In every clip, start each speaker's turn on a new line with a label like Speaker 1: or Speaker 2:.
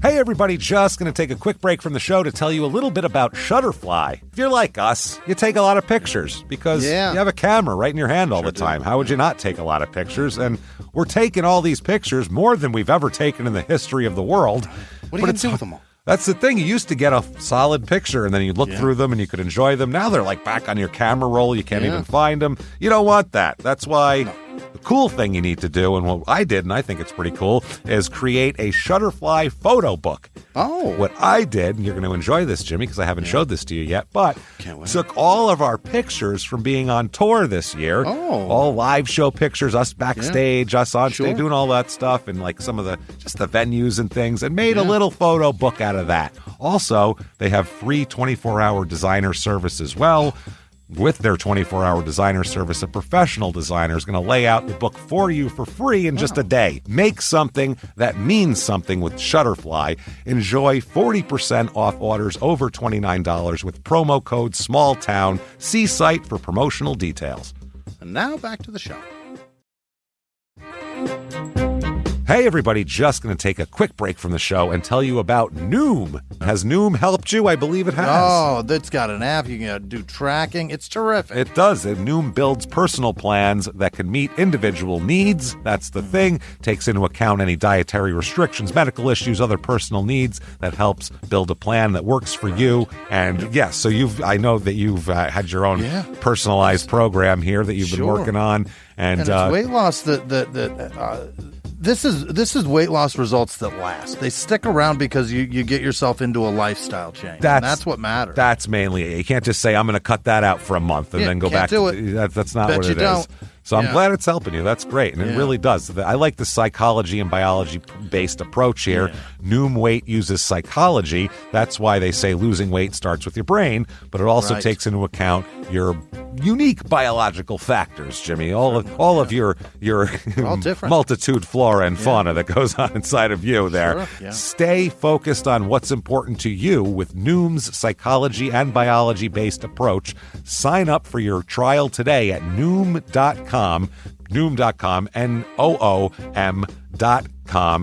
Speaker 1: Hey everybody, just going to take a quick break from the show to tell you a little bit about Shutterfly. If you're like us, you take a lot of pictures because you have a camera right in your hand all the time. How would you not take a lot of pictures? And we're taking all these pictures, more than we've ever taken in the history of the world.
Speaker 2: What are you going to do with them all?
Speaker 1: That's the thing. You used to get a solid picture, and then you'd look through them, and you could enjoy them. Now they're like back on your camera roll. You can't even find them. You don't want that. That's why the cool thing you need to do, and what I did, and I think it's pretty cool, is create a Shutterfly photo book.
Speaker 2: Oh.
Speaker 1: What I did, and you're going to enjoy this, Jimmy, because I haven't showed this to you yet, but took all of our pictures from being on tour this year.
Speaker 2: Oh.
Speaker 1: All live show pictures, us backstage, us on stage, doing all that stuff, and like some of the, just the venues and things, and made a little photo book out of that. Also, they have free 24-hour designer service as well. With their 24-hour designer service, a professional designer is going to lay out the book for you for free in just a day. Make something that means something with Shutterfly. Enjoy 40% off orders over $29 with promo code SMALLTOWN. See site for promotional details.
Speaker 2: And now back to the show.
Speaker 1: Hey everybody, just going to take a quick break from the show and tell you about Noom. Has Noom helped you? I believe it has.
Speaker 2: Oh, that's got an app. You can do tracking. It's terrific.
Speaker 1: It does. Noom builds personal plans that can meet individual needs. That's the thing. Takes into account any dietary restrictions, medical issues, other personal needs. That helps build a plan that works for you. And yes, so I know that you've had your own personalized program here that you've been working on. And
Speaker 2: it's weight loss This is weight loss results that last. They stick around because you get yourself into a lifestyle change. That's what matters.
Speaker 1: That's mainly it. You can't just say, I'm going to cut that out for a month and then go back.
Speaker 2: Do it.
Speaker 1: That's not what it is. So I'm glad it's helping you. That's great. And it really does. I like the psychology and biology-based approach here. Noom Weight uses psychology. That's why they say losing weight starts with your brain, but it also takes into account your unique biological factors, Jimmy. All of your multitude flora and fauna that goes on inside of you there.
Speaker 2: Sure,
Speaker 1: Stay focused on what's important to you with Noom's psychology and biology-based approach. Sign up for your trial today at Noom.com, Noom.com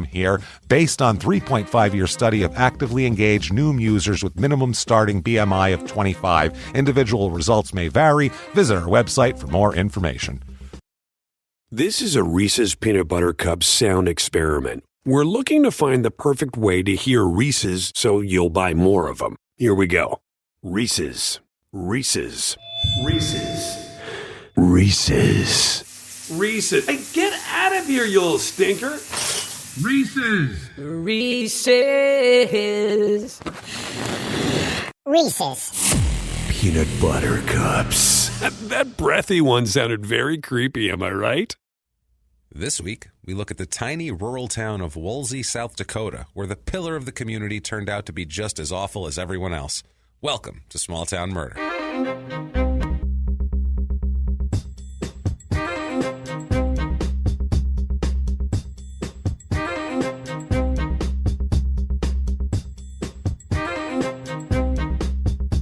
Speaker 1: here, based on 3.5-year study of actively engaged Noom users with minimum starting BMI of 25. Individual results may vary. Visit our website for more information.
Speaker 3: This is a Reese's Peanut Butter Cup sound experiment. We're looking to find the perfect way to hear Reese's so you'll buy more of them. Here we go. Reese's, Reese's, Reese's, Reese's, Reese's. Hey, get out of here, you little stinker. Reese's.
Speaker 4: Reese's.
Speaker 5: Reese's.
Speaker 3: Peanut Butter Cups. That breathy one sounded very creepy, am I right?
Speaker 6: This week, we look at the tiny rural town of Wolsey, South Dakota, where the pillar of the community turned out to be just as awful as everyone else. Welcome to Small Town Murder.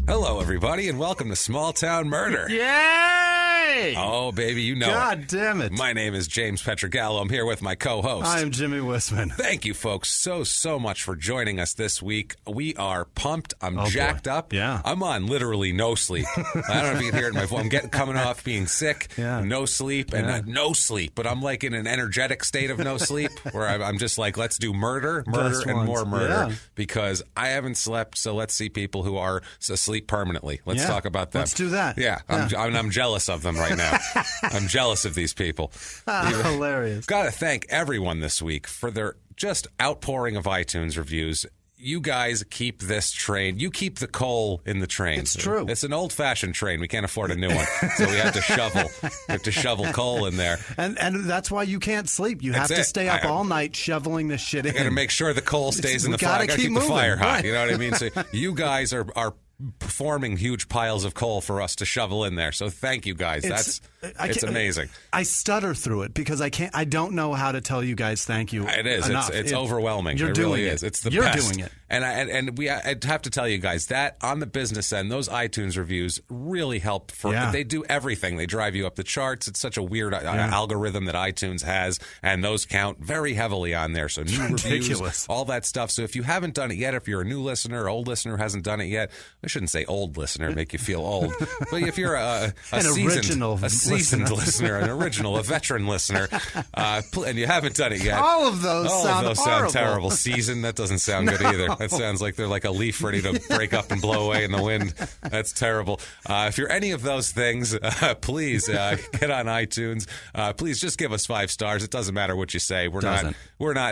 Speaker 6: Hello, everybody, and welcome to Small Town Murder.
Speaker 7: Yay!
Speaker 6: Oh, baby, you know
Speaker 7: God
Speaker 6: it.
Speaker 7: damn it.
Speaker 6: My name is James Pietragallo. I'm here with my co-host.
Speaker 7: I'm Jimmy Whisman.
Speaker 6: Thank you, folks, so much for joining us this week. We are pumped. I'm jacked up.
Speaker 7: Yeah.
Speaker 6: I'm on literally no sleep. I don't know if you can hear it in my voice. I'm coming off being sick, no sleep, and no sleep. But I'm like in an energetic state of no sleep where I'm just like, let's do murder, and more murder because I haven't slept. So let's see people who are asleep permanently. Let's talk about them.
Speaker 7: Let's do that.
Speaker 6: Yeah. I'm jealous of them right now. I'm jealous of these people.
Speaker 7: Hilarious.
Speaker 6: Got to thank everyone this week for their just outpouring of iTunes reviews. You guys keep this train. You keep the coal in the train.
Speaker 7: It's true.
Speaker 6: It's an old-fashioned train. We can't afford a new one, so we have to shovel. We have to shovel coal in there.
Speaker 7: And that's why you can't sleep. You have to stay up all night shoveling this shit in.
Speaker 6: Got to make sure the coal stays in the fire. Got to keep the fire hot. Right. You know what I mean? So you guys are performing huge piles of coal for us to shovel in there. So thank you guys. It's amazing.
Speaker 7: I stutter through it because I don't know how to tell you guys thank you.
Speaker 6: It is.
Speaker 7: Enough.
Speaker 6: It's overwhelming.
Speaker 7: You're
Speaker 6: it
Speaker 7: doing
Speaker 6: really
Speaker 7: it.
Speaker 6: is. It's the
Speaker 7: You're
Speaker 6: best.
Speaker 7: doing it.
Speaker 6: And I'd have to tell you guys that on the business end, those iTunes reviews really help. They do everything. They drive you up the charts. It's such a weird algorithm that iTunes has, and those count very heavily on there. So new reviews, all that stuff. So if you haven't done it yet, if you're a new listener, old listener who hasn't done it yet, I shouldn't say old listener, make you feel old. But if you're a seasoned listener, an original, a veteran listener, and you haven't done it yet,
Speaker 7: all of those
Speaker 6: sound terrible. Seasoned, that doesn't sound good either. That sounds like they're like a leaf ready to break up and blow away in the wind. That's terrible. If you're any of those things, please get on iTunes. Please just give us 5 stars. It doesn't matter what you say. We're not.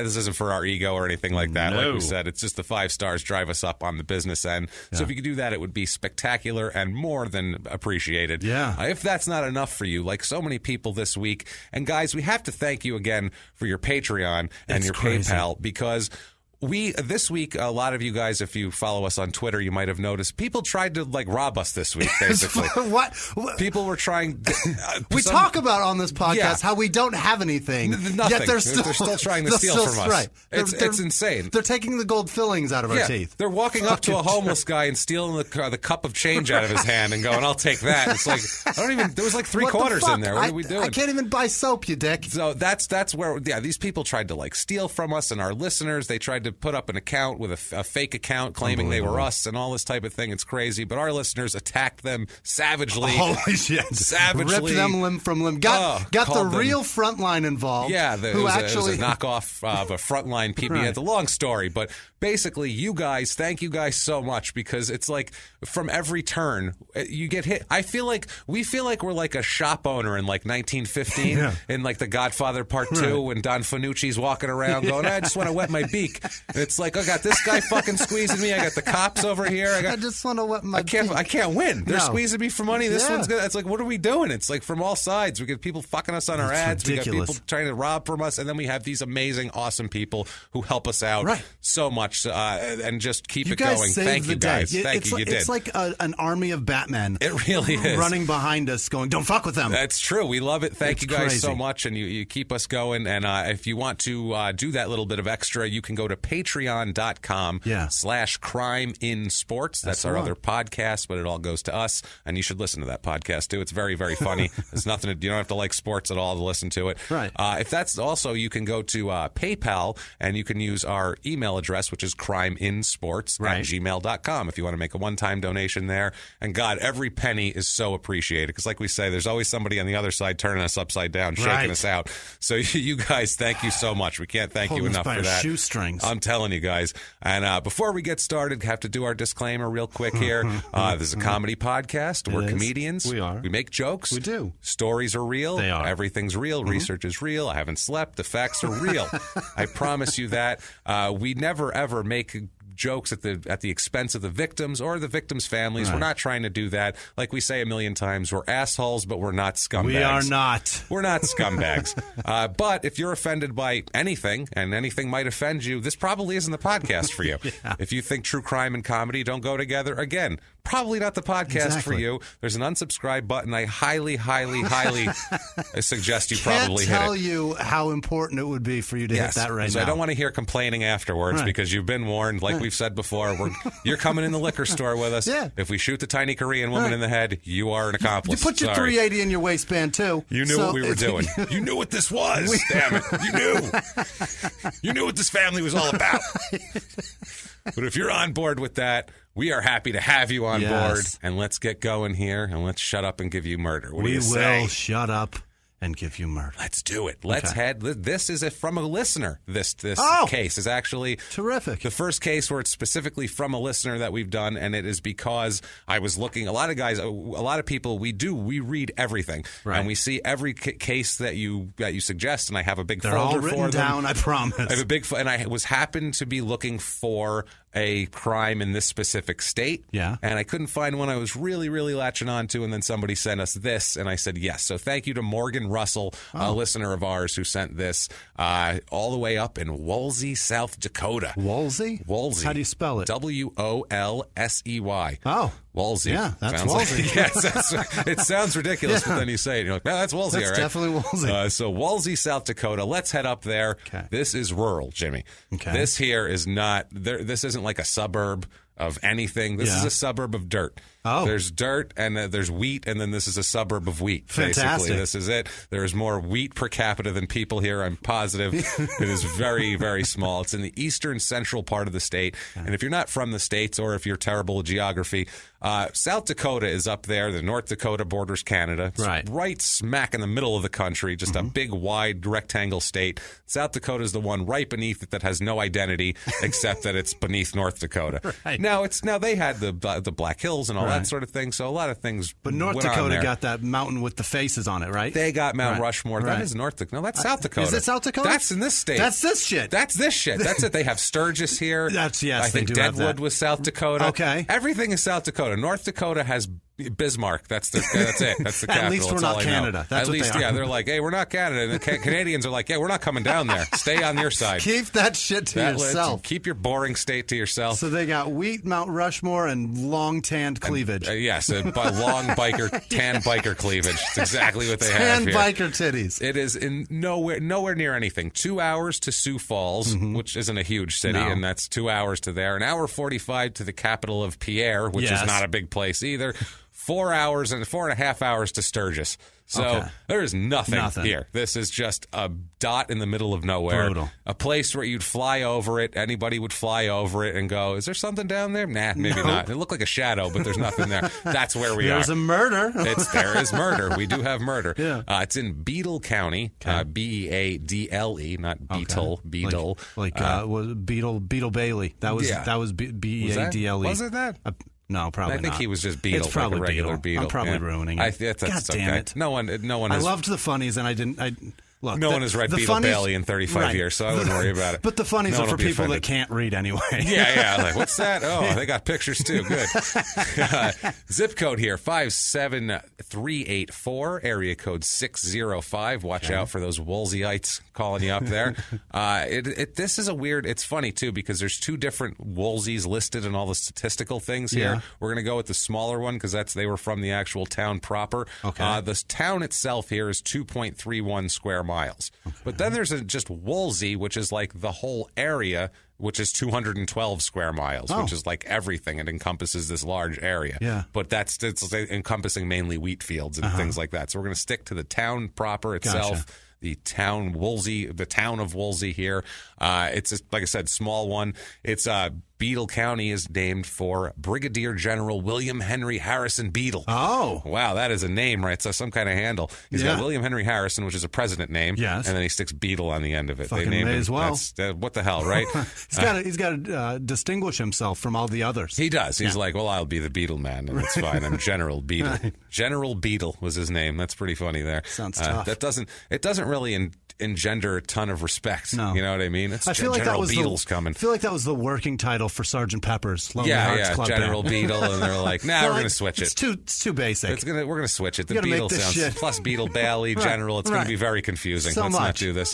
Speaker 6: This isn't for our ego or anything like that.
Speaker 7: No.
Speaker 6: Like we said, it's just the 5 stars drive us up on the business end. So if you could do that, it would be spectacular and more than appreciated.
Speaker 7: Yeah.
Speaker 6: If that's not enough for you, like so many people this week, and guys, we have to thank you again for your Patreon and your
Speaker 7: crazy.
Speaker 6: PayPal, because this week, a lot of you guys, if you follow us on Twitter, you might have noticed people tried to rob us this week, basically.
Speaker 7: What?
Speaker 6: People were trying.
Speaker 7: We talk about on this podcast how we don't have anything.
Speaker 6: Nothing.
Speaker 7: Yet they're still
Speaker 6: trying to steal from us.
Speaker 7: Right.
Speaker 6: It's insane.
Speaker 7: They're taking the gold fillings out of our teeth.
Speaker 6: They're walking up to a homeless guy and stealing the cup of change out of his hand and going, "I'll take that." It's like there was like 3 quarters in there. What are we doing?
Speaker 7: I can't even buy soap, you dick.
Speaker 6: So that's where these people tried to steal from us and our listeners. They tried to put up an account with a fake account claiming they were us and all this type of thing. It's crazy. But our listeners attacked them savagely.
Speaker 7: Holy shit.
Speaker 6: Savagely.
Speaker 7: Ripped them limb from limb. Got the real Frontline involved.
Speaker 6: Yeah, it was a knockoff of a Frontline PBA. Right. It's a long story, but basically, thank you guys so much, because it's like from every turn you get hit. We feel like we're like a shop owner in 1915 in The Godfather Part 2 when Don Fanucci's walking around going, "I just want to wet my beak." It's like, I got this guy fucking squeezing me. I got the cops over here. I
Speaker 7: just want to wet my beak.
Speaker 6: I can't win. They're squeezing me for money. This one's good. It's like, what are we doing? It's like from all sides. We get people fucking us on our ads.
Speaker 7: Ridiculous.
Speaker 6: We got people trying to rob from us, and then we have these amazing, awesome people who help us out so much and just keep it going. Thank you guys. Thank you. You did.
Speaker 7: It's like an army of Batmen.
Speaker 6: It really is.
Speaker 7: Running behind us going, "Don't fuck with them."
Speaker 6: That's true. We love it. Thank you guys
Speaker 7: crazy.
Speaker 6: so much, and you keep us going. And if you want to do that little bit of extra, you can go to patreon.com/crimeinsports. That's our other podcast, but it all goes to us, and you should listen to that podcast too. It's very, very funny. There's nothing. You don't have to like sports at all to listen to it.
Speaker 7: Right.
Speaker 6: If that's also, you can go to PayPal, and you can use our email address, which is crimeinsports@gmail.com, if you want to make a one-time donation there. And God, every penny is so appreciated, because like we say, there's always somebody on the other side turning us upside down, shaking us out. So you guys, thank you so much. We can't thank you enough for that.
Speaker 7: Shoestrings.
Speaker 6: I'm telling you guys. And before we get started, have to do our disclaimer real quick here. This is a comedy podcast. We're comedians.
Speaker 7: We are.
Speaker 6: We make jokes.
Speaker 7: We do.
Speaker 6: Stories are real.
Speaker 7: They are.
Speaker 6: Everything's real. Research is real. I haven't slept. The facts are real. I promise you that. We never, ever make jokes at the expense of the victims or the victims' families. Right. We're not trying to do that. Like we say a million times, we're assholes, but we're not scumbags.
Speaker 7: We are not.
Speaker 6: We're not scumbags. But if you're offended by anything, and anything might offend you, this probably isn't the podcast for you. If you think true crime and comedy don't go together, again, probably not the podcast for you. There's an unsubscribe button. I highly, highly, highly suggest you probably hit it.
Speaker 7: Can't tell you how important it would be for you to hit that right now.
Speaker 6: I don't want to hear complaining afterwards, because you've been warned. Like we've said before, you're coming in the liquor store with us. If we shoot the tiny Korean woman in the head, you are an accomplice.
Speaker 7: You put your 380 in your waistband, too.
Speaker 6: You knew what we were doing. You knew what this was. Damn it. You knew. You knew what this family was all about. But if you're on board with that, we are happy to have you on board. And let's get going here, and let's shut up and give you murder. What do you say?
Speaker 7: We will shut up and give you murder.
Speaker 6: Let's do it. Let's head. This is from a listener. This case is actually
Speaker 7: terrific.
Speaker 6: The first case where it's specifically from a listener that we've done, and it is because I was looking. A lot of people, we read everything, and we see every case that you suggest, and I have a big folder for them.
Speaker 7: They're all written down, I promise.
Speaker 6: I have a big, and I happened to be looking for a crime in this specific state.
Speaker 7: Yeah.
Speaker 6: And I couldn't find one I was really, really latching on to, and then somebody sent us this, and I said yes. So thank you to Morgan Russell, a listener of ours, who sent this all the way up in Wolsey, South Dakota.
Speaker 7: Wolsey?
Speaker 6: Wolsey.
Speaker 7: How do you spell it?
Speaker 6: Wolsey.
Speaker 7: Oh.
Speaker 6: Wolsey.
Speaker 7: Yeah, that's
Speaker 6: sounds
Speaker 7: Wolsey.
Speaker 6: Like, yes, it sounds ridiculous, but then you say it, and you're like, no, that's Wolsey,
Speaker 7: That's
Speaker 6: all right?
Speaker 7: definitely Wolsey.
Speaker 6: So Wolsey, South Dakota. Let's head up there.
Speaker 7: Okay.
Speaker 6: This is rural, Jimmy.
Speaker 7: Okay.
Speaker 6: This here is not, this isn't like a suburb of anything. This is a suburb of dirt.
Speaker 7: Oh.
Speaker 6: There's dirt and there's wheat, and then this is a suburb of wheat.
Speaker 7: Fantastic.
Speaker 6: Basically, this is it. There's more wheat per capita than people here, I'm positive. It is very, very small. It's in the eastern central part of the state. And if you're not from the States or if you're terrible at geography, South Dakota is up there. The North Dakota borders Canada. It's right smack in the middle of the country, just a big, wide rectangle state. South Dakota is the one right beneath it that has no identity except that it's beneath North Dakota.
Speaker 7: Right.
Speaker 6: Now they had the Black Hills and all that sort of thing, so a lot of things.
Speaker 7: But North
Speaker 6: went on
Speaker 7: Dakota
Speaker 6: there.
Speaker 7: got that mountain with the faces on it, right?
Speaker 6: They got Mount Rushmore. That is North Dakota. No, that's South Dakota.
Speaker 7: Is it South Dakota?
Speaker 6: That's in this state.
Speaker 7: That's this shit.
Speaker 6: That's this shit. That's it. They have Sturgis here. I
Speaker 7: they
Speaker 6: think
Speaker 7: do have
Speaker 6: Deadwood
Speaker 7: that.
Speaker 6: was South Dakota.
Speaker 7: Okay.
Speaker 6: Everything is South Dakota. North Dakota has Bismarck. That's it. That's the capital.
Speaker 7: At least we're
Speaker 6: That's
Speaker 7: not
Speaker 6: all I know.
Speaker 7: Canada. That's
Speaker 6: At
Speaker 7: what
Speaker 6: least,
Speaker 7: they are.
Speaker 6: they're like, hey, we're not Canada. And the Canadians are like, yeah, we're not coming down there. Stay on your side.
Speaker 7: Keep that shit to yourself.
Speaker 6: Keep your boring state to yourself.
Speaker 7: So they got wheat, Mount Rushmore, and long tanned cleavage.
Speaker 6: Yes, long tan biker cleavage. It's exactly what they have here.
Speaker 7: Tan biker titties.
Speaker 6: It is in nowhere near anything. 2 hours to Sioux Falls, which isn't a huge city, and that's 2 hours to there. An hour 45 to the capital of Pierre, which is not a big place either. 4 hours and 4.5 hours to Sturgis. So there is nothing here. This is just a dot in the middle of nowhere.
Speaker 7: Brutal.
Speaker 6: A place where you'd fly over it. Anybody would fly over it and go, is there something down there? Nah, maybe not. It looked like a shadow, but there's nothing there. That's where we are.
Speaker 7: There's a murder.
Speaker 6: There is murder. We do have murder.
Speaker 7: Yeah.
Speaker 6: It's in Beadle County, Beadle, not Beetle, Beadle.
Speaker 7: Was Beetle Bailey. That was Beadle.
Speaker 6: Was it that?
Speaker 7: No, probably not.
Speaker 6: I think he was just Beetle.
Speaker 7: It's probably
Speaker 6: like a regular Beetle.
Speaker 7: I'm probably ruining it.
Speaker 6: That's
Speaker 7: God damn
Speaker 6: okay.
Speaker 7: it.
Speaker 6: No one
Speaker 7: I
Speaker 6: has...
Speaker 7: loved the funnies, and I didn't... Look,
Speaker 6: no one has read Beetle Bailey in 35 years, so I wouldn't worry about it.
Speaker 7: But the funnies are for people that can't read anyway.
Speaker 6: Yeah. Like, what's that? Oh, they got pictures too. Good. Zip code here, 57384, area code 605. Watch out for those Wolseyites calling you up there. This is it's funny too, because there's two different Wolseys listed in all the statistical things here.
Speaker 7: Yeah.
Speaker 6: We're going to go with the smaller one because they were from the actual town proper.
Speaker 7: Okay.
Speaker 6: The town itself here is 2.31 square miles. Okay. But then there's just Wolsey, which is like the whole area, which is 212 square miles, which is like everything. It encompasses this large area.
Speaker 7: Yeah.
Speaker 6: But it's encompassing mainly wheat fields and things like that. So we're going to stick to the town proper itself.
Speaker 7: Gotcha.
Speaker 6: The town of Wolsey here. It's just, like I said, small one. It's Beadle County is named for Brigadier General William Henry Harrison Beadle.
Speaker 7: Oh.
Speaker 6: Wow, that is a name, right? So some kind of handle. He's got William Henry Harrison, which is a president name.
Speaker 7: Yes.
Speaker 6: And then he sticks Beadle on the end of it.
Speaker 7: Fucking
Speaker 6: they named
Speaker 7: may
Speaker 6: him.
Speaker 7: as well.
Speaker 6: What the hell, right?
Speaker 7: He's got to distinguish himself from all the others.
Speaker 6: He does. He's like, well, I'll be the Beadle man, and it's fine. I'm General Beadle.
Speaker 7: Right.
Speaker 6: General Beadle was his name. That's pretty funny there.
Speaker 7: Sounds tough.
Speaker 6: It doesn't really engender a ton of respect.
Speaker 7: No.
Speaker 6: You know what I mean?
Speaker 7: I feel like
Speaker 6: General
Speaker 7: that was
Speaker 6: Beadle's coming.
Speaker 7: I feel like that was the working title for Sergeant Pepper's Lonely Hearts Club
Speaker 6: General
Speaker 7: Band.
Speaker 6: Beadle, and they're like, we're going to switch it.
Speaker 7: It's too basic.
Speaker 6: We're going to switch it. The
Speaker 7: You gotta
Speaker 6: Beadle
Speaker 7: make this
Speaker 6: sounds
Speaker 7: shit.
Speaker 6: plus Beadle Bailey General. It's going to be very confusing.
Speaker 7: So
Speaker 6: Let's
Speaker 7: much.
Speaker 6: not do this.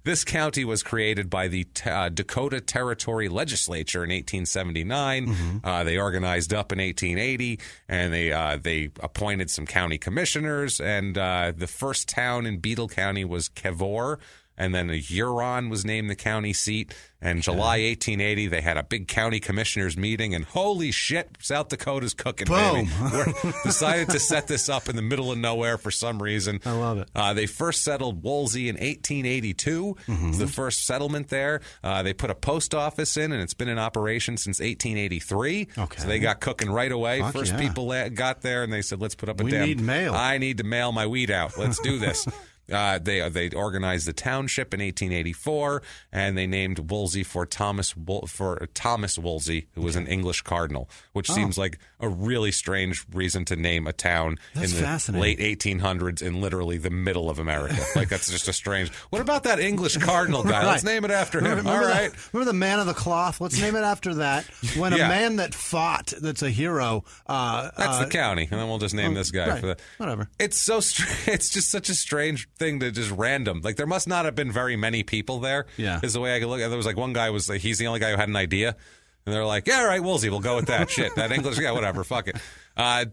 Speaker 6: This county was created by the Dakota Territory Legislature in 1879.
Speaker 7: Mm-hmm.
Speaker 6: They organized up in 1880, and they appointed some county commissioners. And the first town in Beadle County was Cavour. And then Huron was named the county seat. And July 1880, they had a big county commissioners meeting. And holy shit, South Dakota's cooking,
Speaker 7: Boom.
Speaker 6: baby. We decided to set this up in the middle of nowhere for some reason.
Speaker 7: I love it.
Speaker 6: They first settled Wolsey in 1882. It was the first settlement there. They put a post office in, and it's been in operation since 1883.
Speaker 7: Okay.
Speaker 6: So they got cooking right away.
Speaker 7: Fuck
Speaker 6: First
Speaker 7: yeah.
Speaker 6: people got there, and they said, let's put up a
Speaker 7: We
Speaker 6: damn...
Speaker 7: need mail.
Speaker 6: I need to mail my wheat out. Let's do this. They organized the township in 1884, and they named Wolsey for Thomas Wolsey, who was an English cardinal, which seems like a really strange reason to name a town in the late 1800s in literally the middle of America. Like, that's just a strange... What about that English cardinal guy?
Speaker 7: Right.
Speaker 6: Let's name it after him.
Speaker 7: Remember
Speaker 6: All right.
Speaker 7: Remember the man of the cloth? Let's name it after that. When a man that fought, that's a hero...
Speaker 6: that's the county, and then we'll just name this guy for that.
Speaker 7: Whatever.
Speaker 6: It's so it's just such a strange thing to just random. Like, there must not have been very many people there.
Speaker 7: Yeah.
Speaker 6: Is the way I could look at it. There was like one guy he's the only guy who had an idea. And they're like, yeah, all right, Wolsey, we'll go with that. Shit, that English, yeah, whatever, fuck it.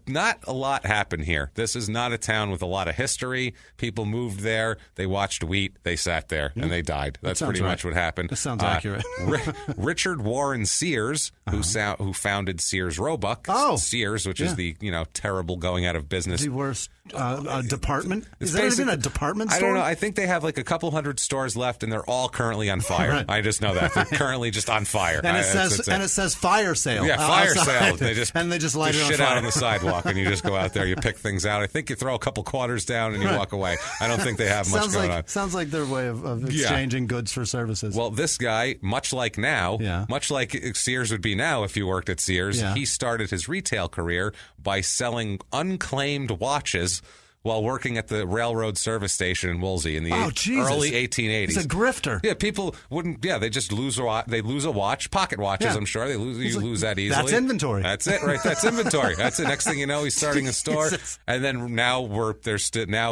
Speaker 6: Not a lot happened here. This is not a town with a lot of history. People moved there. They watched wheat. They sat there, and they died. That's pretty much what happened.
Speaker 7: That sounds accurate.
Speaker 6: Richard Warren Sears, who founded Sears Roebuck. Sears, which is the terrible going out of business.
Speaker 7: The worst department? Is that even a department store?
Speaker 6: I don't know. I think they have like a couple hundred stores left, and they're all currently on fire.
Speaker 7: Right.
Speaker 6: I just know that. They're currently just on fire.
Speaker 7: And it says fire sale.
Speaker 6: Yeah, fire
Speaker 7: outside.
Speaker 6: sale.
Speaker 7: They just light it on
Speaker 6: shit
Speaker 7: fire.
Speaker 6: out on the sidewalk, and you just go out there, you pick things out. I think you throw a couple quarters down and you walk away. I don't think they have much going on.
Speaker 7: Sounds like their way of exchanging goods for services.
Speaker 6: Well, this guy, much like Sears would be now if you worked at Sears, he started his retail career by selling unclaimed watches while working at the railroad service station in Wolsey in the early 1880s.
Speaker 7: He's a grifter.
Speaker 6: Yeah, people wouldn't. Yeah, they just lose a watch, pocket watches. I'm sure you lose that easily.
Speaker 7: That's inventory.
Speaker 6: That's it, right? That's inventory. That's it. Next thing you know, he's starting a store, and then now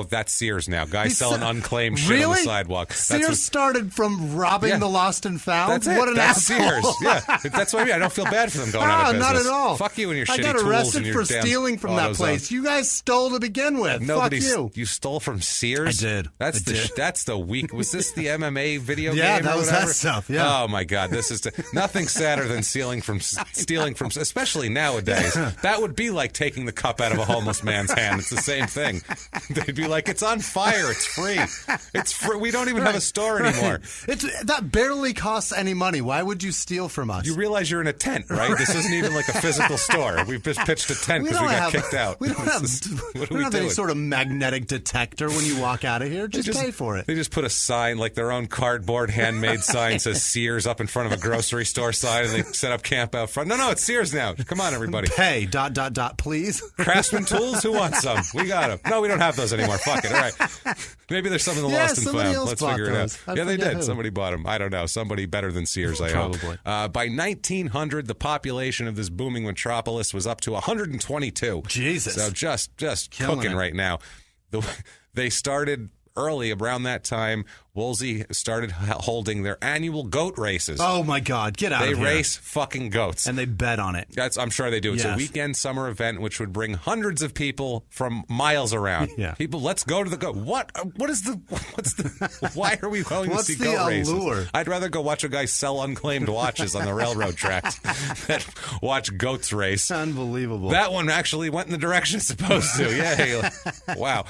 Speaker 6: that's Sears now. Guys selling unclaimed shit on the sidewalk.
Speaker 7: Sears started from robbing the lost and found.
Speaker 6: That's it.
Speaker 7: What an
Speaker 6: that's
Speaker 7: asshole.
Speaker 6: Sears. Yeah, that's what I mean. I don't feel bad for them going out of business.
Speaker 7: Not at all.
Speaker 6: Fuck you and your shitty
Speaker 7: tools. I got arrested for stealing from that place. You guys stole to begin with. Fuck you.
Speaker 6: You stole from Sears?
Speaker 7: I did.
Speaker 6: That's the week. Was this the MMA video game?
Speaker 7: Yeah, that
Speaker 6: or
Speaker 7: was
Speaker 6: whatever?
Speaker 7: that stuff. Yeah.
Speaker 6: Oh my God, this is nothing sadder than stealing from, especially nowadays. That would be like taking the cup out of a homeless man's hand. It's the same thing. They'd be like, it's on fire. It's free. It's free. We don't even have a store anymore.
Speaker 7: That barely costs any money. Why would you steal from us?
Speaker 6: You realize you're in a tent, right? This isn't even like a physical store. We've just pitched a tent because we got kicked out.
Speaker 7: We don't have any sort of magnetic detector when you walk out of here. Just pay for it.
Speaker 6: They just put a sign, like their own cardboard handmade sign says Sears up in front of a grocery store sign, and they set up camp out front. No, it's Sears now. Come on, everybody.
Speaker 7: Pay, ... please.
Speaker 6: Craftsman tools? Who wants some? We got them. No, we don't have those anymore. Fuck it. All right. Maybe there's some in the lost and found. Let's figure it out. They did. Somebody bought them. I don't know. Somebody better than Sears, I hope.
Speaker 7: Probably.
Speaker 6: By 1900, the population of this booming metropolis was up to 122.
Speaker 7: Jesus.
Speaker 6: So just cooking right now. They started early around that time. Wolsey started holding their annual goat races.
Speaker 7: Oh my God! Get out of here!
Speaker 6: They race fucking goats,
Speaker 7: and they bet on it.
Speaker 6: I'm sure they do. It's a weekend summer event which would bring hundreds of people from miles around. People, let's go to the goat. What's the? Why are we going to see goat races?
Speaker 7: Allure?
Speaker 6: I'd rather go watch a guy sell unclaimed watches on the railroad tracks than watch goats race.
Speaker 7: Unbelievable.
Speaker 6: That one actually went in the direction it's supposed to. Yay! Wow.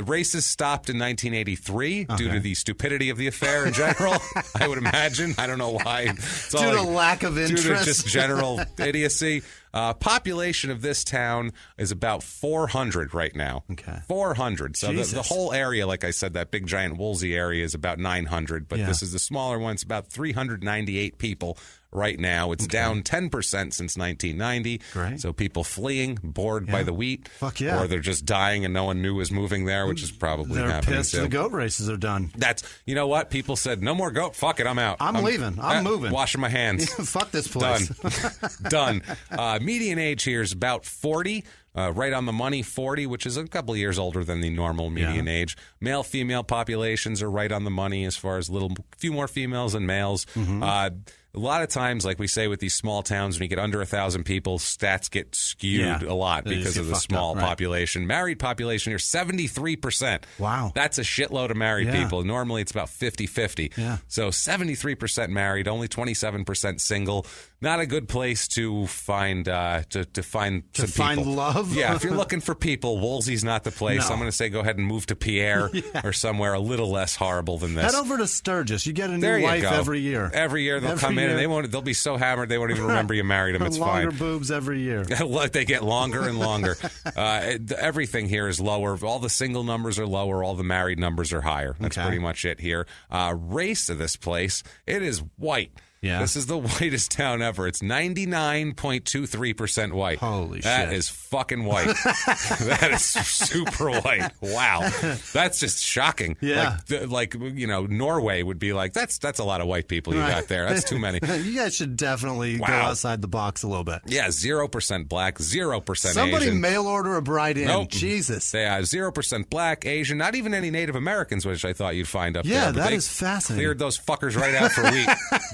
Speaker 6: Races stopped in 1983 due to the stupidity of the affair in general, I would imagine. I don't know why.
Speaker 7: Due to lack of interest.
Speaker 6: Due to just general idiocy. Population of this town is about 400 right now.
Speaker 7: Okay.
Speaker 6: 400. So the whole area, like I said, that big giant Wolsey area is about 900, but this is the smaller one. It's about 398 people right now. It's down 10% since 1990.
Speaker 7: Great.
Speaker 6: So people fleeing, bored by the wheat.
Speaker 7: Fuck yeah.
Speaker 6: Or they're just dying and no one knew was moving there, which is probably
Speaker 7: they're
Speaker 6: happening
Speaker 7: pissed
Speaker 6: too.
Speaker 7: The goat races are done.
Speaker 6: You know what? People said, no more goat. Fuck it, I'm out.
Speaker 7: I'm leaving. I'm moving.
Speaker 6: Washing my hands.
Speaker 7: Fuck this place.
Speaker 6: Done. Median age here is about 40. Right on the money, 40, which is a couple of years older than the normal median age. Male-female populations are right on the money as far as few more females than males. A lot of times, like we say with these small towns, when you get under 1,000 people, stats get skewed a lot because of the small population. Married population here, 73%.
Speaker 7: Wow.
Speaker 6: That's a shitload of married people. Normally, it's about 50-50.
Speaker 7: Yeah.
Speaker 6: So 73% married, only 27% single. Not a good place to find find
Speaker 7: love.
Speaker 6: Yeah, if you're looking for people, Wolsey's not the place.
Speaker 7: No.
Speaker 6: I'm going to say go ahead and move to Pierre or somewhere a little less horrible than this.
Speaker 7: Head over to Sturgis. You get a new wife every year.
Speaker 6: Every year they'll come in and they'll be so hammered they won't even remember you married them. It's
Speaker 7: longer
Speaker 6: fine.
Speaker 7: Boobs every year.
Speaker 6: They get longer and longer. Everything here is lower. All the single numbers are lower. All the married numbers are higher. That's pretty much it here. Race of this place, it is white.
Speaker 7: Yeah.
Speaker 6: This is the whitest town ever. It's 99.23% white.
Speaker 7: Holy shit.
Speaker 6: That is fucking white. That is super white. Wow. That's just shocking.
Speaker 7: Yeah.
Speaker 6: Like Norway would be like, that's a lot of white people you got there. That's too many.
Speaker 7: You guys should definitely go outside the box a little bit.
Speaker 6: Yeah, 0% black, 0%
Speaker 7: Somebody
Speaker 6: Asian.
Speaker 7: mail order a bride in.
Speaker 6: Nope.
Speaker 7: Jesus.
Speaker 6: They have 0% black, Asian, not even any Native Americans, which I thought you'd find up there.
Speaker 7: Yeah,
Speaker 6: But
Speaker 7: that
Speaker 6: they
Speaker 7: is fascinating.
Speaker 6: Cleared those fuckers right out for wheat.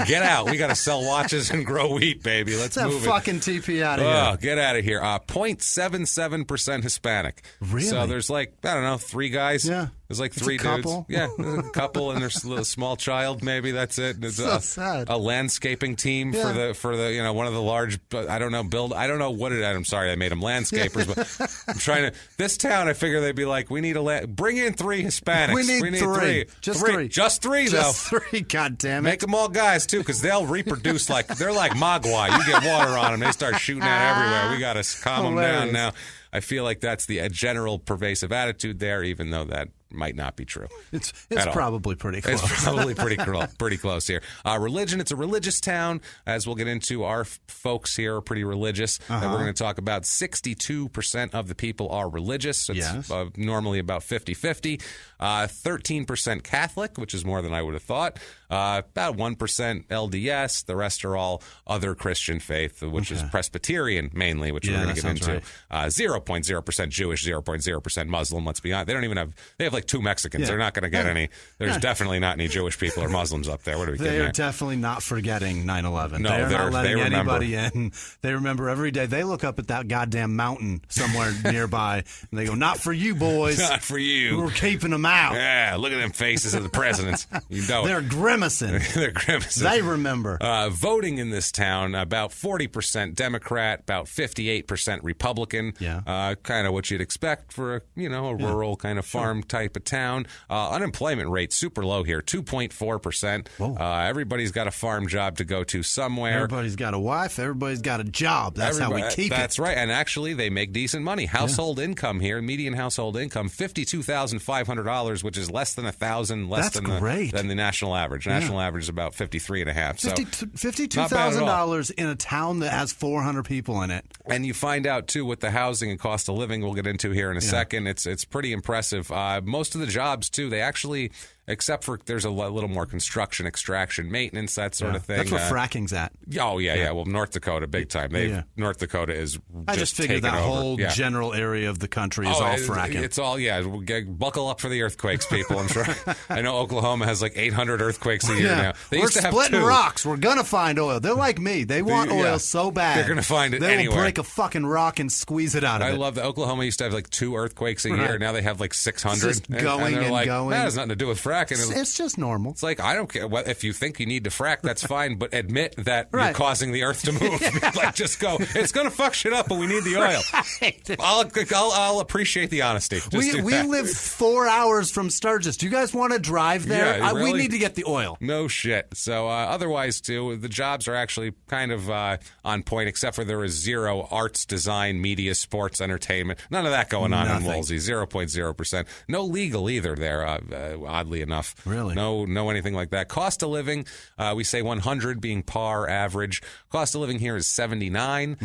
Speaker 6: Get out. out. We got to sell watches and grow wheat, baby. Let's move it.
Speaker 7: Fucking TP out of here.
Speaker 6: Get out of here. 0.77% Hispanic.
Speaker 7: Really?
Speaker 6: So there's like, I don't know, 3 guys.
Speaker 7: Yeah.
Speaker 6: There's like 3 dudes.
Speaker 7: Couple.
Speaker 6: Yeah, there's a couple, and there's a little small child. Maybe that's it. It's
Speaker 7: so sad.
Speaker 6: A landscaping team for the one of the large. I don't know. I don't know what it. I'm sorry, I made them landscapers, but I'm trying to. This town, I figure they'd be like, we need bring in 3 Hispanics.
Speaker 7: We need 3.
Speaker 6: Just 3. Just 3 though.
Speaker 7: Just 3. God damn it.
Speaker 6: Make them all guys too, because they'll reproduce like they're like Mogwai. You get water on them, they start shooting out everywhere. We got to calm them down now. I feel like that's the general pervasive attitude there, even though that might not be true.
Speaker 7: It's probably pretty close.
Speaker 6: It's probably pretty close here. Religion, it's a religious town. As we'll get into, our folks here are pretty religious. And we're going to talk about 62% of the people are religious. So it's normally about 50-50. 13% Catholic, which is more than I would have thought. About 1% LDS. The rest are all other Christian faith, which is Presbyterian mainly, which we're going to get into.
Speaker 7: Right.
Speaker 6: 0.0% Jewish, 0.0% Muslim. Let's be honest. They have like 2 Mexicans. Yeah. They're not going to get any. There's definitely not any Jewish people or Muslims up there. What are we
Speaker 7: They are definitely not forgetting 9/11.
Speaker 6: No,
Speaker 7: they're not letting anybody
Speaker 6: remember.
Speaker 7: in. They remember every day. They look up at that goddamn mountain somewhere nearby, and they go, "Not for you, boys.
Speaker 6: Not for you.
Speaker 7: We're keeping them out."
Speaker 6: Yeah, look at them faces of the presidents. You know,
Speaker 7: they're grimacing.
Speaker 6: They're grimacing.
Speaker 7: They remember.
Speaker 6: Voting in this town, about 40% Democrat, about 58% Republican.
Speaker 7: Yeah.
Speaker 6: Kind of what you'd expect for a rural kind of farm type of town. Unemployment rate super low here, 2.4%. Everybody's got a farm job to go to somewhere.
Speaker 7: Everybody's got a wife. Everybody's got a job. That's how we keep it.
Speaker 6: That's right. And actually, they make decent money. Household income here, median household income, $52,500, which is less than $1,000 less than the national average. National average is about 53.5. So
Speaker 7: $52,000 in a town that has 400 people in it.
Speaker 6: And you find out too with the housing and cost of living we'll get into here in a second. It's pretty impressive. Most of the jobs too, they actually, except for there's a little more construction, extraction, maintenance, that sort of thing.
Speaker 7: That's where fracking's at.
Speaker 6: Oh yeah. Well, North Dakota, big time. North Dakota is.
Speaker 7: I just figured that whole general area of the country is all fracking.
Speaker 6: It's all buckle up for the earthquakes, people. I'm sure. I know Oklahoma has like 800 earthquakes a year now.
Speaker 7: We're splitting rocks. We're gonna find oil. They're like me. They want oil so bad.
Speaker 6: They're gonna find it
Speaker 7: anywhere.
Speaker 6: They
Speaker 7: will break a fucking rock and squeeze it out of it.
Speaker 6: I love that Oklahoma used to have like 2 earthquakes a year. Now they have like 600.
Speaker 7: Just going
Speaker 6: and they're like,
Speaker 7: going.
Speaker 6: That has nothing to do with fracking.
Speaker 7: It's just normal.
Speaker 6: It's like, I don't care. If you think you need to frack, that's fine, but admit that you're causing the earth to move. Like, just go, it's going to fuck shit up, but we need the oil. I'll appreciate the honesty.
Speaker 7: We live 4 hours from Sturgis. Do you guys want to drive there?
Speaker 6: Yeah, really?
Speaker 7: We need to get the oil.
Speaker 6: No shit. So otherwise, too, the jobs are actually kind of on point, except for there is 0 arts, design, media, sports, entertainment. None of that going on in Wolsey. 0.0%. No legal either there, oddly enough.
Speaker 7: Really?
Speaker 6: No anything like that. Cost of living, we say 100 being par average. Cost of living here is 79,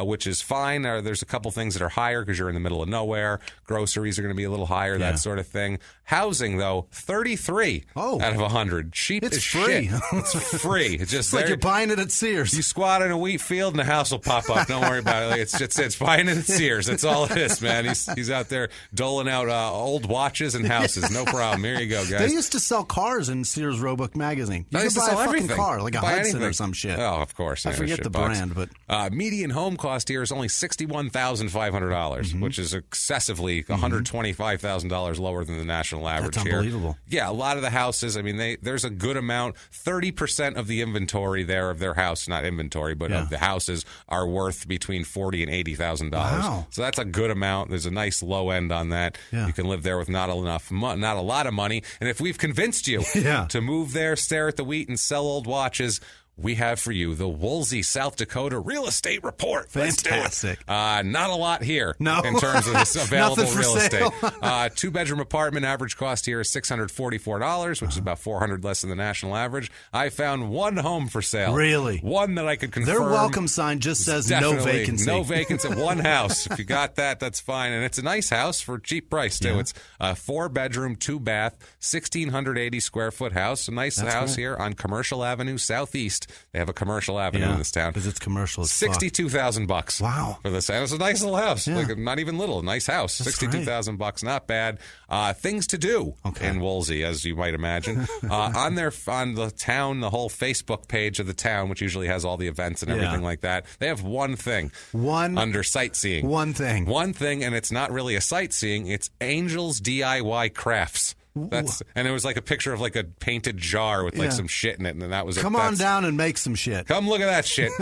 Speaker 6: which is fine. There's a couple things that are higher because you're in the middle of nowhere. Groceries are going to be a little higher, that sort of thing. Housing, though, 33 out of 100. Cheap as
Speaker 7: free.
Speaker 6: Shit. It's free. It's just
Speaker 7: like you're buying it at Sears.
Speaker 6: You squat in a wheat field and the house will pop up. Don't worry about it. It's buying it at Sears. That's all it is, man. He's out there doling out old watches and houses. No problem. Here you go, guys.
Speaker 7: They used to sell cars in Sears Roebuck magazine. You could buy a fucking car, like a Hudson or some shit.
Speaker 6: Oh, of course.
Speaker 7: I forget the brand, but
Speaker 6: median home cost here is only $61,500, which is excessively $125,000 lower than the national average.
Speaker 7: That's unbelievable.
Speaker 6: Yeah, a lot of the houses. I mean, there's a good amount. 30% of the inventory there of their house, not inventory, but of the houses are worth between $40,000 and $80,000.
Speaker 7: Wow.
Speaker 6: So that's a good amount. There's a nice low end on that.
Speaker 7: Yeah.
Speaker 6: You can live there with not a lot of money. And if we've convinced you to move there, stare at the wheat, and sell old watches, we have for you the Wolsey, South Dakota Real Estate Report.
Speaker 7: Fantastic.
Speaker 6: Not a lot here in terms of this available real estate. 2-bedroom apartment, average cost here is $644, which is about $400 less than the national average. I found one home for sale.
Speaker 7: Really?
Speaker 6: One that I could confirm.
Speaker 7: Their welcome sign just says no vacancy.
Speaker 6: No vacancy. One house. If you got that, that's fine. And it's a nice house for a cheap price, too. It's a 4-bedroom, 2-bath, 1,680 square foot house. A nice house here on Commercial Avenue Southeast They have a commercial avenue in this town.
Speaker 2: Because it's commercial.
Speaker 6: $62,000.
Speaker 2: Wow.
Speaker 6: For this. And it's a nice little house. Like, not even little. A nice house. $62,000. Not bad. Things to do in Wolsey, as you might imagine. On the whole Facebook page of the town, which usually has all the events and everything like that, they have one thing. Under sightseeing.
Speaker 2: One thing,
Speaker 6: and it's not really a sightseeing. It's Angels DIY Crafts. And it was like a picture of like a painted jar with like some shit in it, and that was
Speaker 2: Come on down and make some shit.
Speaker 6: Come look at that shit.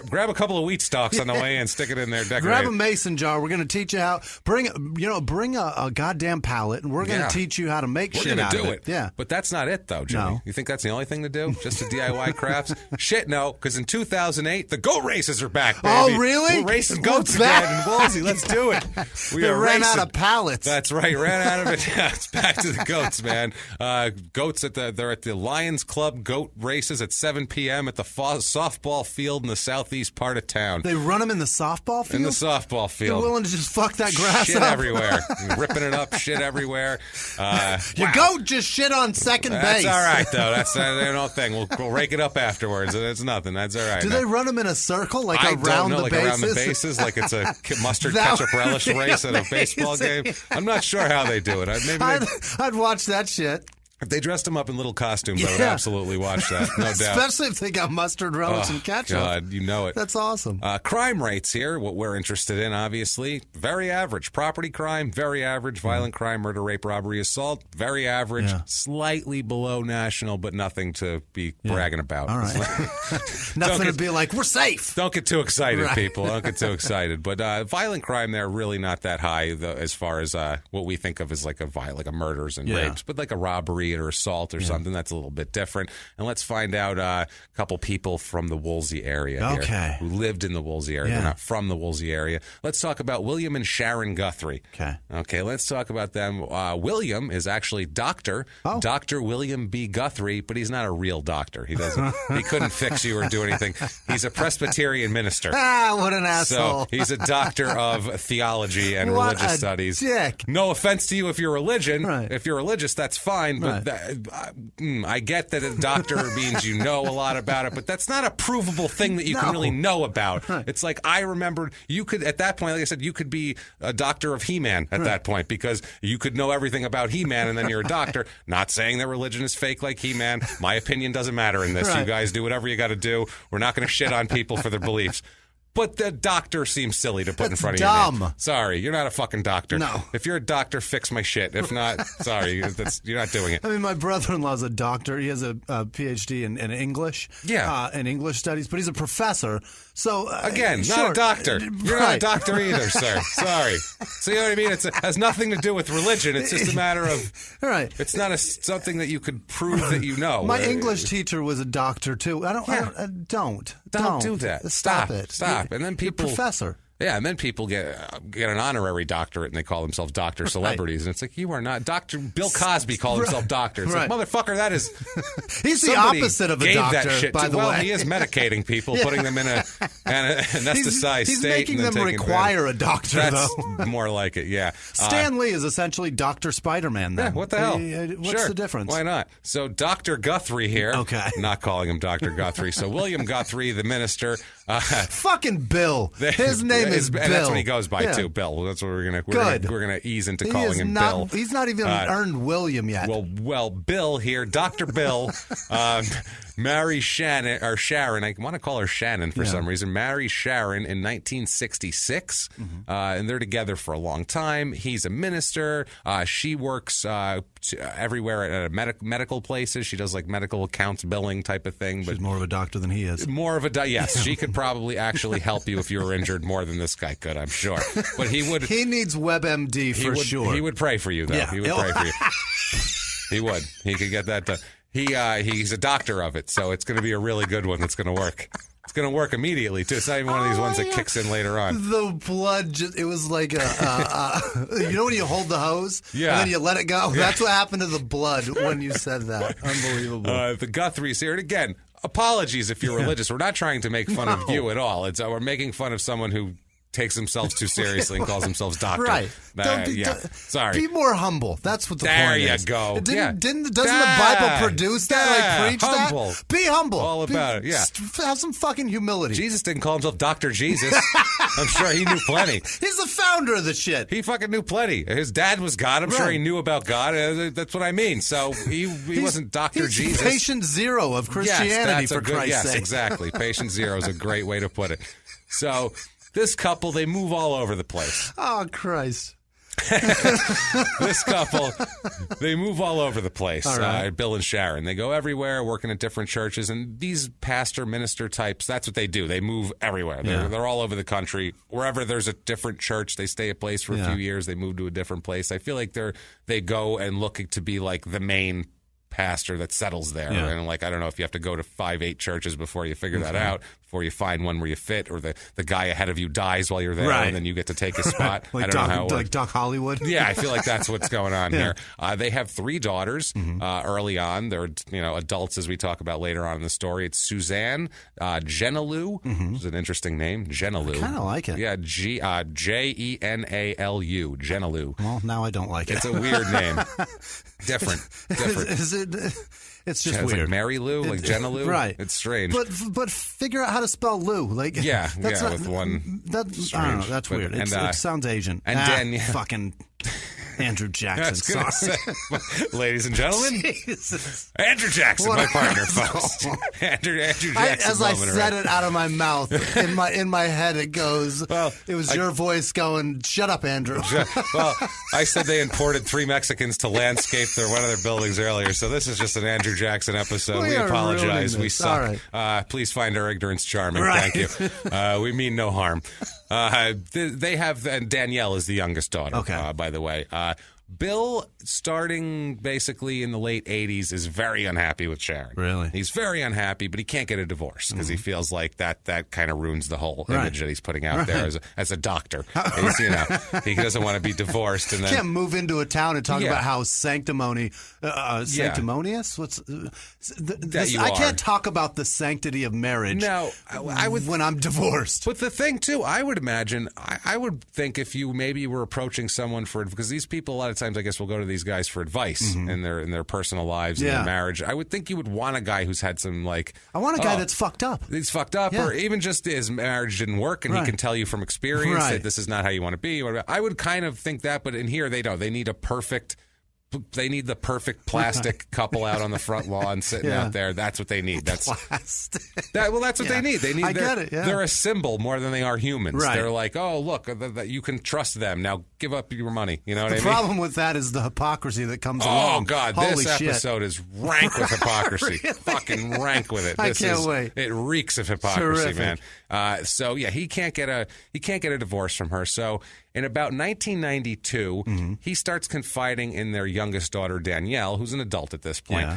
Speaker 6: Grab a couple of wheat stalks on the way and stick it in there. Decorate.
Speaker 2: Grab a mason jar. We're going to teach you how. Bring a goddamn pallet, and we're going to teach you how to make shit out of it. We're going to do it. Yeah,
Speaker 6: but that's not it though, Jimmy.
Speaker 2: No.
Speaker 6: You think that's the only thing to do? Just the DIY crafts? Shit, no. Because in 2008, the goat races are back. Baby.
Speaker 2: Oh, really?
Speaker 6: We're racing goats again in Wolsey. Let's do it.
Speaker 2: We ran out of pallets.
Speaker 6: That's right. Ran out of it. Yeah, it's back to the goats, man. Goats they're at the Lions Club goat races at 7 p.m. at the softball field in the southeast part of town.
Speaker 2: They run them in the softball field?
Speaker 6: In the softball field.
Speaker 2: They're willing to just fuck that grass
Speaker 6: shit
Speaker 2: up?
Speaker 6: Shit everywhere. Ripping it up, shit everywhere.
Speaker 2: Your goat just shit on second base.
Speaker 6: That's all right, though. That's no thing. We'll rake it up afterwards. It's nothing. That's all right.
Speaker 2: Do they run them in a circle, like
Speaker 6: I
Speaker 2: around
Speaker 6: don't know,
Speaker 2: the
Speaker 6: like
Speaker 2: bases?
Speaker 6: around the bases, like it's a mustard ketchup relish race at a baseball game? I'm not sure how they do it.
Speaker 2: I'd watch that shit.
Speaker 6: If they dressed them up in little costumes, I would absolutely watch that, no doubt.
Speaker 2: Especially if they got mustard relish and ketchup.
Speaker 6: God, you know it.
Speaker 2: That's awesome.
Speaker 6: Crime rates here, what we're interested in, obviously, very average. Property crime, very average. Violent crime, murder, rape, robbery, assault, very average. Slightly below national, but nothing to be bragging about.
Speaker 2: All right. Nothing to be like, we're safe.
Speaker 6: Don't get too excited, people. Don't get too excited. But violent crime there, really not that high as far as what we think of as like a murders and rapes, but like a robbery or assault or something that's a little bit different. And let's find out a couple people from the Wolsey area here who lived in the Wolsey area. They're not from the Wolsey area. Let's talk about William and Sharon Guthrie. Okay, let's talk about them. William is actually Dr. William B. Guthrie, but he's not a real doctor. He couldn't fix you or do anything. He's a Presbyterian minister.
Speaker 2: What an asshole.
Speaker 6: So he's a doctor of theology and religious studies.
Speaker 2: Dick.
Speaker 6: No offense to you if you're religion.
Speaker 2: Right.
Speaker 6: If you're religious, that's fine, but I get that a doctor means you know a lot about it, but that's not a provable thing that you can really know about.
Speaker 2: Right.
Speaker 6: It's like I remembered you could, at that point, like I said, you could be a doctor of He-Man at that point because you could know everything about He-Man and then you're a doctor. Not saying that religion is fake like He-Man. My opinion doesn't matter in this. You guys do whatever you got to do. We're not going to shit on people for their beliefs. But the doctor seems silly to put in front of you. Sorry, you're not a fucking doctor.
Speaker 2: No.
Speaker 6: If you're a doctor, fix my shit. If not, sorry, you're not doing it.
Speaker 2: I mean, my brother-in-law's a doctor. He has a PhD in English. In English studies, but he's a professor. So
Speaker 6: again, not a doctor. You're not a doctor either, sir. Sorry. So you know what I mean? It has nothing to do with religion. It's just a matter of It's not something that you could prove that you know.
Speaker 2: My English teacher was a doctor too. Don't
Speaker 6: do that.
Speaker 2: Stop it.
Speaker 6: Stop. And then people,
Speaker 2: you're a professor.
Speaker 6: Yeah, and then people get an honorary doctorate and they call themselves doctor celebrities, and it's like you are not Dr. Bill Cosby called himself doctor. It's like motherfucker, that is
Speaker 2: he's the opposite of a doctor.
Speaker 6: That shit
Speaker 2: by the way,
Speaker 6: he is medicating people, putting them in a anesthetized
Speaker 2: he's
Speaker 6: state.
Speaker 2: He's making them require a doctor.
Speaker 6: That's
Speaker 2: though.
Speaker 6: more like it. Yeah,
Speaker 2: Stan Lee is essentially Dr. Spider-Man. Then
Speaker 6: what the hell?
Speaker 2: What's the difference?
Speaker 6: Why not? So Dr. Guthrie here.
Speaker 2: Okay,
Speaker 6: not calling him Dr. Guthrie. So William Guthrie, the minister.
Speaker 2: Fucking Bill. His name is Bill.
Speaker 6: And that's what he goes by too, Bill. That's what we're gonna ease into calling him Bill.
Speaker 2: He's not even earned William yet.
Speaker 6: Well, Bill here, Dr. Bill, marries Sharon. I want to call her Shannon for some reason. Marries Sharon in 1966, and they're together for a long time. He's a minister. She works everywhere at medical places. She does like medical accounts, billing type of thing. But
Speaker 2: she's more of a doctor than he is.
Speaker 6: More of a yes. She could probably actually help you if you were injured more than this guy could, I'm sure. But he would.
Speaker 2: He needs WebMD for sure.
Speaker 6: He would pray for you, though. Yeah. He would pray for you. He would. He could get that done. He's a doctor of it, so it's going to be a really good one that's going to work. It's going to work immediately, too. It's not even one of these ones that kicks in later on.
Speaker 2: The blood, it was like you know when you hold the hose?
Speaker 6: Yeah.
Speaker 2: And then you let it go? Yeah. That's what happened to the blood when you said that. Unbelievable.
Speaker 6: The Guthries here. And again, apologies if you're religious. We're not trying to make fun of you at all. We're making fun of someone who takes themselves too seriously and calls themselves doctor.
Speaker 7: Right.
Speaker 6: Sorry.
Speaker 7: Be more humble. That's what the point is.
Speaker 6: There you go.
Speaker 7: Doesn't the Bible produce that? Like, preach
Speaker 6: humble.
Speaker 7: that? Be humble.
Speaker 6: All about it, yeah.
Speaker 7: Have some fucking humility.
Speaker 6: Jesus didn't call himself Dr. Jesus. I'm sure he knew plenty.
Speaker 7: He's the founder of the shit.
Speaker 6: He fucking knew plenty. His dad was God. I'm sure he knew about God. That's what I mean. So he wasn't Dr. Jesus.
Speaker 7: Patient zero of Christianity, for Christ's sake.
Speaker 6: Yes, exactly. Patient zero is a great way to put it. So this couple, they move all over the place.
Speaker 7: Oh, Christ.
Speaker 6: This couple, they move all over the place.
Speaker 7: All right.
Speaker 6: Bill and Sharon, they go everywhere, working at different churches, and these pastor minister types, that's what they do. They move everywhere. They're all over the country. Wherever there's a different church, they stay a place for a few years. They move to a different place. I feel like they go and look to be like the main pastor that settles there. And like, I don't know if you have to go to 5-8 churches before you figure that out, before you find one where you fit, or the guy ahead of you dies while you're there, and then you get to take his spot.
Speaker 7: Like
Speaker 6: I don't know how it works.
Speaker 7: Like Doc Hollywood.
Speaker 6: Yeah, I feel like that's what's going on here. They have 3 daughters early on. They're adults, as we talk about later on in the story. It's Suzanne, Jenalu, which is an interesting name, Jenalu.
Speaker 7: I kind of like it.
Speaker 6: Yeah, Jenalu, Jenalu.
Speaker 7: Well, now I don't like it.
Speaker 6: It's a weird name. Different.
Speaker 7: Is it? It's just weird.
Speaker 6: Like Mary Lou, like Jenna Lou.
Speaker 7: Right.
Speaker 6: It's strange.
Speaker 7: But figure out how to spell Lou. Like
Speaker 6: with one.
Speaker 7: I don't know. That's weird. It sounds Asian.
Speaker 6: And then
Speaker 7: fucking Andrew Jackson.
Speaker 6: Ladies and gentlemen,
Speaker 7: Jesus.
Speaker 6: Andrew Jackson, my partner, folks. Andrew Jackson.
Speaker 7: As I said it out of my mouth, in my head it goes. Well, it was your voice going, "Shut up, Andrew."
Speaker 6: Well, I said they imported 3 Mexicans to landscape one of their buildings earlier, so this is just an Andrew Jackson episode. We apologize. We suck. Right. Please find our ignorance charming.
Speaker 7: Right.
Speaker 6: Thank you. We mean no harm. They have, and Danielle is the youngest daughter.
Speaker 7: Okay.
Speaker 6: By the way. Bill, starting basically in the late 80s, is very unhappy with Sharon.
Speaker 7: Really?
Speaker 6: He's very unhappy, but he can't get a divorce because he feels like that kind of ruins the whole image that he's putting out there as a doctor. He doesn't want to be divorced. And then
Speaker 7: can't move into a town and talk about how sanctimonious. What's I can't talk about the sanctity of marriage.
Speaker 6: No, I would
Speaker 7: when I'm divorced.
Speaker 6: But the thing too, I would imagine, I would think if you maybe were approaching someone because these people a lot of times, I guess, will go to these guys for advice in their personal lives and their marriage. I would think you would want a guy who's had some I
Speaker 7: want a guy that's fucked up.
Speaker 6: He's fucked up, or even just his marriage didn't work, and he can tell you from experience that this is not how you want to be. I would kind of think that, but in here they don't. They need the perfect plastic couple out on the front lawn sitting out there. That's what they need. That's
Speaker 7: plastic.
Speaker 6: That's what they need. They need.
Speaker 7: I get it. Yeah.
Speaker 6: They're a symbol more than they are humans.
Speaker 7: Right.
Speaker 6: They're like, oh look, you can trust them. Now give up your money. You know what I mean?
Speaker 7: The problem with that is the hypocrisy that comes along.
Speaker 6: Oh God, this episode is rank with hypocrisy.
Speaker 7: Really?
Speaker 6: Fucking rank with it.
Speaker 7: I can't wait.
Speaker 6: It reeks of hypocrisy,
Speaker 7: Terrific.
Speaker 6: man. So yeah, he can't get a divorce from her. So in about 1992, he starts confiding in their youngest daughter, Danielle, who's an adult at this point.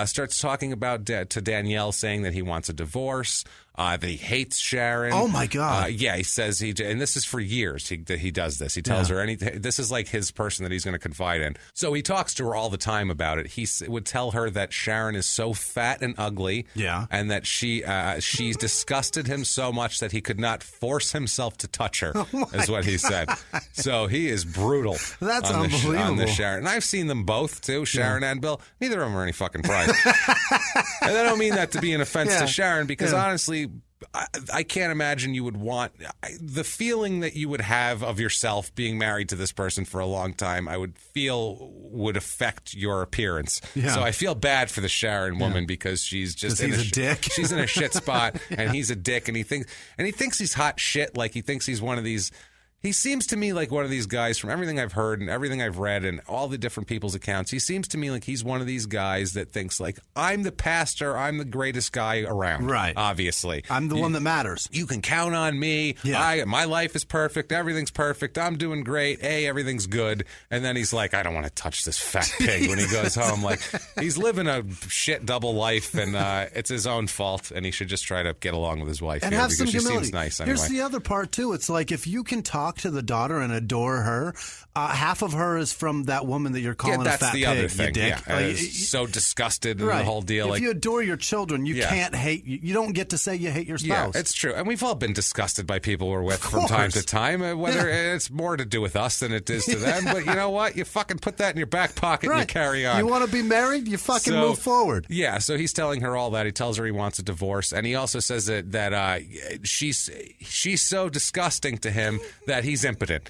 Speaker 6: Starts talking about to Danielle, saying that he wants a divorce, that he hates Sharon.
Speaker 7: Oh my God!
Speaker 6: He says and this is for years. He does this. He tells her anything. This is like his person that he's going to confide in. So he talks to her all the time about it. He would tell her that Sharon is so fat and ugly, and that she's disgusted him so much that he could not force himself to touch her. Is what he said. So he is brutal.
Speaker 7: That's
Speaker 6: on
Speaker 7: unbelievable.
Speaker 6: On the Sharon, and I've seen them both too, Sharon and Bill. Neither of them are any fucking prize. And I don't mean that to be an offense to Sharon, because honestly, I can't imagine you would want the feeling that you would have of yourself being married to this person for a long time. I would feel would affect your appearance. So I feel bad for the Sharon woman because she's just
Speaker 7: he's a dick.
Speaker 6: She's in a shit spot, and he's a dick, and he thinks he's hot shit. Like he thinks he's one of these. He seems to me like one of these guys, from everything I've heard and everything I've read and all the different people's accounts. He seems to me like he's one of these guys that thinks like, I'm the pastor, I'm the greatest guy around. Right. Obviously.
Speaker 7: I'm the one that matters.
Speaker 6: You can count on me. My life is perfect. Everything's perfect. I'm doing great. Everything's good. And then he's like, I don't want to touch this fat pig when he goes home. Like, he's living a shit double life, and it's his own fault, and he should just try to get along with his wife
Speaker 7: and have some
Speaker 6: because she
Speaker 7: humility.
Speaker 6: seems nice anyway.
Speaker 7: Here's the other part, too. It's like, if you can talk talk to the daughter and adore her, half of her is from that woman that you're calling a fat pig.
Speaker 6: That's the other thing.
Speaker 7: You dick.
Speaker 6: Yeah, so disgusted in the whole deal.
Speaker 7: If you adore your children, you can't hate. You don't get to say you hate your spouse.
Speaker 6: Yeah, it's true. And we've all been disgusted by people we're with from time to time, whether it's more to do with us than it is to them. But you know what? You fucking put that in your back pocket and you carry on.
Speaker 7: You want to be married? You fucking move forward.
Speaker 6: Yeah, so he's telling her all that. He tells her he wants a divorce. And he also says that she's so disgusting to him that he's impotent.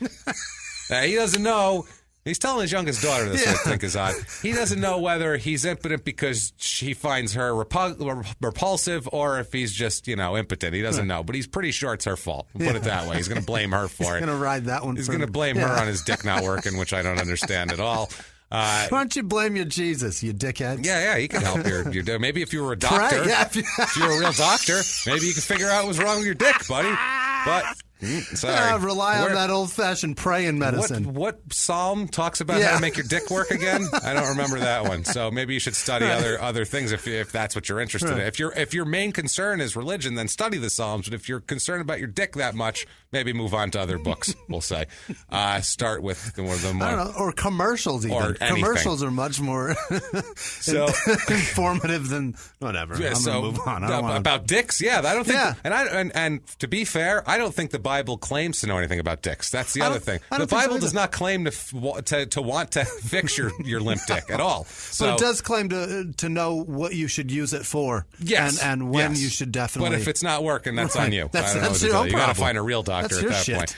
Speaker 6: He doesn't know. He's telling his youngest daughter this, I think is odd. He doesn't know whether he's impotent because she finds her repulsive or if he's just, impotent. He doesn't know, but he's pretty sure it's her fault. We'll put it that way. He's going to blame her for it.
Speaker 7: He's going to ride that one.
Speaker 6: He's going to blame her on his dick not working, which I don't understand at all.
Speaker 7: Why don't you blame your Jesus, you dickhead?
Speaker 6: Yeah, he can help your maybe if you were a doctor, if you were a real doctor, maybe you could figure out what's wrong with your dick, buddy. But sorry,
Speaker 7: rely on that old-fashioned praying medicine.
Speaker 6: What psalm talks about how to make your dick work again? I don't remember that one. So maybe you should study other things if that's what you're interested in. If your main concern is religion, then study the Psalms. But if you're concerned about your dick that much, maybe move on to other books. We'll say start with one of the more,
Speaker 7: I don't know, or commercials. Even commercials are much more informative than whatever.
Speaker 6: Yeah,
Speaker 7: I'm gonna move on.
Speaker 6: About dicks, I don't think. And to be fair, I don't think the Bible claims to know anything about dicks. That's the other thing. The Bible does not claim to want to fix your limp dick at all. So,
Speaker 7: but it does claim to know what you should use it for.
Speaker 6: Yes,
Speaker 7: and when you should definitely.
Speaker 6: But if it's not working, that's on you.
Speaker 7: That's
Speaker 6: you
Speaker 7: your
Speaker 6: got to find a real doctor at that point.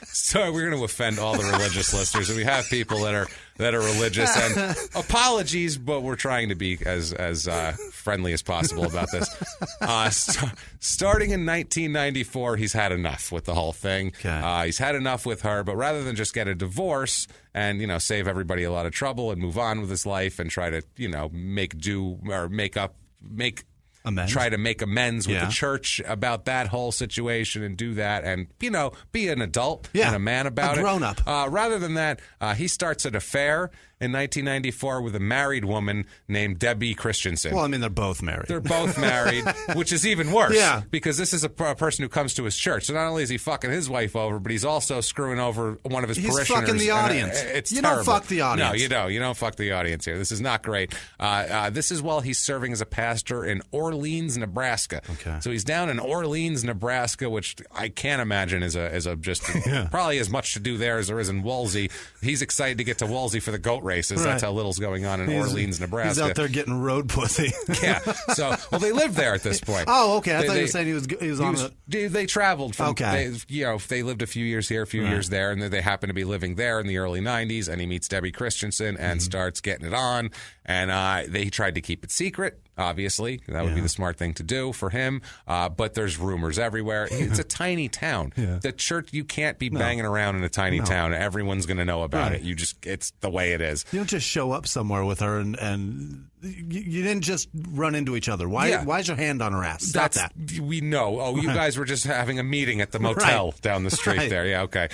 Speaker 6: So we're going to offend all the religious listeners, and we have people that are religious. And apologies, but we're trying to be as friendly as possible about this. Starting in 1994, he's had enough with the whole thing.
Speaker 7: Okay.
Speaker 6: He's had enough with her, but rather than just get a divorce and save everybody a lot of trouble and move on with his life and try to try to make amends with the church about that whole situation and do that and, be an adult and a man about
Speaker 7: a grown-up.
Speaker 6: Rather than that, he starts an affair in 1994 with a married woman named Debbie Christensen.
Speaker 7: Well, I mean, they're both married.
Speaker 6: They're both married, which is even worse.
Speaker 7: Yeah.
Speaker 6: Because this is a person who comes to his church. So not only is he fucking his wife over, but he's also screwing over one of his parishioners.
Speaker 7: He's fucking the audience.
Speaker 6: It's
Speaker 7: you
Speaker 6: terrible.
Speaker 7: don't fuck the audience.
Speaker 6: No, you don't. You don't fuck the audience here. This is not great. This is while he's serving as a pastor in Orleans, Nebraska.
Speaker 7: Okay.
Speaker 6: So he's down in Orleans, Nebraska, which I can't imagine is probably as much to do there as there is in Wolsey. He's excited to get to Wolsey for the goat races. Right. That's how little's going on in Orleans, Nebraska.
Speaker 7: He's out there getting road pussy.
Speaker 6: Yeah. So, they lived there at this point.
Speaker 7: Oh, okay. I thought you were saying he was on the...
Speaker 6: They traveled from...
Speaker 7: Okay.
Speaker 6: They lived a few years here, a few years there, and they happened to be living there in the early 90s, and he meets Debbie Christensen and starts getting it on, and they tried to keep it secret. Obviously, that would be the smart thing to do for him. But there's rumors everywhere. It's a tiny town. The church, you can't be banging around in a tiny town. Everyone's going to know about it. It's the way it is.
Speaker 7: You don't just show up somewhere with her and you didn't just run into each other. Why is your hand on her ass? Stop that.
Speaker 6: We know. Oh, you guys were just having a meeting at the motel down the street there. Yeah, okay.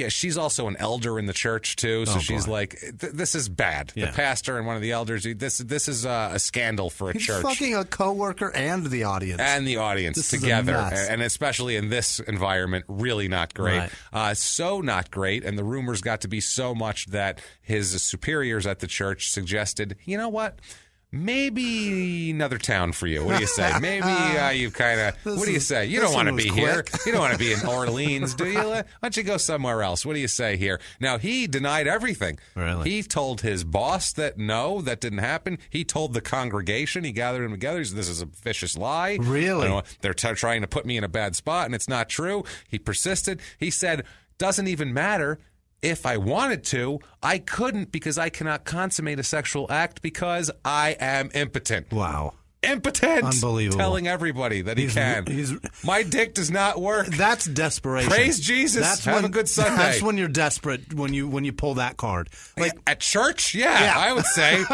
Speaker 6: She's also an elder in the church, too. So she's like, this is bad. The pastor and one of the elders, this is a scandal for a church.
Speaker 7: He's fucking a coworker and the audience.
Speaker 6: And the audience
Speaker 7: this
Speaker 6: together. And especially in this environment, really not great.
Speaker 7: Right.
Speaker 6: So not great. And the rumors got to be so much that his superiors at the church suggested, you know what? Maybe another town for you. What do you say? Maybe you kind of... What do you say? You don't want to be here. You don't want to be in Orleans, do you? Why don't you go somewhere else? What do you say here? Now, he denied everything.
Speaker 7: Really?
Speaker 6: He told his boss that no, that didn't happen. He told the congregation. He gathered them together. He said, this is a vicious lie.
Speaker 7: Really?
Speaker 6: They're trying to put me in a bad spot, and it's not true. He persisted. He said, doesn't even matter. If I wanted to, I couldn't because I cannot consummate a sexual act because I am impotent.
Speaker 7: Wow.
Speaker 6: Impotent.
Speaker 7: Unbelievable.
Speaker 6: Telling everybody that he can. My dick does not work.
Speaker 7: That's desperation.
Speaker 6: Praise Jesus. Have a good Sunday.
Speaker 7: That's when you're desperate, when you pull that card.
Speaker 6: Like at church? Yeah. I would say.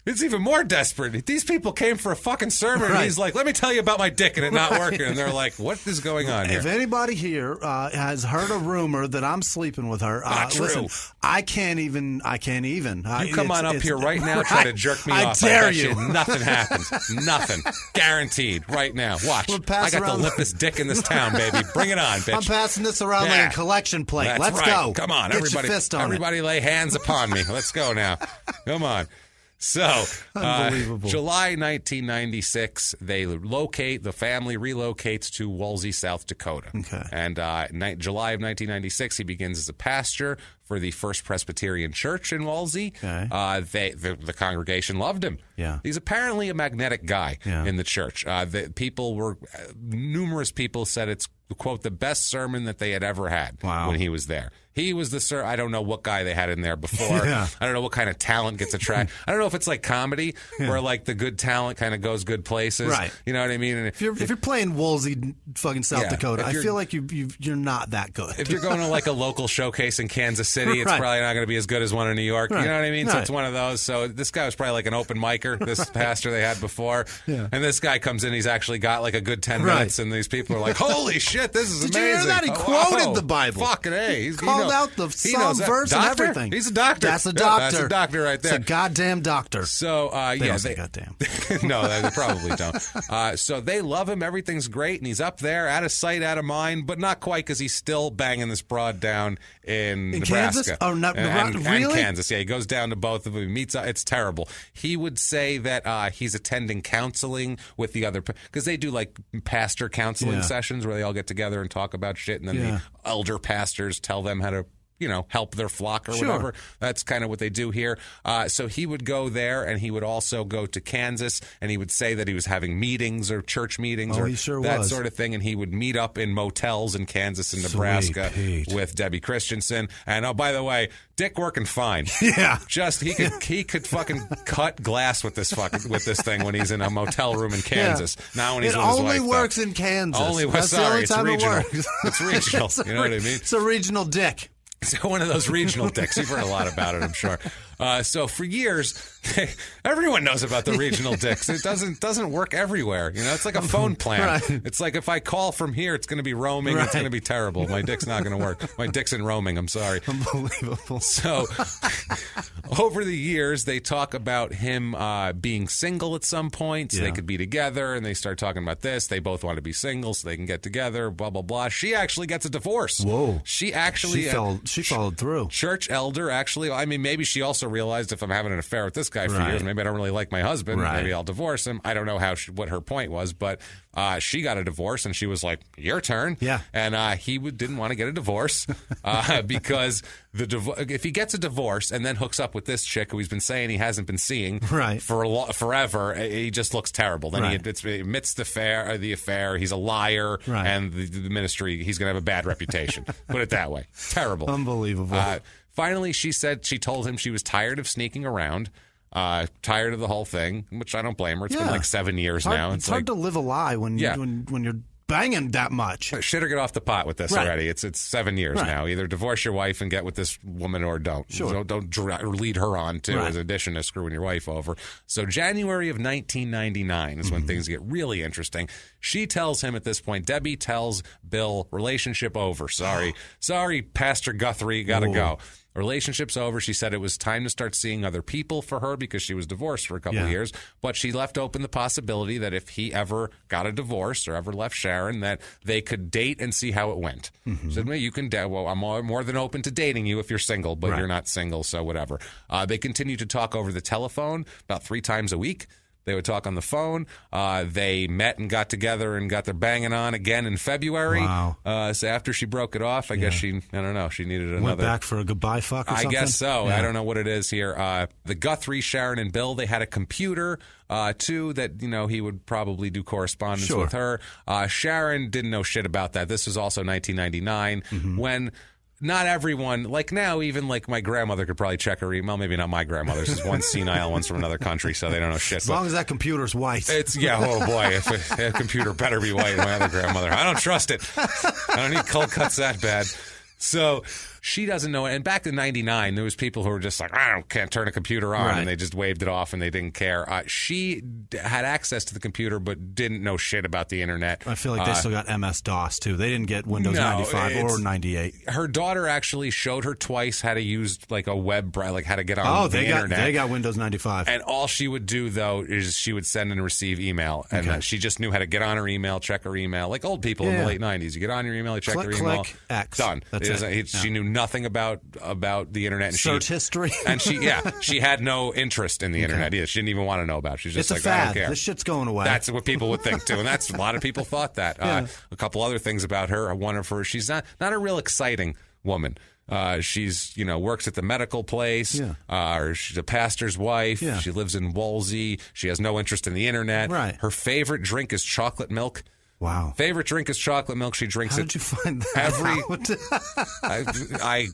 Speaker 6: It's even more desperate. These people came for a fucking sermon, and he's like, let me tell you about my dick and it not working. And they're like, what is going on here?
Speaker 7: If anybody here has heard a rumor that I'm sleeping with her, listen, I can't even.
Speaker 6: You come on up here right now, try to jerk me off.
Speaker 7: I dare you.
Speaker 6: Nothing happens. Nothing. Guaranteed. Right now. Watch. I got the lippest dick in this town, baby. Bring it on, bitch.
Speaker 7: I'm passing this around like a collection plate. Let's go.
Speaker 6: Come on,
Speaker 7: Get
Speaker 6: everybody.
Speaker 7: your fist on
Speaker 6: everybody lay hands upon me. Let's go now. Come on. So,
Speaker 7: Unbelievable.
Speaker 6: July 1996, the family relocates to Wolsey, South Dakota.
Speaker 7: Okay.
Speaker 6: And July of 1996, he begins as a pastor for the First Presbyterian Church in Wolsey.
Speaker 7: Okay.
Speaker 6: The congregation loved him.
Speaker 7: Yeah.
Speaker 6: He's apparently a magnetic guy in the church. Numerous people said it's, quote, the best sermon that they had ever had when he was there. He was the I don't know what guy they had in there before. I don't know what kind of talent gets attracted. I don't know if it's like comedy where like the good talent kind of goes good places.
Speaker 7: Right.
Speaker 6: You know what I mean? And
Speaker 7: if you're playing Wolsey, fucking South Dakota, I feel like you're not that good.
Speaker 6: If you're going to like a local showcase in Kansas City, it's probably not going to be as good as one in New York. You know what I mean? So it's one of those. So this guy was probably like an open micer, this pastor they had before. Yeah. And this guy comes in, he's actually got like a good 10 minutes, and these people are like, holy shit, this is amazing.
Speaker 7: Did you hear that? He quoted the Bible.
Speaker 6: Fucking A.
Speaker 7: He called out the Psalm verse and everything.
Speaker 6: He's a doctor.
Speaker 7: That's a doctor.
Speaker 6: That's a doctor right there.
Speaker 7: It's a goddamn doctor.
Speaker 6: So,
Speaker 7: they don't say goddamn.
Speaker 6: No, they probably don't. So they love him. Everything's great. And he's up there, out of sight, out of mind, but not quite because he's still banging this broad down in Nebraska.
Speaker 7: Kansas? Oh, not
Speaker 6: and
Speaker 7: really?
Speaker 6: Kansas. Yeah, he goes down to both of them. He meets. It's terrible. He would say that he's attending counseling with the other, because they do like pastor counseling sessions where they all get together and talk about shit, and then the elder pastors tell them how to, help their flock or whatever. That's kind of what they do here. So he would go there, and he would also go to Kansas, and he would say that he was having meetings or church meetings or that sort of thing, and he would meet up in motels in Kansas and Nebraska with Debbie Christensen. And oh, by the way, dick working fine.
Speaker 7: Yeah,
Speaker 6: just he could fucking cut glass with this thing when he's in a motel room in Kansas. Now when he's with his wife,
Speaker 7: it only works in Kansas.
Speaker 6: That's the only time it works. It's regional. You know what I mean?
Speaker 7: It's a regional dick.
Speaker 6: So one of those regional dicks. You've heard a lot about it, I'm sure. So for years, everyone knows about the regional dicks. It doesn't work everywhere. It's like a phone plan.
Speaker 7: Right.
Speaker 6: It's like if I call from here, it's going to be roaming. It's going to be terrible. My dick's not going to work. My dick's in roaming. I'm sorry.
Speaker 7: Unbelievable.
Speaker 6: So over the years, they talk about him being single at some point. So they could be together, and they start talking about this. They both want to be single so they can get together, blah, blah, blah. She actually gets a divorce.
Speaker 7: Whoa.
Speaker 6: She actually...
Speaker 7: She followed through.
Speaker 6: Church elder, actually. I mean, maybe she also realized if I'm having an affair with this guy for years, maybe I don't really like my husband. Maybe I'll divorce him. I don't know what her point was, but she got a divorce, and she was like, your turn.
Speaker 7: Yeah.
Speaker 6: And he didn't want to get a divorce because if he gets a divorce and then hooks up with this chick who he's been saying he hasn't been seeing for forever, he just looks terrible. Then he admits the affair. He's a liar, and the ministry, he's going to have a bad reputation. Put it that way. Terrible.
Speaker 7: Unbelievable.
Speaker 6: Finally, she told him she was tired of sneaking around, tired of the whole thing, which I don't blame her. It's been like 7 years now.
Speaker 7: It's hard to live a lie when you're banging that much.
Speaker 6: Shit or get off the pot with this already. It's 7 years now. Either divorce your wife and get with this woman or don't.
Speaker 7: Sure.
Speaker 6: Don't lead her on, too, as addition to screwing your wife over. So January of 1999 is when things get really interesting. She tells him at this point, Debbie tells Bill, relationship over. Sorry, Pastor Guthrie, gotta go. Relationship's over. She said it was time to start seeing other people for her because she was divorced for a couple of years. But she left open the possibility that if he ever got a divorce or ever left Sharon, that they could date and see how it went. She said, well, you can I'm more than open to dating you if you're single, but you're not single, so whatever. They continued to talk over the telephone about 3 times a week. They would talk on the phone. They met and got together and got their banging on again in February.
Speaker 7: Wow.
Speaker 6: So after she broke it off, I guess she needed another.
Speaker 7: Went back for a goodbye fuck or something?
Speaker 6: I guess so. Yeah. I don't know what it is here. The Guthrie, Sharon, and Bill, they had a computer, too, that, he would probably do correspondence with her. Sharon didn't know shit about that. This was also 1999 when... Not everyone, like now, even like my grandmother could probably check her email. Maybe not my grandmother's. There's one senile, one's from another country, so they don't know shit.
Speaker 7: As long as that computer's white.
Speaker 6: Oh boy, if a computer better be white, my other grandmother. I don't trust it. I don't need cold cuts that bad. So she doesn't know it. And back in 99, there was people who were just like, I can't turn a computer on, and they just waved it off and they didn't care. She had access to the computer but didn't know shit about the internet.
Speaker 7: I feel like they still got MS-DOS, too. They didn't get Windows 95 or 98.
Speaker 6: Her daughter actually showed her twice how to use like a web, like how to get on the internet.
Speaker 7: They got Windows 95.
Speaker 6: And all she would do, though, is she would send and receive email. And she just knew how to get on her email, check her email. Like old people in the late 90s. You get on your email, you check your email.
Speaker 7: Click, X.
Speaker 6: Done.
Speaker 7: That's it.
Speaker 6: She knew nothing about the internet. And
Speaker 7: search history.
Speaker 6: And she had no interest in the internet either. She didn't even want to know about it. She's just
Speaker 7: it's
Speaker 6: like,
Speaker 7: a fad.
Speaker 6: I don't care.
Speaker 7: This shit's going away.
Speaker 6: That's what people would think, too. And that's a lot of people thought that. A couple other things about her. One of her, she's not a real exciting woman. She's, works at the medical place. Or she's a pastor's wife. She lives in Wolsey. She has no interest in the internet.
Speaker 7: Right.
Speaker 6: Her favorite drink is chocolate milk.
Speaker 7: Wow.
Speaker 6: Favorite drink is chocolate milk. She drinks
Speaker 7: How
Speaker 6: it.
Speaker 7: did you find that
Speaker 6: I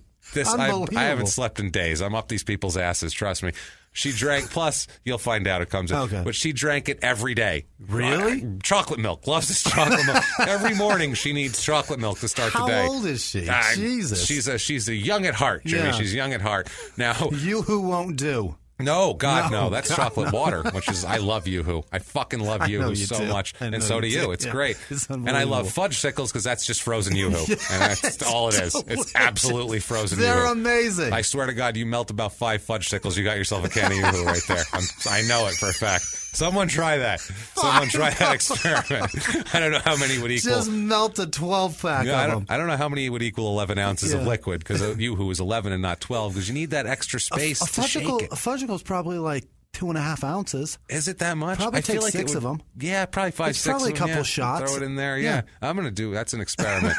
Speaker 6: haven't slept in days. I'm up these people's asses. Trust me. She drank, plus you'll find out it comes in.
Speaker 7: Okay.
Speaker 6: But she drank it every day.
Speaker 7: Really?
Speaker 6: Chocolate milk. Loves this chocolate milk. Every morning she needs chocolate milk to start the day.
Speaker 7: How old is she? Jesus.
Speaker 6: She's a young at heart, Jimmy.
Speaker 7: Yeah.
Speaker 6: She's young at heart. Now,
Speaker 7: Yoo-hoo won't do.
Speaker 6: No, God, no. That's chocolate water, which is, I love Yoo-hoo. I fucking love Yoo-hoo so much. And so do you. It's great. And I love fudge-sickles because that's just frozen Yoo-hoo. And that's all it is. It's absolutely frozen Yoo-hoo.
Speaker 7: They're amazing.
Speaker 6: I swear to God, you melt about 5 fudge-sickles, you got yourself a can of Yoo-hoo right there. I know it for a fact. Someone try that. Someone try that experiment. I don't know how many would equal.
Speaker 7: Just melt a 12-pack of them.
Speaker 6: I don't know how many would equal 11 ounces of liquid because Yoo-hoo is 11 and not 12 because you need that extra space to shake it.
Speaker 7: A fudgicle's probably like 2.5 ounces.
Speaker 6: Is it that much?
Speaker 7: Probably
Speaker 6: I feel
Speaker 7: take
Speaker 6: like
Speaker 7: 6 of them.
Speaker 6: Yeah, probably 5,
Speaker 7: it's
Speaker 6: 6
Speaker 7: probably
Speaker 6: of them.
Speaker 7: a couple shots.
Speaker 6: Throw it in there. Yeah. I'm going to do that's an experiment.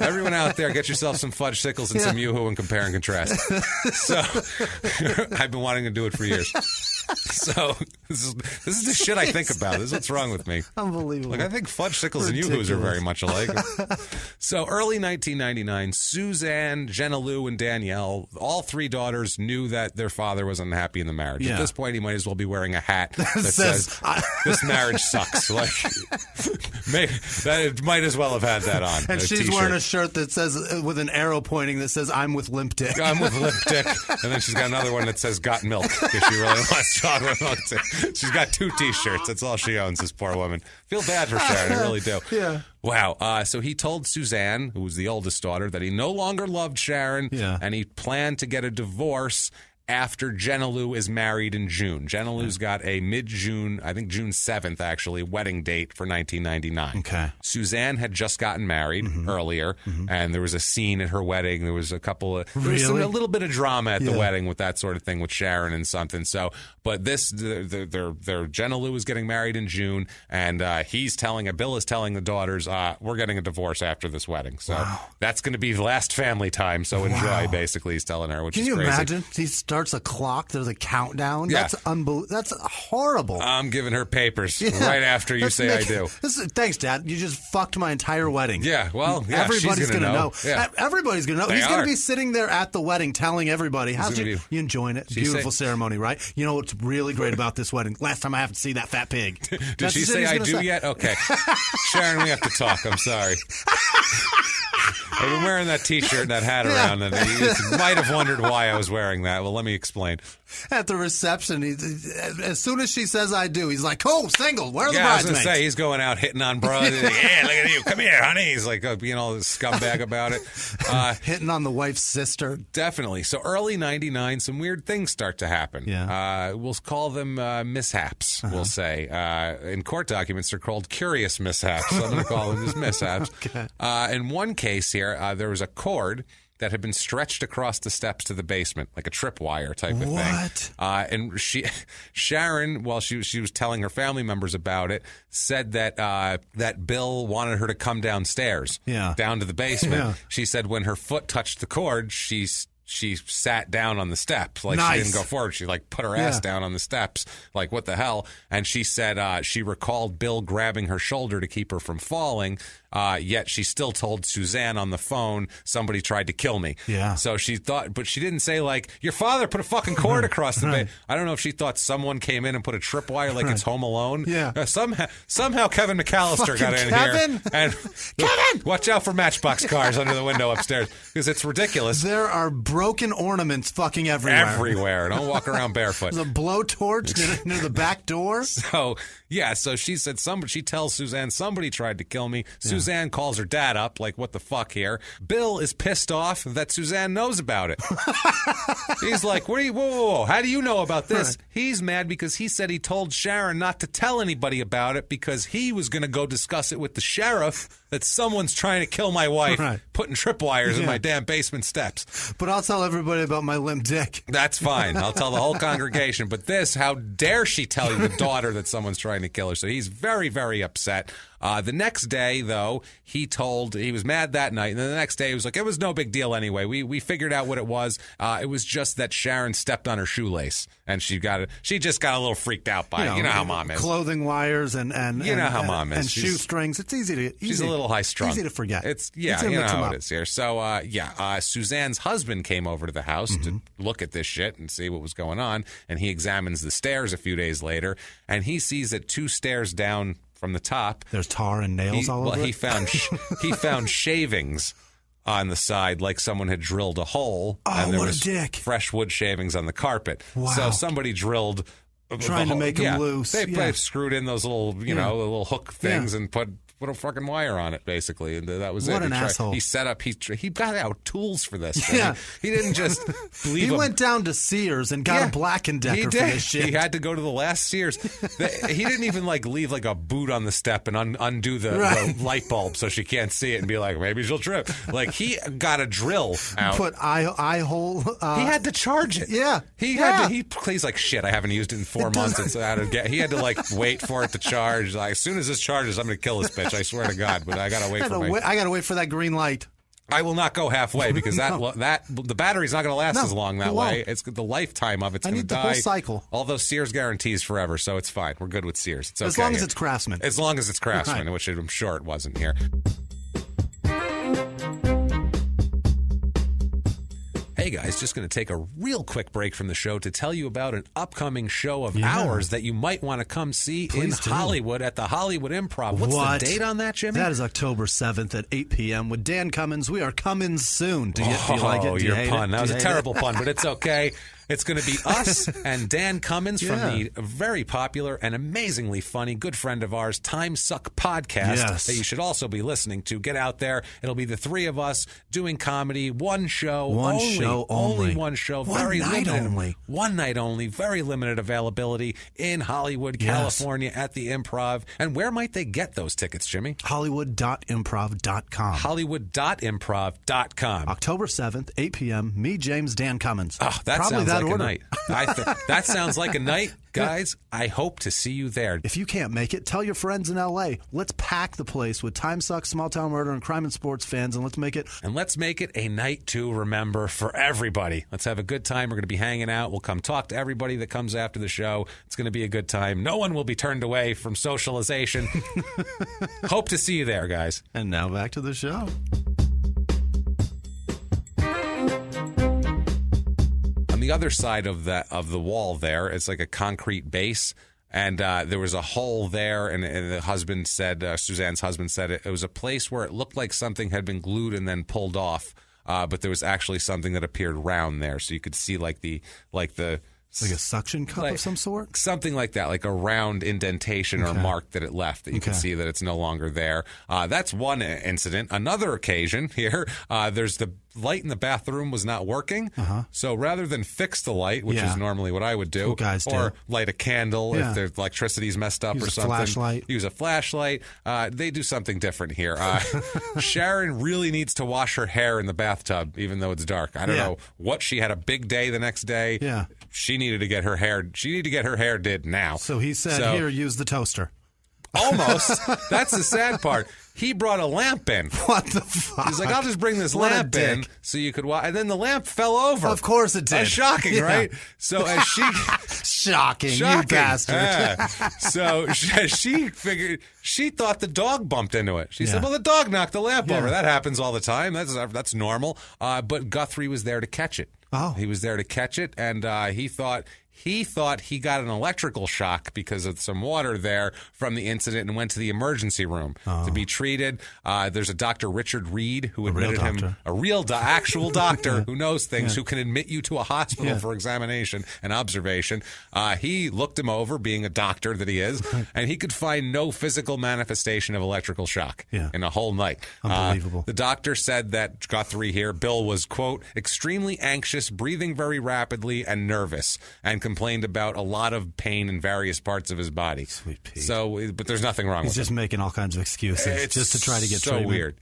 Speaker 6: Everyone out there, get yourself some fudge sickles and some Yoo-hoo and compare and contrast. So I've been wanting to do it for years. So this is the shit I think about. This is what's wrong with me.
Speaker 7: Unbelievable.
Speaker 6: Like I think fudge sickles and Yoo-hoos are very much alike. So early 1999, Suzanne, Jenna Lou, and Danielle, all 3 daughters knew that their father was unhappy in the marriage. At this point, he might as well be wearing a hat that says "This marriage sucks." Like, it might as well have had that on.
Speaker 7: And she's wearing a shirt that says, with an arrow pointing, that says, "I'm with Limp Dick."
Speaker 6: I'm with Limp Dick. And then she's got another one that says "Got milk" because she really wants chocolate milk. She's got 2 T-shirts. That's all she owns, this poor woman. Feel bad for Sharon. I really do.
Speaker 7: Yeah.
Speaker 6: Wow. So he told Suzanne, who was the oldest daughter, that he no longer loved Sharon and he planned to get a divorce after Jenna Lou is married in June. Jenna Lou's got a mid-June, I think June 7th, actually, wedding date for 1999.
Speaker 7: Okay.
Speaker 6: Suzanne had just gotten married earlier, and there was a scene at her wedding. There was a couple of... There was a little bit of drama at the wedding with that sort of thing with Sharon and something. So, but their Jenna Lou is getting married in June, and Bill is telling the daughters, we're getting a divorce after this wedding. So that's going to be last family time, so enjoy, basically, he's telling her, which is crazy.
Speaker 7: Can you imagine? He starts a clock. There's a countdown.
Speaker 6: Yeah.
Speaker 7: That's unbelievable. That's horrible.
Speaker 6: I'm giving her papers right after you say I do.
Speaker 7: Thanks, Dad. You just fucked my entire wedding.
Speaker 6: Yeah, well,
Speaker 7: everybody's going to know.
Speaker 6: Yeah.
Speaker 7: Everybody's going to know. He's going to be sitting there at the wedding telling everybody, you enjoying it? Beautiful ceremony, right? You know what's really great about this wedding? Last time I have to see that fat pig.
Speaker 6: Did she say I do yet? Okay. Sharon, we have to talk. I'm sorry. I've been wearing that T-shirt and that hat around, and you might have wondered why I was wearing that. Well, let me explain.
Speaker 7: At the reception, as soon as she says I do, he's like, "Oh, single. Where are the
Speaker 6: bridesmaids?"
Speaker 7: bridesmaids?
Speaker 6: I was going to say, he's going out hitting on bros. He's like, "Yeah, look at you. Come here, honey." He's like being all this scumbag about it.
Speaker 7: Hitting on the wife's sister.
Speaker 6: Definitely. So early 99, some weird things start to happen.
Speaker 7: Yeah.
Speaker 6: We'll call them mishaps, we'll say. In court documents, they're called curious mishaps. So I'm going to call them just mishaps.
Speaker 7: Okay.
Speaker 6: In one case here, there was a cord that had been stretched across the steps to the basement, like a tripwire type of thing. And Sharon, while she was telling her family members about it, said that Bill wanted her to come downstairs, down to the basement. Yeah. She said when her foot touched the cord, she she sat down on the steps. Like,
Speaker 7: nice.
Speaker 6: She didn't go forward. She, like, put her ass down on the steps. Like, what the hell? And she said she recalled Bill grabbing her shoulder to keep her from falling, yet she still told Suzanne on the phone, somebody tried to kill me.
Speaker 7: Yeah.
Speaker 6: So she thought, but she didn't say, like, your father put a fucking cord across the bed. I don't know if she thought someone came in and put a tripwire like it's Home Alone.
Speaker 7: Yeah.
Speaker 6: Somehow Kevin McAllister got in
Speaker 7: Kevin?
Speaker 6: here. And Kevin! Watch out for Matchbox cars under the window upstairs, because it's ridiculous.
Speaker 7: There are broken ornaments fucking everywhere.
Speaker 6: Everywhere. Don't walk around barefoot.
Speaker 7: There's a blowtorch near the back door.
Speaker 6: So she said she tells Suzanne somebody tried to kill me. Yeah. Suzanne calls her dad up, like, what the fuck here? Bill is pissed off that Suzanne knows about it. He's like, whoa, how do you know about this? Right. He's mad because he said he told Sharon not to tell anybody about it because he was going to go discuss it with the sheriff that someone's trying to kill my wife, putting tripwires in my damn basement steps.
Speaker 7: But I'll tell everybody about my limp dick.
Speaker 6: That's fine. I'll tell the whole congregation. But how dare she tell the daughter that someone's trying to kill her? So he's very, very upset. The next day, though, he was mad that night. And then the next day, he was like, it was no big deal anyway. We figured out what it was. It was just that Sharon stepped on her shoelace. And she just got a little freaked out by it. You know how mom is.
Speaker 7: Clothing wires and
Speaker 6: you know how mom is.
Speaker 7: And shoestrings. It's easy.
Speaker 6: She's a little high strung.
Speaker 7: Easy to forget.
Speaker 6: You know how it is here. So, Suzanne's husband came over to the house to look at this shit and see what was going on. And he examines the stairs a few days later. And he sees that 2 stairs down from the top,
Speaker 7: there's tar and nails all over.
Speaker 6: Well, he found shavings on the side, like someone had drilled a hole.
Speaker 7: Oh,
Speaker 6: and there
Speaker 7: what
Speaker 6: was
Speaker 7: a dick!
Speaker 6: Fresh wood shavings on the carpet.
Speaker 7: Wow.
Speaker 6: So somebody drilled,
Speaker 7: trying to make them loose.
Speaker 6: They screwed in those little, the little hook things and put a fucking wire on it, basically, and that was it.
Speaker 7: What an asshole!
Speaker 6: He set up. He got out tools for this. Yeah, he didn't just leave.
Speaker 7: He went down to Sears and got a Black & Decker for this shit.
Speaker 6: He had to go to the last Sears. He didn't even leave a boot on the step and undo the light bulb so she can't see it and be like, maybe she'll trip. Like, he got a drill out.
Speaker 7: Put eye hole.
Speaker 6: He had to charge it.
Speaker 7: Yeah,
Speaker 6: He's like, shit, I haven't used it in 4 months. It's out of he had to wait for it to charge. Like, as soon as this charges, I'm going to kill this bitch. I swear to God, but I gotta wait
Speaker 7: I gotta wait for that green light.
Speaker 6: I will not go halfway because the battery's not going to last as long that way. It's the lifetime of it's going to die.
Speaker 7: The whole cycle.
Speaker 6: All those Sears guarantees forever, so it's fine. We're good with Sears. It's okay.
Speaker 7: As long as it's Craftsman.
Speaker 6: As long as it's Craftsman, which I'm sure it wasn't here. Hey guys, just going to take a real quick break from the show to tell you about an upcoming show of ours that you might want to come see in Hollywood at the Hollywood Improv. What's the date on that, Jimmy?
Speaker 7: That is October 7th at 8 p.m. with Dan Cummins. We are coming soon. Do you like it?
Speaker 6: Oh, your pun. That was a terrible pun, but it's okay. It's going to be us and Dan Cummins from the very popular and amazingly funny good friend of ours, Time Suck podcast, that you should also be listening to. Get out there. It'll be the 3 of us doing comedy. One show only. One show. Very limited. One night only. Very limited availability in Hollywood, California at the Improv. And where might they get those tickets, Jimmy?
Speaker 7: Hollywood.improv.com.
Speaker 6: Hollywood.improv.com.
Speaker 7: October 7th, 8 p.m. Me, James, Dan Cummins.
Speaker 6: Oh, that sounds like a night. That sounds like a night. Guys, I hope to see you there.
Speaker 7: If you can't make it, tell your friends in L.A. Let's pack the place with Time Sucks, Small Town Murder, and Crime and Sports fans, and let's make it
Speaker 6: a night to remember for everybody. Let's have a good time. We're going to be hanging out. We'll come talk to everybody that comes after the show. It's going to be a good time. No one will be turned away from socialization. Hope to see you there, guys.
Speaker 7: And now back to the show.
Speaker 6: The other side of the wall there, it's like a concrete base, and there was a hole there, and the husband said, Suzanne's husband said it was a place where it looked like something had been glued and then pulled off, but there was actually something that appeared round there, so you could see like a
Speaker 7: suction cup of some sort?
Speaker 6: Something like that, like a round indentation or mark that it left that you could see that it's no longer there. That's one incident. Another occasion here, there's the light in the bathroom was not working. So rather than fix the light, which is normally what I would do, or light a candle if the electricity's messed up or something. Use a flashlight. They do something different here. Sharon really needs to wash her hair in the bathtub, even though it's dark. I don't know what she had a big day the next day.
Speaker 7: Yeah.
Speaker 6: She needed to get her hair. She needed to get her hair did now.
Speaker 7: So he said, "Here, use the toaster."
Speaker 6: Almost. That's the sad part. He brought a lamp in.
Speaker 7: What the fuck?
Speaker 6: He's like, I'll just bring this lamp in so you could watch. And then the lamp fell over.
Speaker 7: Of course it did.
Speaker 6: Shocking, right? So as she...
Speaker 7: Shocking, you bastard.
Speaker 6: Yeah. So she figured... She thought the dog bumped into it. She said, well, the dog knocked the lamp over. That happens all the time. That's normal. But Guthrie was there to catch it.
Speaker 7: Oh.
Speaker 6: He was there to catch it, and he thought he got an electrical shock because of some water there from the incident and went to the emergency room to be treated. There's a Dr. Richard Reed who admitted him, a real actual doctor who knows things, who can admit you to a hospital for examination and observation. He looked him over, being a doctor that he is, and he could find no physical manifestation of electrical shock in a whole night.
Speaker 7: Unbelievable.
Speaker 6: The doctor said that Guthrie here, Bill, was, quote, extremely anxious, breathing very rapidly, and nervous, and complained about a lot of pain in various parts of his body.
Speaker 7: Sweet Pete.
Speaker 6: So, but there's nothing wrong with it.
Speaker 7: He's just making all kinds of excuses just to try to get
Speaker 6: so
Speaker 7: treatment.
Speaker 6: Weird.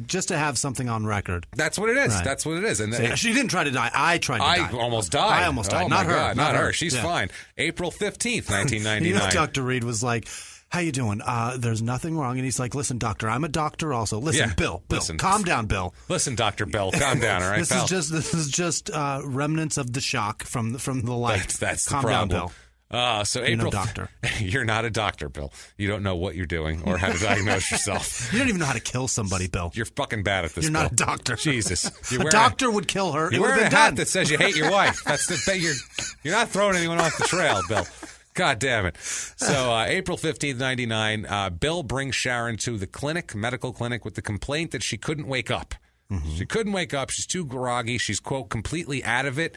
Speaker 7: Just to have something on record.
Speaker 6: That's what it is.
Speaker 7: Right.
Speaker 6: That's what it is. And
Speaker 7: she didn't try to die. I tried to die.
Speaker 6: I almost died.
Speaker 7: I almost died.
Speaker 6: Oh,
Speaker 7: not
Speaker 6: my
Speaker 7: her.
Speaker 6: God, not her. She's fine. April 15th, 1999.
Speaker 7: Dr. Reed was like, how you doing? There's nothing wrong. And he's like, listen, doctor, I'm a doctor also. Listen, Bill, calm down, Bill.
Speaker 6: Listen, Dr. Bill, calm down, all right, pal?
Speaker 7: This is just remnants of the shock from the light.
Speaker 6: That's
Speaker 7: calm
Speaker 6: the problem.
Speaker 7: down, Bill.
Speaker 6: So
Speaker 7: You're
Speaker 6: April,
Speaker 7: no doctor.
Speaker 6: You're not a doctor, Bill. You don't know what you're doing or how to diagnose yourself.
Speaker 7: You don't even know how to kill somebody, Bill.
Speaker 6: You're fucking bad at this.
Speaker 7: You're not a doctor.
Speaker 6: Jesus,
Speaker 7: a doctor would kill her.
Speaker 6: You're wearing a hat that says you hate your wife. That's the thing. You're not throwing anyone off the trail, Bill. God damn it. So April 15th, 1999, Bill brings Sharon to the medical clinic, with the complaint that she couldn't wake up. Mm-hmm. She couldn't wake up. She's too groggy. She's, quote, completely out of it.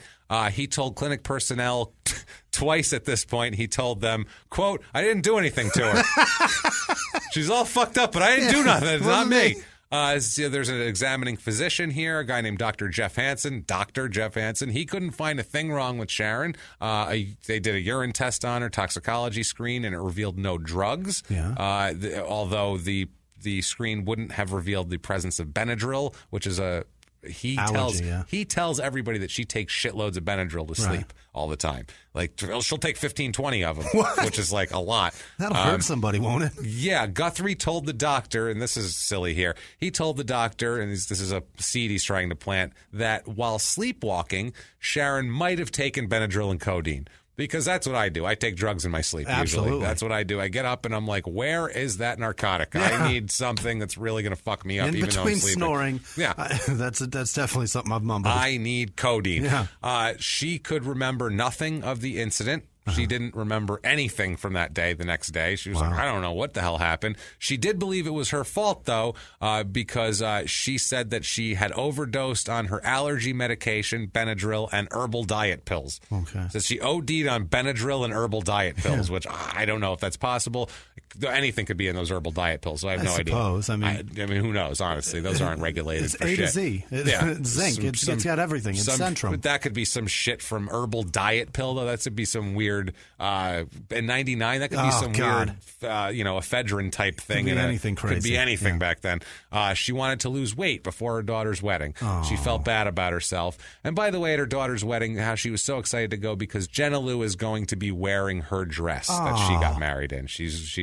Speaker 6: He told clinic personnel twice at this point. He told them, quote, I didn't do anything to her. She's all fucked up, but I didn't do nothing. It's not me. There's an examining physician here, a guy named Dr. Jeff Hansen. He couldn't find a thing wrong with Sharon. They did a urine test on her, toxicology screen, and it revealed no drugs. Yeah. Although the screen wouldn't have revealed the presence of Benadryl, which is he tells everybody that she takes shitloads of Benadryl to sleep all the time. Like, she'll take 15, 20 of them, which is like a lot.
Speaker 7: That'll hurt somebody, won't it?
Speaker 6: Yeah. Guthrie told the doctor, and this is silly here, he told the doctor, and this is a seed he's trying to plant, that while sleepwalking, Sharon might have taken Benadryl and codeine. Because that's what I do. I take drugs in my sleep,
Speaker 7: Absolutely.
Speaker 6: Usually. That's what I do. I get up and I'm like, where is that narcotic? I need something that's really going to fuck me up, even though I'm sleeping.
Speaker 7: Snoring.
Speaker 6: Yeah.
Speaker 7: That's definitely something I've mumbled.
Speaker 6: I need codeine.
Speaker 7: Yeah.
Speaker 6: She could remember nothing of the incident. She didn't remember anything from that day the next day. She was like, I don't know what the hell happened. She did believe it was her fault, though, because she said that she had overdosed on her allergy medication, Benadryl, and herbal diet pills.
Speaker 7: Okay.
Speaker 6: So she OD'd on Benadryl and herbal diet pills, which I don't know if that's possible. Anything could be in those herbal diet pills, so I have no idea.
Speaker 7: I
Speaker 6: mean, who knows, honestly? Those aren't regulated
Speaker 7: it's
Speaker 6: for
Speaker 7: A
Speaker 6: shit.
Speaker 7: to Z.
Speaker 6: It's
Speaker 7: zinc. It's got everything. It's Centrum.
Speaker 6: But that could be some shit from herbal diet pill, though. That could be some weird... in 99, that could be some weird, ephedrine type thing.
Speaker 7: Could be anything crazy.
Speaker 6: Could be anything back then. She wanted to lose weight before her daughter's wedding. She felt bad about herself. And by the way, at her daughter's wedding, how she was so excited to go because Jenna Lou is going to be wearing her dress that she got married in. She's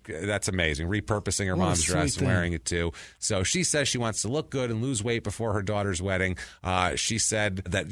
Speaker 6: that's amazing. Repurposing her mom's dress and wearing it too. So she says she wants to look good and lose weight before her daughter's wedding. She said that,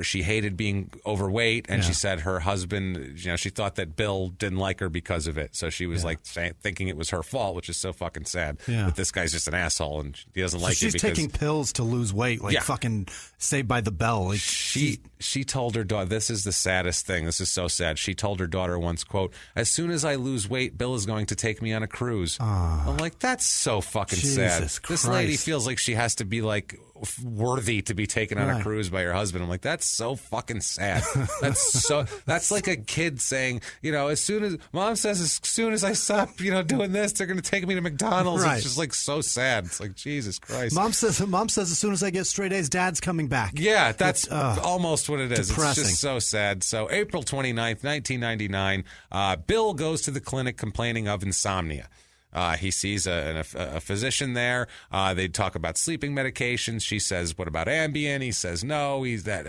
Speaker 6: she hated being overweight, and she said her husband, she thought that Bill didn't like her because of it. So she was thinking it was her fault, which is so fucking sad.
Speaker 7: Yeah.
Speaker 6: That this guy's just an asshole and he doesn't like it because...
Speaker 7: She's taking pills to lose weight, fucking Saved by the Bell. Like,
Speaker 6: she told her daughter, this is the saddest thing. This is so sad. She told her daughter once, quote, as soon as I lose weight, Bill is going to take me on a cruise. I'm like, that's so fucking sad.
Speaker 7: Christ.
Speaker 6: This lady feels like she has to be like worthy to be taken on a cruise by her husband. I'm like, that's so fucking sad. That's like a kid saying, as soon as mom says, as soon as I stop, doing this, they're going to take me to McDonald's. It's just like so sad. It's like, Jesus Christ.
Speaker 7: Mom says, as soon as I get straight A's, Dad's coming back.
Speaker 6: Yeah, that's almost what it is.
Speaker 7: Depressing.
Speaker 6: It's just so sad. So April 29th, 1999, Bill goes to the clinic complaining of insomnia. He sees a physician there. They talk about sleeping medications. She says, "What about Ambien?" He says, "No." He's taken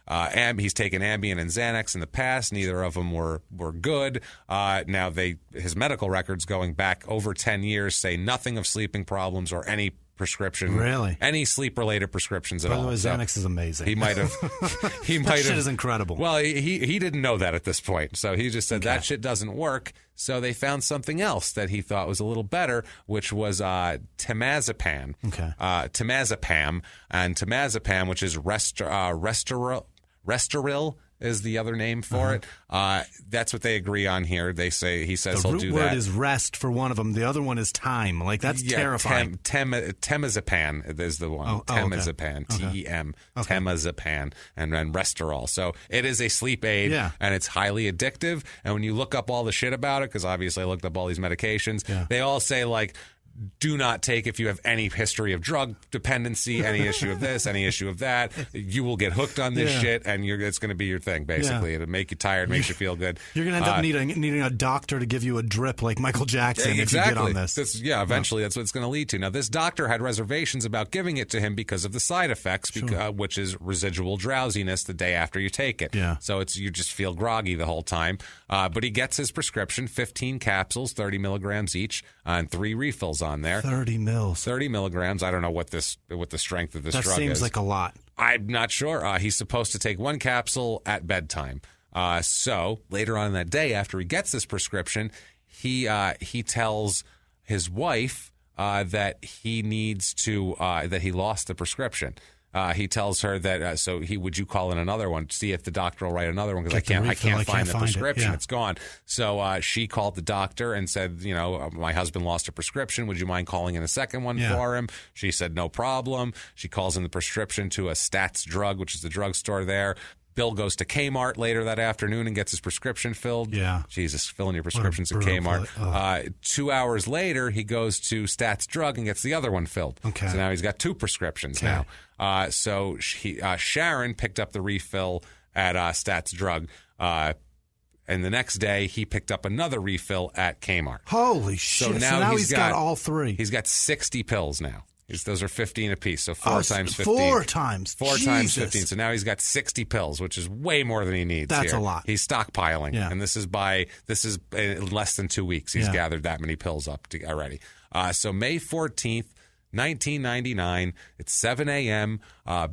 Speaker 6: Ambien and Xanax in the past. Neither of them were good. Now his medical records going back over 10 years say nothing of sleeping problems or any prescription, any sleep-related prescriptions at all.
Speaker 7: By the way, Xanax is amazing.
Speaker 6: He might have.
Speaker 7: That shit is incredible.
Speaker 6: Well, he didn't know that at this point, so he just said that shit doesn't work. So they found something else that he thought was a little better, which was temazepam. Temazepam, and temazepam, which is Restoril. Is the other name for it. That's what they agree on here. He says he'll do that.
Speaker 7: The root word is rest for one of them. The other one is time. Like, that's terrifying.
Speaker 6: Temazepam is the one. Temazepam. T-E-M. Temazepam. And then Restoril. So it is a sleep aid, and it's highly addictive. And when you look up all the shit about it, because obviously I looked up all these medications, they all say, like, do not take if you have any history of drug dependency, any issue of this, any issue of that. You will get hooked on this shit, and it's going to be your thing, basically. It'll make you tired, makes you feel good.
Speaker 7: You're going to end up needing a doctor to give you a drip like Michael Jackson if you get on this.
Speaker 6: Eventually that's what it's going to lead to. Now, this doctor had reservations about giving it to him because of the side effects, which is residual drowsiness the day after you take it. So you just feel groggy the whole time. But he gets his prescription, 15 capsules, 30 milligrams each, and 3 refills on there.
Speaker 7: 30
Speaker 6: milligrams. I don't know what the strength of this drug is.
Speaker 7: That seems like a lot.
Speaker 6: I'm not sure. He's supposed to take 1 capsule at bedtime. So later on in that day, after he gets this prescription, he tells his wife that he needs to that he lost the prescription. He tells her that would you call in another one, see if the doctor will write another one, because I can't find the prescription. It's gone. So she called the doctor and said, my husband lost a prescription. Would you mind calling in a second one for him? She said, no problem. She calls in the prescription to a Stats Drug, which is the drugstore there. Bill goes to Kmart later that afternoon and gets his prescription filled. Jesus, filling your prescriptions at Kmart. 2 hours later, he goes to Stats Drug and gets the other one filled. So now he's got 2 prescriptions now. So Sharon picked up the refill at Stats Drug. And the next day, he picked up another refill at Kmart.
Speaker 7: Holy shit. So now he's got all 3.
Speaker 6: He's got 60 pills now. Those are 15 apiece, so 4 times 15.
Speaker 7: 4 times.
Speaker 6: 4 times 15. So now he's got 60 pills, which is way more than he needs.
Speaker 7: That's a lot.
Speaker 6: He's stockpiling, and this is in less than 2 weeks. He's gathered that many pills up already. So May 14th, 1999. It's 7 a.m.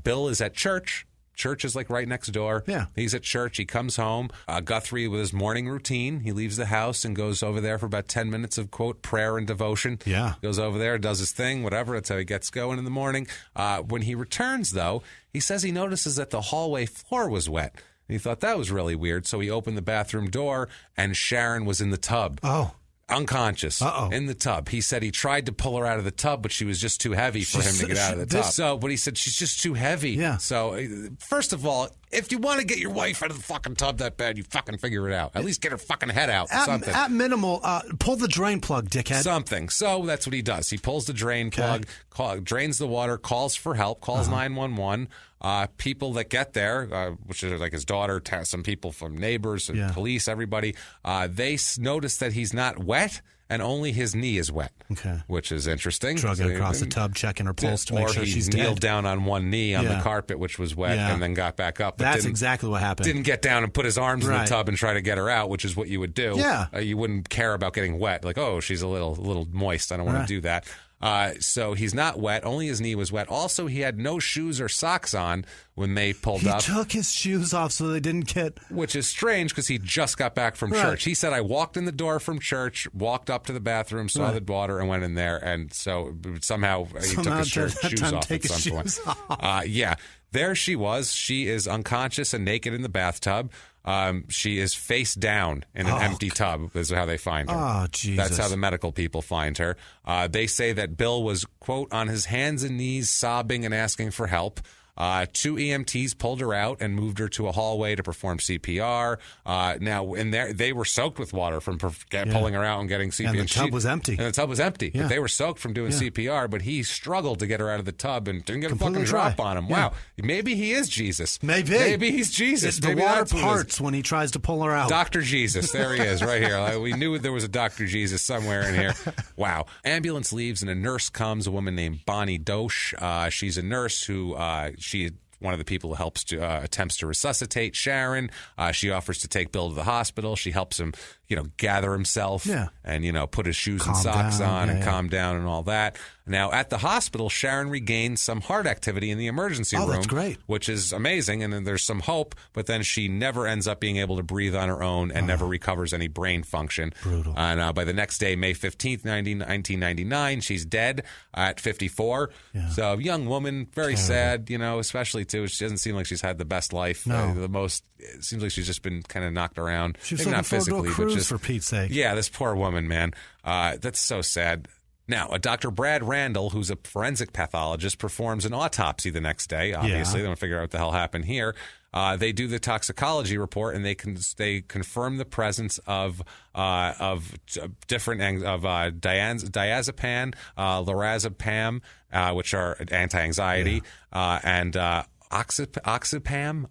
Speaker 6: Bill is at church. Church is like right next door. He's at church. He comes home. Guthrie with his morning routine. He leaves the house and goes over there for about 10 minutes of, quote, prayer and devotion. Goes over there, does his thing, whatever. That's how he gets going in the morning. When he returns, though, he says he notices that the hallway floor was wet. And he thought that was really weird. So he opened the bathroom door, and Sharon was in the tub. Unconscious in the tub. He said he tried to pull her out of the tub, but she was just too heavy for him to get out of the tub. But he said she's just too heavy. So first of all, if you want to get your wife out of the fucking tub that bad, you fucking figure it out. At least get her fucking head out. Something.
Speaker 7: At minimal, pull the drain plug, dickhead.
Speaker 6: Something. So that's what he does. He pulls the drain plug, drains the water, calls for help, calls 911. People that get there, which is like his daughter, some people from neighbors, and police, everybody, they notice that he's not wet and only his knee is wet, which is interesting.
Speaker 7: Drugging across the tub, checking her pulse to make sure she's dead.
Speaker 6: Or he kneeled down on one knee on the carpet, which was wet, and then got back up. But
Speaker 7: that's exactly what happened.
Speaker 6: Didn't get down and put his arms in the tub and try to get her out, which is what you would do. You wouldn't care about getting wet. Like, oh, she's a little moist. I don't want to do that. So he's not wet. Only his knee was wet. Also, he had no shoes or socks on when they pulled up.
Speaker 7: He took his shoes off so they didn't get...
Speaker 6: Which is strange because he just got back from church. He said, I walked in the door from church, walked up to the bathroom, saw the daughter, and went in there. And so somehow he took his shoes off at some point. There she was. She is unconscious and naked in the bathtub. She is face down in an empty tub is how they find her.
Speaker 7: Oh, Jesus.
Speaker 6: That's how the medical people find her. They say that Bill was, quote, on his hands and knees sobbing and asking for help. 2 EMTs pulled her out and moved her to a hallway to perform CPR. Now, in there, they were soaked with water from pulling her out and getting CPR.
Speaker 7: And the tub was empty.
Speaker 6: But they were soaked from doing CPR, but he struggled to get her out of the tub and didn't get
Speaker 7: Completely
Speaker 6: a fucking drop on him.
Speaker 7: Yeah.
Speaker 6: Wow. Maybe he is Jesus.
Speaker 7: Maybe
Speaker 6: he's Jesus.
Speaker 7: The water parts when he tries to pull her out.
Speaker 6: Dr. Jesus. There he is, right here. We knew there was a Dr. Jesus somewhere in here. Wow. Ambulance leaves and a nurse comes, a woman named Bonnie Dosh. She's a nurse who one of the people who helps to attempts to resuscitate Sharon. She offers to take Bill to the hospital. She helps him, gather himself and, put his shoes and socks on and calm down and all that. Now, at the hospital, Sharon regains some heart activity in the emergency room.
Speaker 7: That's great.
Speaker 6: Which is amazing, and then there's some hope, but then she never ends up being able to breathe on her own and never recovers any brain function.
Speaker 7: Brutal.
Speaker 6: And by the next day, May 15th, 1999, she's dead at 54. Yeah. So, young woman, very sad, especially, too. She doesn't seem like she's had the best life.
Speaker 7: No.
Speaker 6: It seems like she's just been kind of knocked around.
Speaker 7: She was
Speaker 6: maybe not
Speaker 7: forward
Speaker 6: physically,
Speaker 7: to a cruise,
Speaker 6: but just,
Speaker 7: for Pete's sake.
Speaker 6: Yeah, this poor woman, man. That's so sad. Now, a Dr. Brad Randall, who's a forensic pathologist, performs an autopsy the next day. Obviously, they want to figure out what the hell happened here. They do the toxicology report, and they confirm the presence of different diazepam, lorazepam, which are anti-anxiety, and Oxazepam,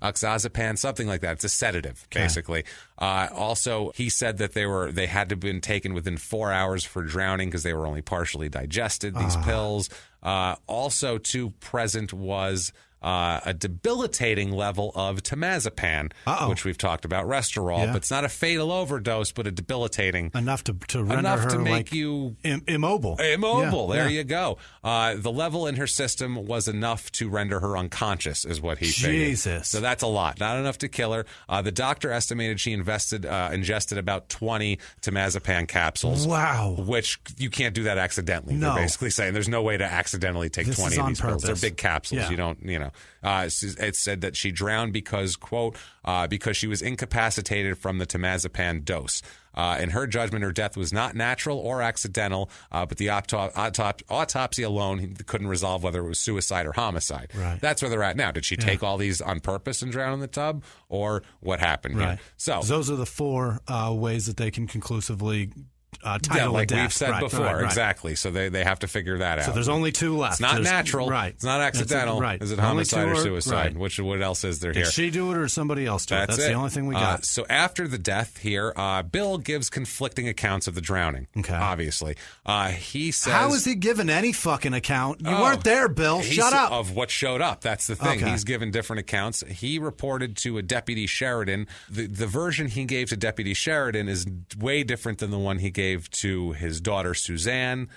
Speaker 6: Oxazepam, something like that. It's a sedative, basically. Also, he said that they had to have been taken within 4 hours for drowning because they were only partially digested, these pills. Also, too present was a debilitating level of temazepam, which we've talked about, Restorol, but it's not a fatal overdose, but a debilitating
Speaker 7: enough to render her
Speaker 6: make you
Speaker 7: immobile.
Speaker 6: There you go. The level in her system was enough to render her unconscious, is what he figured. So that's a lot, not enough to kill her. The doctor estimated she ingested about 20 temazepam capsules.
Speaker 7: Wow,
Speaker 6: which you can't do that accidentally.
Speaker 7: No.
Speaker 6: They're basically saying there's no way to accidentally take 20 of these pills. They're big capsules. You don't, it said that she drowned because, quote, because she was incapacitated from the temazepam dose. In her judgment, her death was not natural or accidental, but the autopsy alone couldn't resolve whether it was suicide or homicide.
Speaker 7: Right.
Speaker 6: That's where they're at now. Did she take all these on purpose and drown in the tub, or what happened here? So
Speaker 7: those are the 4 ways that they can conclusively title
Speaker 6: like
Speaker 7: a death.
Speaker 6: We've said before, exactly. So they have to figure that out.
Speaker 7: So there's only 2 left.
Speaker 6: It's not natural. It's not accidental. Is it homicide or suicide? What else is there here?
Speaker 7: Did she do it or somebody else do it? That's the only thing we got.
Speaker 6: So after the death here, Bill gives conflicting accounts of the drowning.
Speaker 7: Okay.
Speaker 6: Obviously. He says...
Speaker 7: How is he giving any fucking account? You weren't there, Bill. Shut up.
Speaker 6: Of what showed up. That's the thing. Okay. He's given different accounts. He reported to a Deputy Sheridan. The version he gave to Deputy Sheridan is way different than the one he gave to his daughter Suzanne.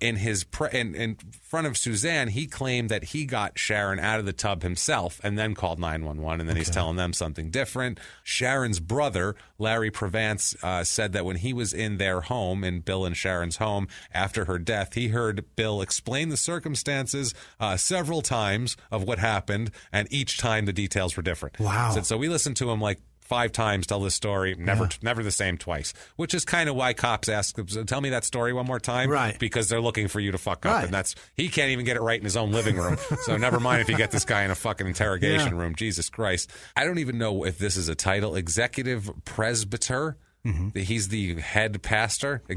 Speaker 6: In front of Suzanne, he claimed that he got Sharon out of the tub himself and then called 911, and then he's telling them something different. Sharon's brother, Larry Prevance, said that when he was in their home, in Bill and Sharon's home, after her death, he heard Bill explain the circumstances several times of what happened, and each time the details were different.
Speaker 7: Wow.
Speaker 6: So we listened to him like 5 times tell this story, never the same twice, which is kind of why cops ask, tell me that story one more time, because they're looking for you to fuck up, and he can't even get it right in his own living room, so never mind if you get this guy in a fucking interrogation room. Jesus Christ. I don't even know if this is a title. Executive Presbyter. Mm-hmm. He's the head pastor, the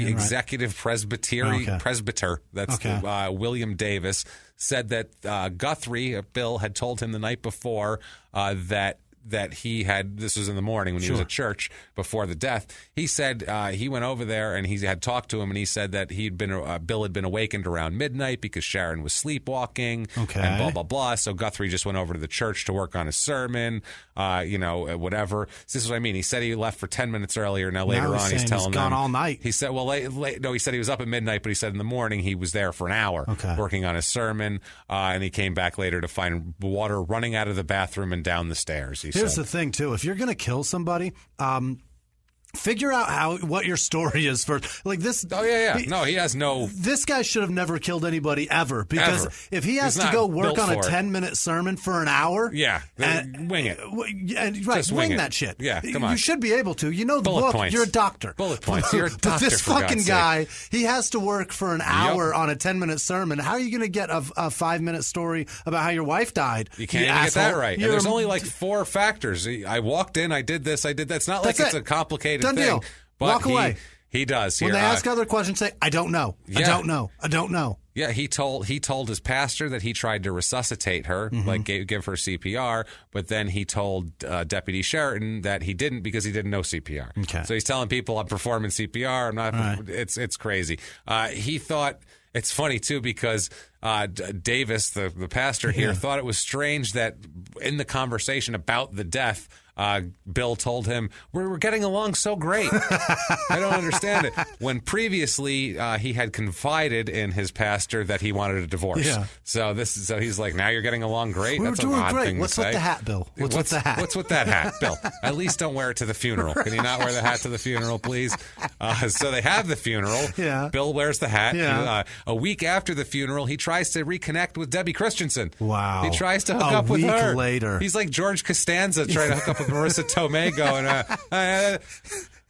Speaker 6: executive presbyter. That's William Davis said that Guthrie, Bill, had told him the night before that he had, this was in the morning when he was at church before the death, he said he went over there and he had talked to him, and he said that Bill had been awakened around midnight because Sharon was sleepwalking and blah, blah, blah. So Guthrie just went over to the church to work on his sermon, whatever. So this is what I mean. He said he left for 10 minutes earlier. Now later on he's telling them.
Speaker 7: He's gone all night.
Speaker 6: He said, he said he was up at midnight, but he said in the morning he was there for an hour working on his sermon, and he came back later to find water running out of the bathroom and down the stairs.
Speaker 7: Here's the thing, too. If you're going to kill somebody, Figure out what your story is first. Like this.
Speaker 6: Oh, yeah. No, he has no.
Speaker 7: This guy should have never killed anybody ever. Because if he has to go work on a 10-minute sermon for an hour.
Speaker 6: Yeah. Wing it.
Speaker 7: Right. Wing that shit.
Speaker 6: Yeah. Come on.
Speaker 7: You should be able to. You know the book.
Speaker 6: Points.
Speaker 7: You're a doctor.
Speaker 6: Bullet points. You're a doctor.
Speaker 7: But this
Speaker 6: for
Speaker 7: fucking
Speaker 6: God's
Speaker 7: guy,
Speaker 6: sake.
Speaker 7: he has to work for an hour on a 10-minute sermon. How are you going to get a 5-minute story about how your wife died?
Speaker 6: You can't even get that right. And there's only like 4 factors. I walked in, I did this, I did that. It's not like it's a complicated
Speaker 7: Done
Speaker 6: thing.
Speaker 7: Deal.
Speaker 6: But
Speaker 7: Walk away.
Speaker 6: He does. Here.
Speaker 7: When they ask other questions, say, I don't know. I don't know. I don't know.
Speaker 6: Yeah, he told his pastor that he tried to resuscitate her, like give her CPR, but then he told Deputy Sheraton that he didn't because he didn't know CPR.
Speaker 7: Okay.
Speaker 6: So he's telling people, I'm performing CPR. I'm not. Right. It's crazy. He thought. It's funny, too, because Davis, the pastor here, thought it was strange that in the conversation about the death, Bill told him, we're getting along so great. I don't understand it. When previously he had confided in his pastor that he wanted a divorce.
Speaker 7: Yeah.
Speaker 6: So he's like, now you're getting along great?
Speaker 7: We were
Speaker 6: That's
Speaker 7: doing
Speaker 6: an odd
Speaker 7: great.
Speaker 6: thing
Speaker 7: What's
Speaker 6: to say.
Speaker 7: with the hat, Bill? What's with the hat?
Speaker 6: What's with that hat, Bill? At least don't wear it to the funeral. Can you not wear the hat to the funeral, please? So they have the funeral.
Speaker 7: Yeah.
Speaker 6: Bill wears the hat.
Speaker 7: Yeah.
Speaker 6: A week after the funeral, he tries to reconnect with Debbie Christensen.
Speaker 7: Wow.
Speaker 6: He tries to hook up with her.
Speaker 7: A week later.
Speaker 6: He's like George Costanza trying to hook up with Marissa Tomei going,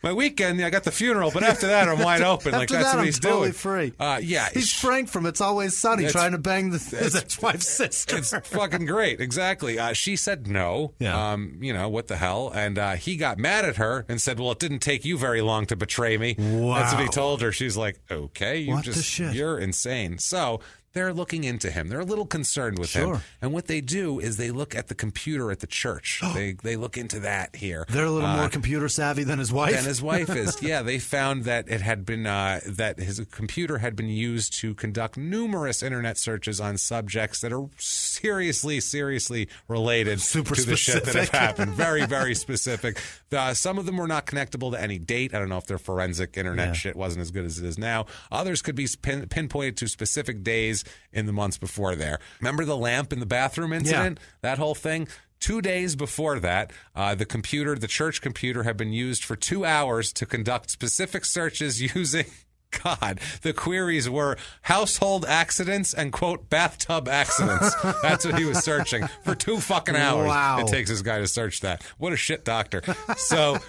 Speaker 6: my weekend, I got the funeral, but after that, I'm wide open.
Speaker 7: After
Speaker 6: that's
Speaker 7: that,
Speaker 6: what he's
Speaker 7: totally
Speaker 6: doing.
Speaker 7: Free.
Speaker 6: Yeah.
Speaker 7: He's Frank from It's Always Sunny trying to bang his ex-wife's sister.
Speaker 6: It's fucking great. Exactly. She said no.
Speaker 7: Yeah.
Speaker 6: What the hell? And he got mad at her and said, well, it didn't take you very long to betray me.
Speaker 7: Wow.
Speaker 6: That's what he told her. She's like, okay,
Speaker 7: you're
Speaker 6: insane. So they're looking into him. They're a little concerned with him. And what they do is they look at the computer at the church. They look into that here.
Speaker 7: They're a little more computer savvy than his wife.
Speaker 6: Than his wife is. Yeah, they found that it had been that his computer had been used to conduct numerous internet searches on subjects that are seriously related to the shit that have happened. Very, very specific. Some of them were not connectable to any date. I don't know if their forensic internet shit wasn't as good as it is now. Others could be pinpointed to specific days in the months before there. Remember the lamp in the bathroom incident? Yeah. That whole thing? 2 days before that, the church computer had been used for 2 hours to conduct specific searches using... God, the queries were household accidents and, quote, bathtub accidents. That's what he was searching for 2 fucking hours.
Speaker 7: Wow.
Speaker 6: It takes this guy to search that. What a shit doctor. So...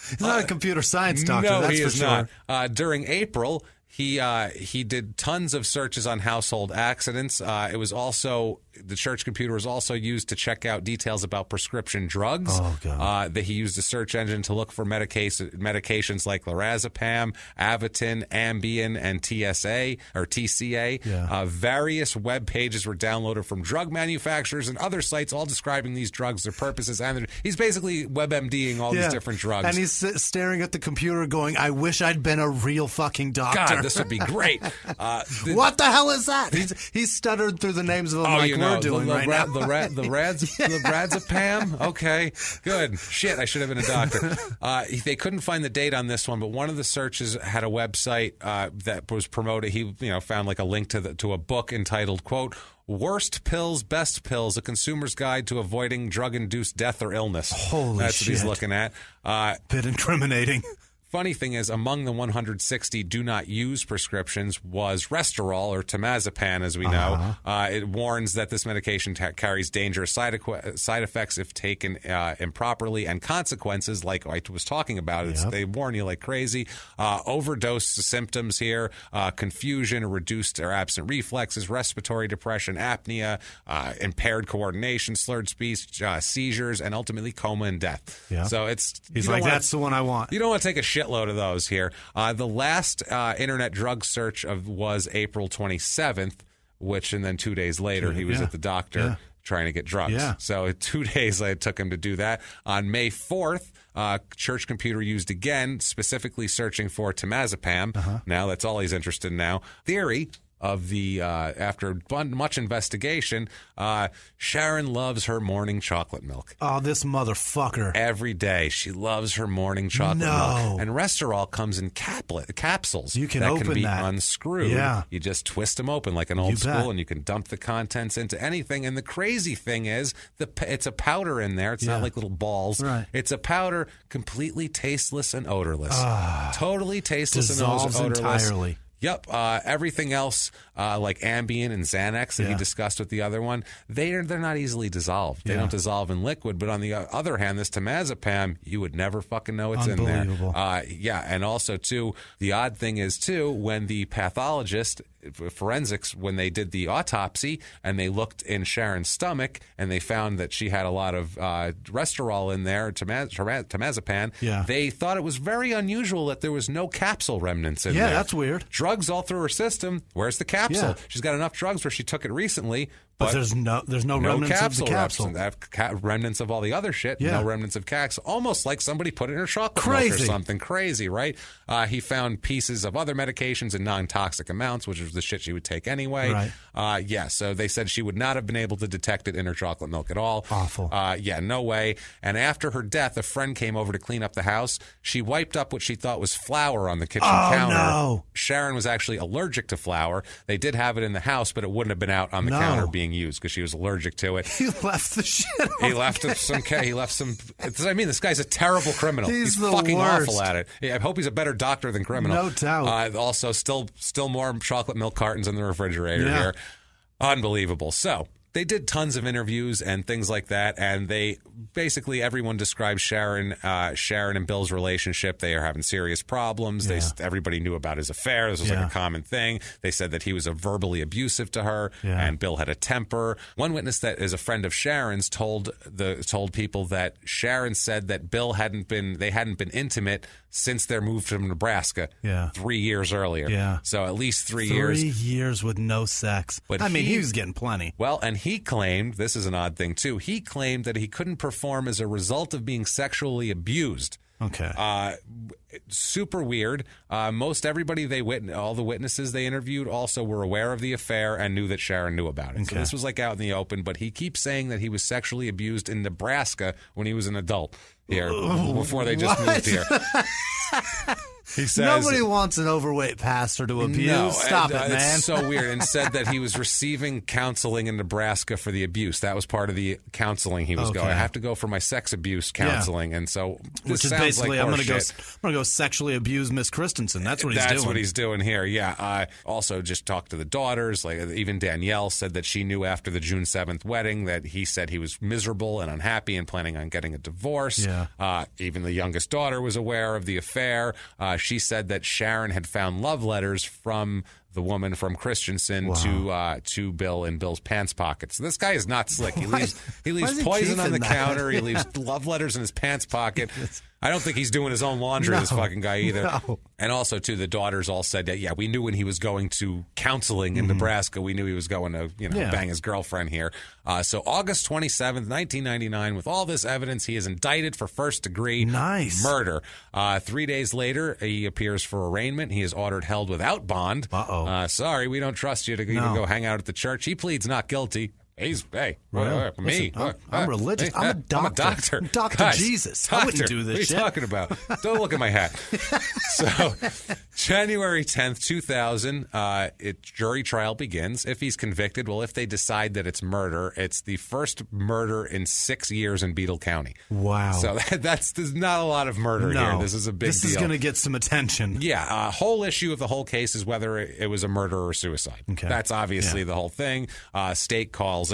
Speaker 7: He's not a computer science doctor,
Speaker 6: no,
Speaker 7: that's
Speaker 6: he
Speaker 7: for
Speaker 6: is
Speaker 7: sure.
Speaker 6: Not. During April... He did tons of searches on household accidents. It was also the church computer was also used to check out details about prescription drugs.
Speaker 7: Oh, God.
Speaker 6: That he used a search engine to look for medications like lorazepam, Avitin, Ambien, and TCA.
Speaker 7: Yeah.
Speaker 6: Various web pages were downloaded from drug manufacturers and other sites, all describing these drugs, their purposes, and he's basically WebMDing all these different drugs.
Speaker 7: And he's staring at the computer, going, "I wish I'd been a real fucking doctor."
Speaker 6: God, this would be great.
Speaker 7: What the hell is that? He's stuttered through the names of them we're doing right now.
Speaker 6: The Lorazepam? Okay, good. Shit, I should have been a doctor. They couldn't find the date on this one, but one of the searches had a website that was promoted. He found like a link to a book entitled, quote, Worst Pills, Best Pills, A Consumer's Guide to Avoiding Drug-Induced Death or Illness.
Speaker 7: Holy
Speaker 6: That's
Speaker 7: shit.
Speaker 6: what he's looking at.
Speaker 7: Bit incriminating.
Speaker 6: Funny thing is, among the 160 do-not-use prescriptions was Restorol, or temazepam, as we know. It warns that this medication carries dangerous side effects if taken improperly, and consequences, like I was talking about. They warn you like crazy. Overdose symptoms here, confusion, reduced or absent reflexes, respiratory depression, apnea, impaired coordination, slurred speech, seizures, and ultimately coma and death.
Speaker 7: Yeah.
Speaker 6: So
Speaker 7: he's like, that's the one I want.
Speaker 6: You don't want to take a shitload of those here. The last internet drug search was April 27th, and then 2 days later he was at the doctor trying to get drugs.
Speaker 7: Yeah.
Speaker 6: So 2 days it took him to do that. On May 4th, church computer used again, specifically searching for temazepam. Now that's all he's interested in now. Theory, after much investigation, Sharon loves her morning chocolate milk.
Speaker 7: Oh, this motherfucker.
Speaker 6: Every day she loves her morning chocolate milk. And Restorol comes in capsules.
Speaker 7: You can
Speaker 6: can be unscrewed.
Speaker 7: Yeah.
Speaker 6: You just twist them open like an old school, and you can dump the contents into anything. And the crazy thing is, it's a powder in there. It's not like little balls.
Speaker 7: Right.
Speaker 6: It's a powder, completely tasteless and odorless. Totally tasteless
Speaker 7: Dissolves
Speaker 6: and odorless.
Speaker 7: entirely.
Speaker 6: Yep. Everything else, like Ambien and Xanax that he discussed with the other one, they're not easily dissolved. They don't dissolve in liquid. But on the other hand, this temazepam, you would never fucking know it's in there. And also, too, the odd thing is, too, when the pathologist, forensics, when they did the autopsy and they looked in Sharon's stomach and they found that she had a lot of Restorol in there, temazepam, they thought it was very unusual that there was no capsule remnants in there.
Speaker 7: Yeah, that's weird.
Speaker 6: Drugs all through her system. Where's the capsule? She's got enough drugs where she took it recently.
Speaker 7: But there's no remnants of the capsule.
Speaker 6: Remnants of all the other shit. No remnants of capsule. Almost like somebody put it in her chocolate milk or something crazy, right? He found pieces of other medications in non-toxic amounts, which was the shit she would take anyway. Right. So they said she would not have been able to detect it in her chocolate milk at all.
Speaker 7: Awful.
Speaker 6: No way. And after her death, a friend came over to clean up the house. She wiped up what she thought was flour on the kitchen counter.
Speaker 7: No.
Speaker 6: Sharon was actually allergic to flour. They did have it in the house, but it wouldn't have been out on the counter being used because she was allergic to it.
Speaker 7: He left the shit.
Speaker 6: He left some. That's what I mean. This guy's a terrible criminal. He's fucking
Speaker 7: worst.
Speaker 6: awful at it. I hope he's a better doctor than criminal.
Speaker 7: No doubt.
Speaker 6: Also, still more chocolate milk cartons in the refrigerator here. Unbelievable. So they did tons of interviews and things like that, and they basically everyone described Sharon and Bill's relationship. They are having serious problems. Everybody knew about his affair. This was like a common thing. They said that he was verbally abusive to her, and Bill had a temper. One witness that is a friend of Sharon's told people that Sharon said that Bill hadn't been intimate since their move from Nebraska 3 years earlier.
Speaker 7: Yeah.
Speaker 6: So at least 3 years.
Speaker 7: 3 years with no sex.
Speaker 6: But
Speaker 7: he was getting plenty.
Speaker 6: Well, and he claimed, this is an odd thing too, he claimed that he couldn't perform as a result of being sexually abused.
Speaker 7: Okay.
Speaker 6: Super weird. Most everybody all the witnesses they interviewed also were aware of the affair and knew that Sharon knew about it. Okay. So this was like out in the open, but he keeps saying that he was sexually abused in Nebraska when he was an adult here, before they just moved here. He says,
Speaker 7: nobody wants an overweight pastor to abuse.
Speaker 6: No,
Speaker 7: Stop it, man.
Speaker 6: It's so weird. And said that he was receiving counseling in Nebraska for the abuse. That was part of the counseling he was going. I have to go for my sex abuse counseling, and so this
Speaker 7: which is
Speaker 6: sounds
Speaker 7: basically
Speaker 6: like
Speaker 7: I'm going to go sexually abuse Miss Christensen. That's what he's doing.
Speaker 6: That's what he's doing here. Yeah. Also, just talked to the daughters. Like even Danielle said that she knew after the June 7th wedding that he said he was miserable and unhappy and planning on getting a divorce.
Speaker 7: Yeah.
Speaker 6: Even the youngest daughter was aware of the affair. She said that Sharon had found love letters from the woman from Christensen to Bill in Bill's pants pockets. So this guy is not slick. He leaves poison on the counter. He leaves love letters in his pants pocket. I don't think he's doing his own laundry, this fucking guy, either.
Speaker 7: No.
Speaker 6: And also, too, the daughters all said that, we knew when he was going to counseling in Nebraska, we knew he was going to, bang his girlfriend here. So August 27th, 1999, with all this evidence, he is indicted for first-degree murder. 3 days later, he appears for arraignment. He is ordered held without bond. Sorry, we don't trust you to even go hang out at the church. He pleads not guilty. Me?
Speaker 7: Listen, I'm religious. I'm a doctor. Dr. Jesus. I wouldn't do this shit.
Speaker 6: What are you talking about? Don't look at my hat. So, January 10th, 2000, jury trial begins. If he's convicted, if they decide that it's murder, it's the first murder in 6 years in Beadle County.
Speaker 7: Wow.
Speaker 6: So there's not a lot of murder here. This is a big deal.
Speaker 7: This is going to get some attention.
Speaker 6: Yeah. Whole issue of the whole case is whether it was a murder or suicide. Okay. That's obviously the whole thing. State calls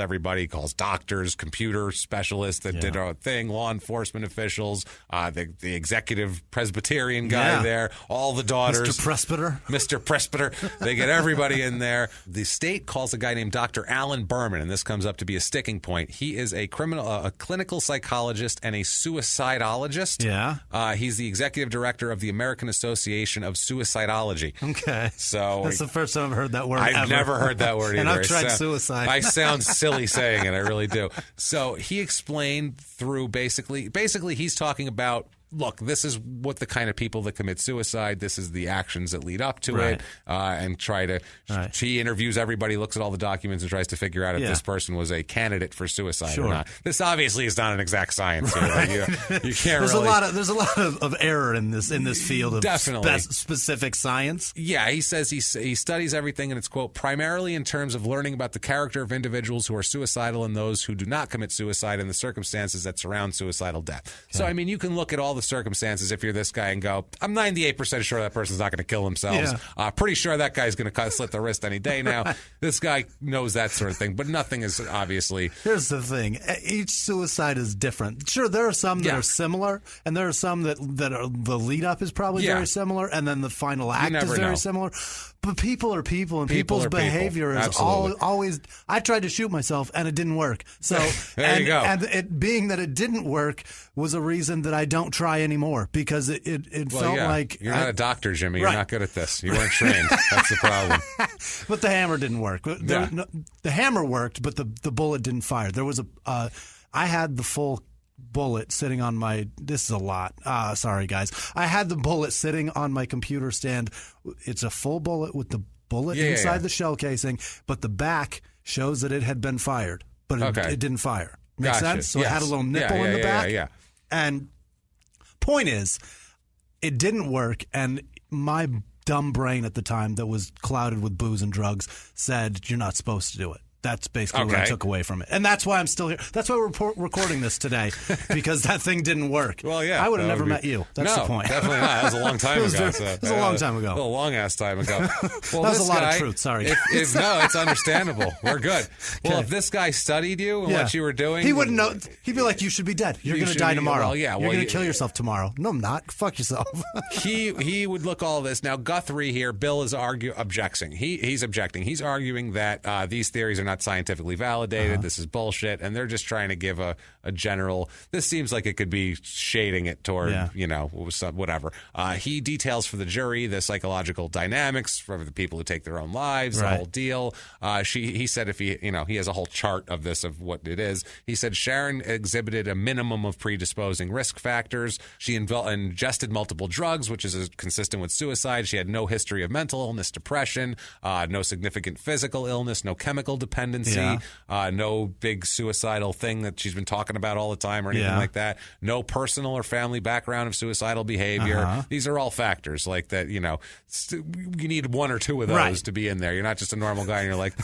Speaker 6: doctors, computer specialists that did our thing, law enforcement officials, the executive Presbyterian guy there, all the daughters. Mr. Presbyter. They get everybody in there. The state calls a guy named Dr. Alan Berman, and this comes up to be a sticking point. He is a clinical psychologist and a suicidologist.
Speaker 7: Yeah.
Speaker 6: He's the executive director of the American Association of Suicidology.
Speaker 7: Okay.
Speaker 6: So
Speaker 7: that's the first time I've heard that word
Speaker 6: I've never heard that word either.
Speaker 7: And I've tried suicide.
Speaker 6: I sound silly saying it. I really do. So he explained through basically he's talking about look, this is what the kind of people that commit suicide, this is the actions that lead up to it, and try to, she interviews everybody, looks at all the documents and tries to figure out if this person was a candidate for suicide or not. This obviously is not an exact science here. You can't
Speaker 7: there's a lot of error in this field of
Speaker 6: definitely
Speaker 7: specific science.
Speaker 6: Yeah, he says he studies everything, and it's, quote, primarily in terms of learning about the character of individuals who are suicidal and those who do not commit suicide and the circumstances that surround suicidal death. Okay. So, I mean, you can look at all the circumstances if you're this guy and go, I'm 98% sure that person's not going to kill themselves. Yeah. Pretty sure that guy's going to slit their wrist any day now. This guy knows that sort of thing, but nothing is obviously...
Speaker 7: Here's the thing. Each suicide is different. Sure, there are some that are similar, and there are some that are, the lead-up is probably very similar, and then the final act is very similar. But people are people, and people's behavior is always... I tried to shoot myself, and it didn't work. So,
Speaker 6: there you go.
Speaker 7: And it being that it didn't work was a reason that I don't try anymore, because it felt like...
Speaker 6: You're not a doctor, Jimmy. You're not good at this. You weren't trained. That's the problem.
Speaker 7: But the hammer didn't work. The hammer worked, but the bullet didn't fire. There was I had the full bullet sitting on my... This is a lot. Sorry, guys. I had the bullet sitting on my computer stand. It's a full bullet with the bullet inside the shell casing, but the back shows that it had been fired, but it didn't fire. Make sense? So it had a little nipple in the back.
Speaker 6: Yeah.
Speaker 7: And point is, it didn't work, and my dumb brain at the time that was clouded with booze and drugs said, you're not supposed to do it. That's basically what I took away from it. And that's why I'm still here. That's why we're recording this today, because that thing didn't work.
Speaker 6: Well, yeah.
Speaker 7: I would have never met you. That's the point.
Speaker 6: Definitely not. That was a long time ago.
Speaker 7: It was a long time ago.
Speaker 6: A long-ass time ago. Well,
Speaker 7: that was a lot of truth. Sorry.
Speaker 6: No, it's understandable. We're good. Well, if this guy studied you and what you were doing...
Speaker 7: He wouldn't know. He'd be like, you should be dead. You're going to die tomorrow.
Speaker 6: Well, yeah.
Speaker 7: You're going to kill yourself tomorrow. No, I'm not. Fuck yourself.
Speaker 6: He would look all this. Now, Guthrie here, Bill is objecting. He's objecting. He's arguing that these theories are not scientifically validated. This is bullshit, and they're just trying to give a general... This seems like it could be shading it toward, whatever. He details for the jury the psychological dynamics for the people who take their own lives, the whole deal. He said if he has a whole chart of this, of what it is. He said Sharon exhibited a minimum of predisposing risk factors. She ingested multiple drugs, which is consistent with suicide. She had no history of mental illness, depression, no significant physical illness, no chemical dependency. No big suicidal thing that she's been talking about all the time or anything like that. No personal or family background of suicidal behavior. These are all factors like that, you need one or two of those to be in there. You're not just a normal guy and you're like,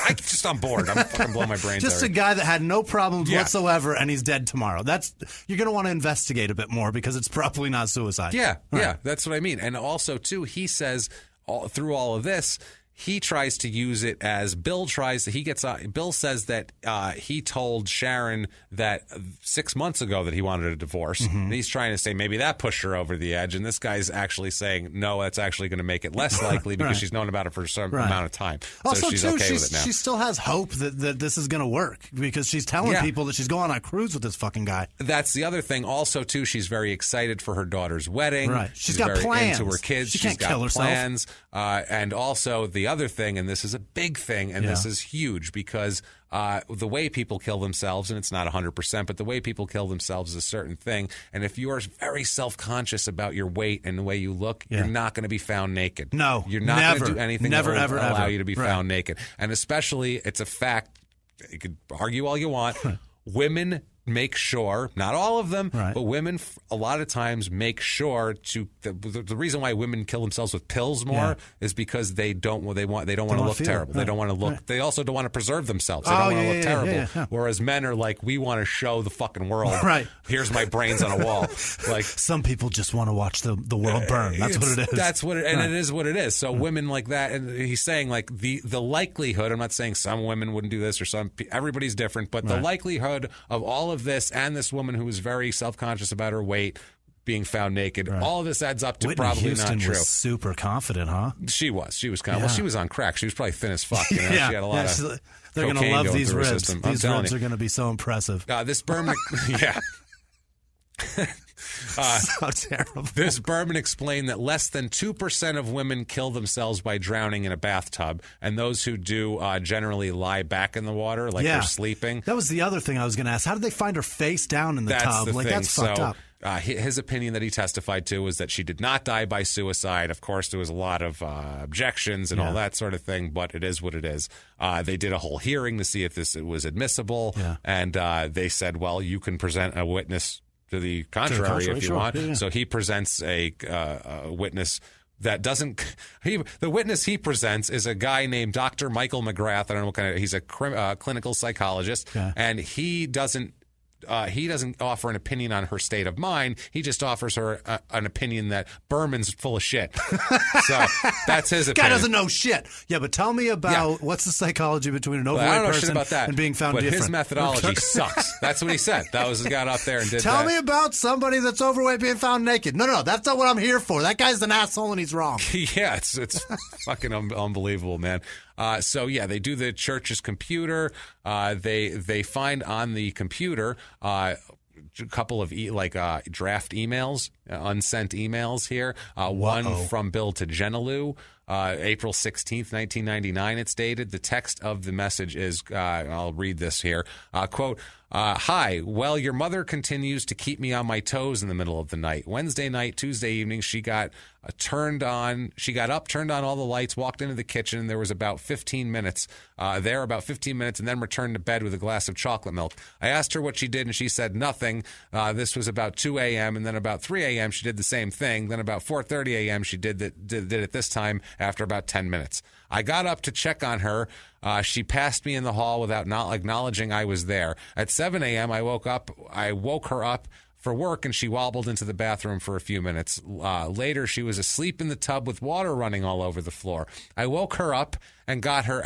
Speaker 6: I'm bored. I'm fucking blowing my brains out.
Speaker 7: Just a guy that had no problems whatsoever and he's dead tomorrow. You're going to want to investigate a bit more because it's probably not suicide.
Speaker 6: Yeah, that's what I mean. And also, too, he says through all of this, he tries to use it as Bill says that he told Sharon that 6 months ago that he wanted a divorce. And he's trying to say maybe that pushed her over the edge. And this guy's actually saying, no, that's actually going to make it less likely because she's known about it for some amount of time.
Speaker 7: Also,
Speaker 6: so she's okay with it now.
Speaker 7: She still has hope that this is going to work because she's telling people that she's going on a cruise with this fucking guy.
Speaker 6: That's the other thing. Also, too, she's very excited for her daughter's wedding.
Speaker 7: Right.
Speaker 6: She's
Speaker 7: got
Speaker 6: very
Speaker 7: plans.
Speaker 6: into her kids.
Speaker 7: She can't kill herself.
Speaker 6: Plans. And also the other thing, and this is a big thing, and this is huge because the way people kill themselves, and it's not 100%, but the way people kill themselves is a certain thing. And if you are very self-conscious about your weight and the way you look, you're not going to be found naked.
Speaker 7: No,
Speaker 6: you're not going to do anything that will allow
Speaker 7: ever.
Speaker 6: you to be found naked. And especially, it's a fact. You could argue all you want. Women make sure, not all of them, but women a lot of times make sure to the reason why women kill themselves with pills more is because they don't want to look terrible. They don't want to look. They also don't want to preserve themselves. They don't want to look terrible. Whereas men are like, we want to show the fucking world. Here's my brains on a wall. Like
Speaker 7: some people just want to watch the world burn. That's what it is.
Speaker 6: That's what it, and it is what it is. So women like that, and he's saying like the likelihood. I'm not saying some women wouldn't do this or everybody's different, but the likelihood of all of this and this woman who was very self-conscious about her weight being found naked, all of this adds up to
Speaker 7: Whitney
Speaker 6: probably
Speaker 7: Houston
Speaker 6: not true.
Speaker 7: Was super confident, huh?
Speaker 6: She was kind of, well, she was on crack. She was probably thin as fuck. She had a lot of
Speaker 7: they're going to love these ribs.
Speaker 6: System.
Speaker 7: These ribs are going to be so impressive.
Speaker 6: This Berman,
Speaker 7: so terrible.
Speaker 6: This Berman explained that less than 2% of women kill themselves by drowning in a bathtub, and those who do generally lie back in the water like they're sleeping.
Speaker 7: That was the other thing I was going to ask. How did they find her face down in the tub?
Speaker 6: That's
Speaker 7: fucked up.
Speaker 6: His opinion that he testified to was that she did not die by suicide. Of course, there was a lot of objections and all that sort of thing, but it is what it is. They did a whole hearing to see if it was admissible, and they said, well, you can present a witness to the contrary if you want. Yeah. So he presents a witness that doesn't. The witness he presents is a guy named Dr. Michael McGrath. I don't know what kind of. He's a clinical psychologist, and he doesn't offer an opinion on her state of mind. He just offers her an opinion that Berman's full of shit. So that's his opinion.
Speaker 7: Guy doesn't know shit. Yeah, but tell me about what's the psychology between an overweight person and being found different.
Speaker 6: But his methodology sucks. That's what he said. That was the guy out there and did
Speaker 7: Tell
Speaker 6: that.
Speaker 7: me about somebody that's overweight being found naked. No, that's not what I'm here for. That guy's an asshole and he's wrong.
Speaker 6: Yeah, it's fucking unbelievable, man. They do the church's computer. They find on the computer a couple of draft emails, unsent emails here. One from Bill to Genelou, April 16th, 1999. It's dated. The text of the message is, I'll read this here. Quote, hi, well, your mother continues to keep me on my toes in the middle of the night. Wednesday night, Tuesday evening, she got turned on all the lights, walked into the kitchen. There was about 15 minutes and then returned to bed with a glass of chocolate milk. I asked her what she did, and she said nothing. This was about 2 a.m., and then about 3 a.m., she did the same thing. Then about 4:30 a.m., she did it this time after about 10 minutes. I got up to check on her. She passed me in the hall without not acknowledging I was there. At 7 a.m., I woke her up for work, and she wobbled into the bathroom for a few minutes. Later, she was asleep in the tub with water running all over the floor. I woke her up and got her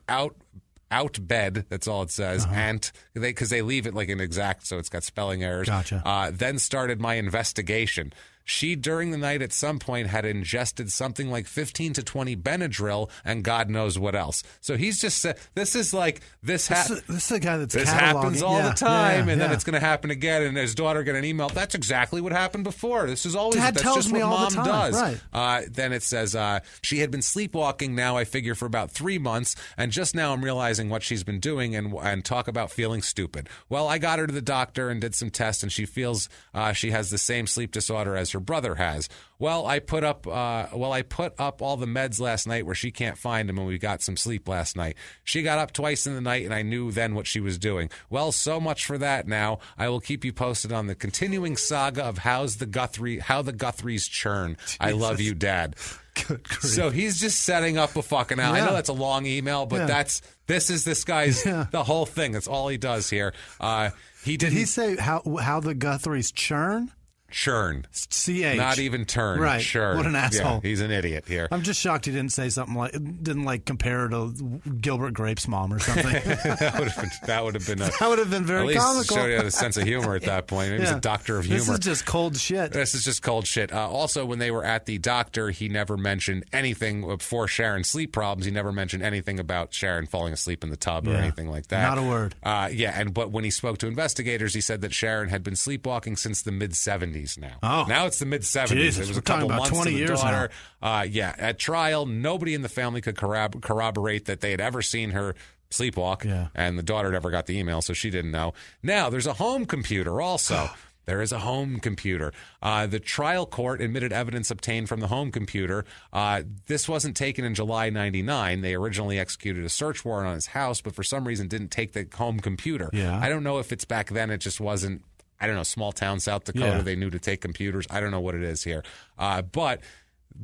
Speaker 6: out bed. That's all it says. And because they leave it like inexact, so it's got spelling errors.
Speaker 7: Gotcha.
Speaker 6: Then started my investigation. She, during the night, at some point, had ingested something like 15 to 20 Benadryl and God knows what else. So he's just said, this is a guy that's this happens all the time, and then it's going to happen again. And his daughter got an email. That's exactly what happened before. This is always
Speaker 7: Dad
Speaker 6: that's
Speaker 7: tells
Speaker 6: just
Speaker 7: me
Speaker 6: what
Speaker 7: all
Speaker 6: mom
Speaker 7: the time.
Speaker 6: does.
Speaker 7: Right.
Speaker 6: Then it says she had been sleepwalking. Now I figure for about 3 months, and just now I'm realizing what she's been doing and talk about feeling stupid. Well, I got her to the doctor and did some tests, and she feels she has the same sleep disorder as her brother has. Well, I put up all the meds last night where she can't find them, and we got some sleep last night. She got up twice in the night, and I knew then what she was doing. Well, so much for that now. I will keep you posted on the continuing saga of how the Guthries churn. Jesus. I love you, Dad.
Speaker 7: Good grief.
Speaker 6: So he's just setting up a fucking out. I know that's a long email, but this guy's the whole thing. That's all he does here.
Speaker 7: Did he say how the Guthries churn?
Speaker 6: Churn.
Speaker 7: C-H.
Speaker 6: Not even turn.
Speaker 7: Right.
Speaker 6: Churn.
Speaker 7: What an asshole.
Speaker 6: Yeah, he's an idiot here.
Speaker 7: I'm just shocked he didn't say something didn't compare her to Gilbert Grape's mom or something.
Speaker 6: that would have been
Speaker 7: very
Speaker 6: at least
Speaker 7: comical.
Speaker 6: Showed you had a sense of humor at that point. Maybe he's a doctor of humor.
Speaker 7: This is just cold shit.
Speaker 6: Also, when they were at the doctor, he never mentioned anything for Sharon's sleep problems. He never mentioned anything about Sharon falling asleep in the tub or anything like that.
Speaker 7: Not a word.
Speaker 6: But when he spoke to investigators, he said that Sharon had been sleepwalking since the mid-70s now.
Speaker 7: Oh.
Speaker 6: Now it's the mid-70s.
Speaker 7: Jesus,
Speaker 6: it was a
Speaker 7: we're talking
Speaker 6: couple
Speaker 7: about
Speaker 6: months
Speaker 7: 20
Speaker 6: to the
Speaker 7: years
Speaker 6: daughter. At trial, nobody in the family could corroborate that they had ever seen her sleepwalk, and the daughter never got the email, so she didn't know. Now, there's a home computer also. There is a home computer. The trial court admitted evidence obtained from the home computer. This wasn't taken in July 99. They originally executed a search warrant on his house, but for some reason didn't take the home computer.
Speaker 7: Yeah.
Speaker 6: I don't know if it's back then. It just wasn't, I don't know, small town South Dakota. They knew to take computers. I don't know what it is here. But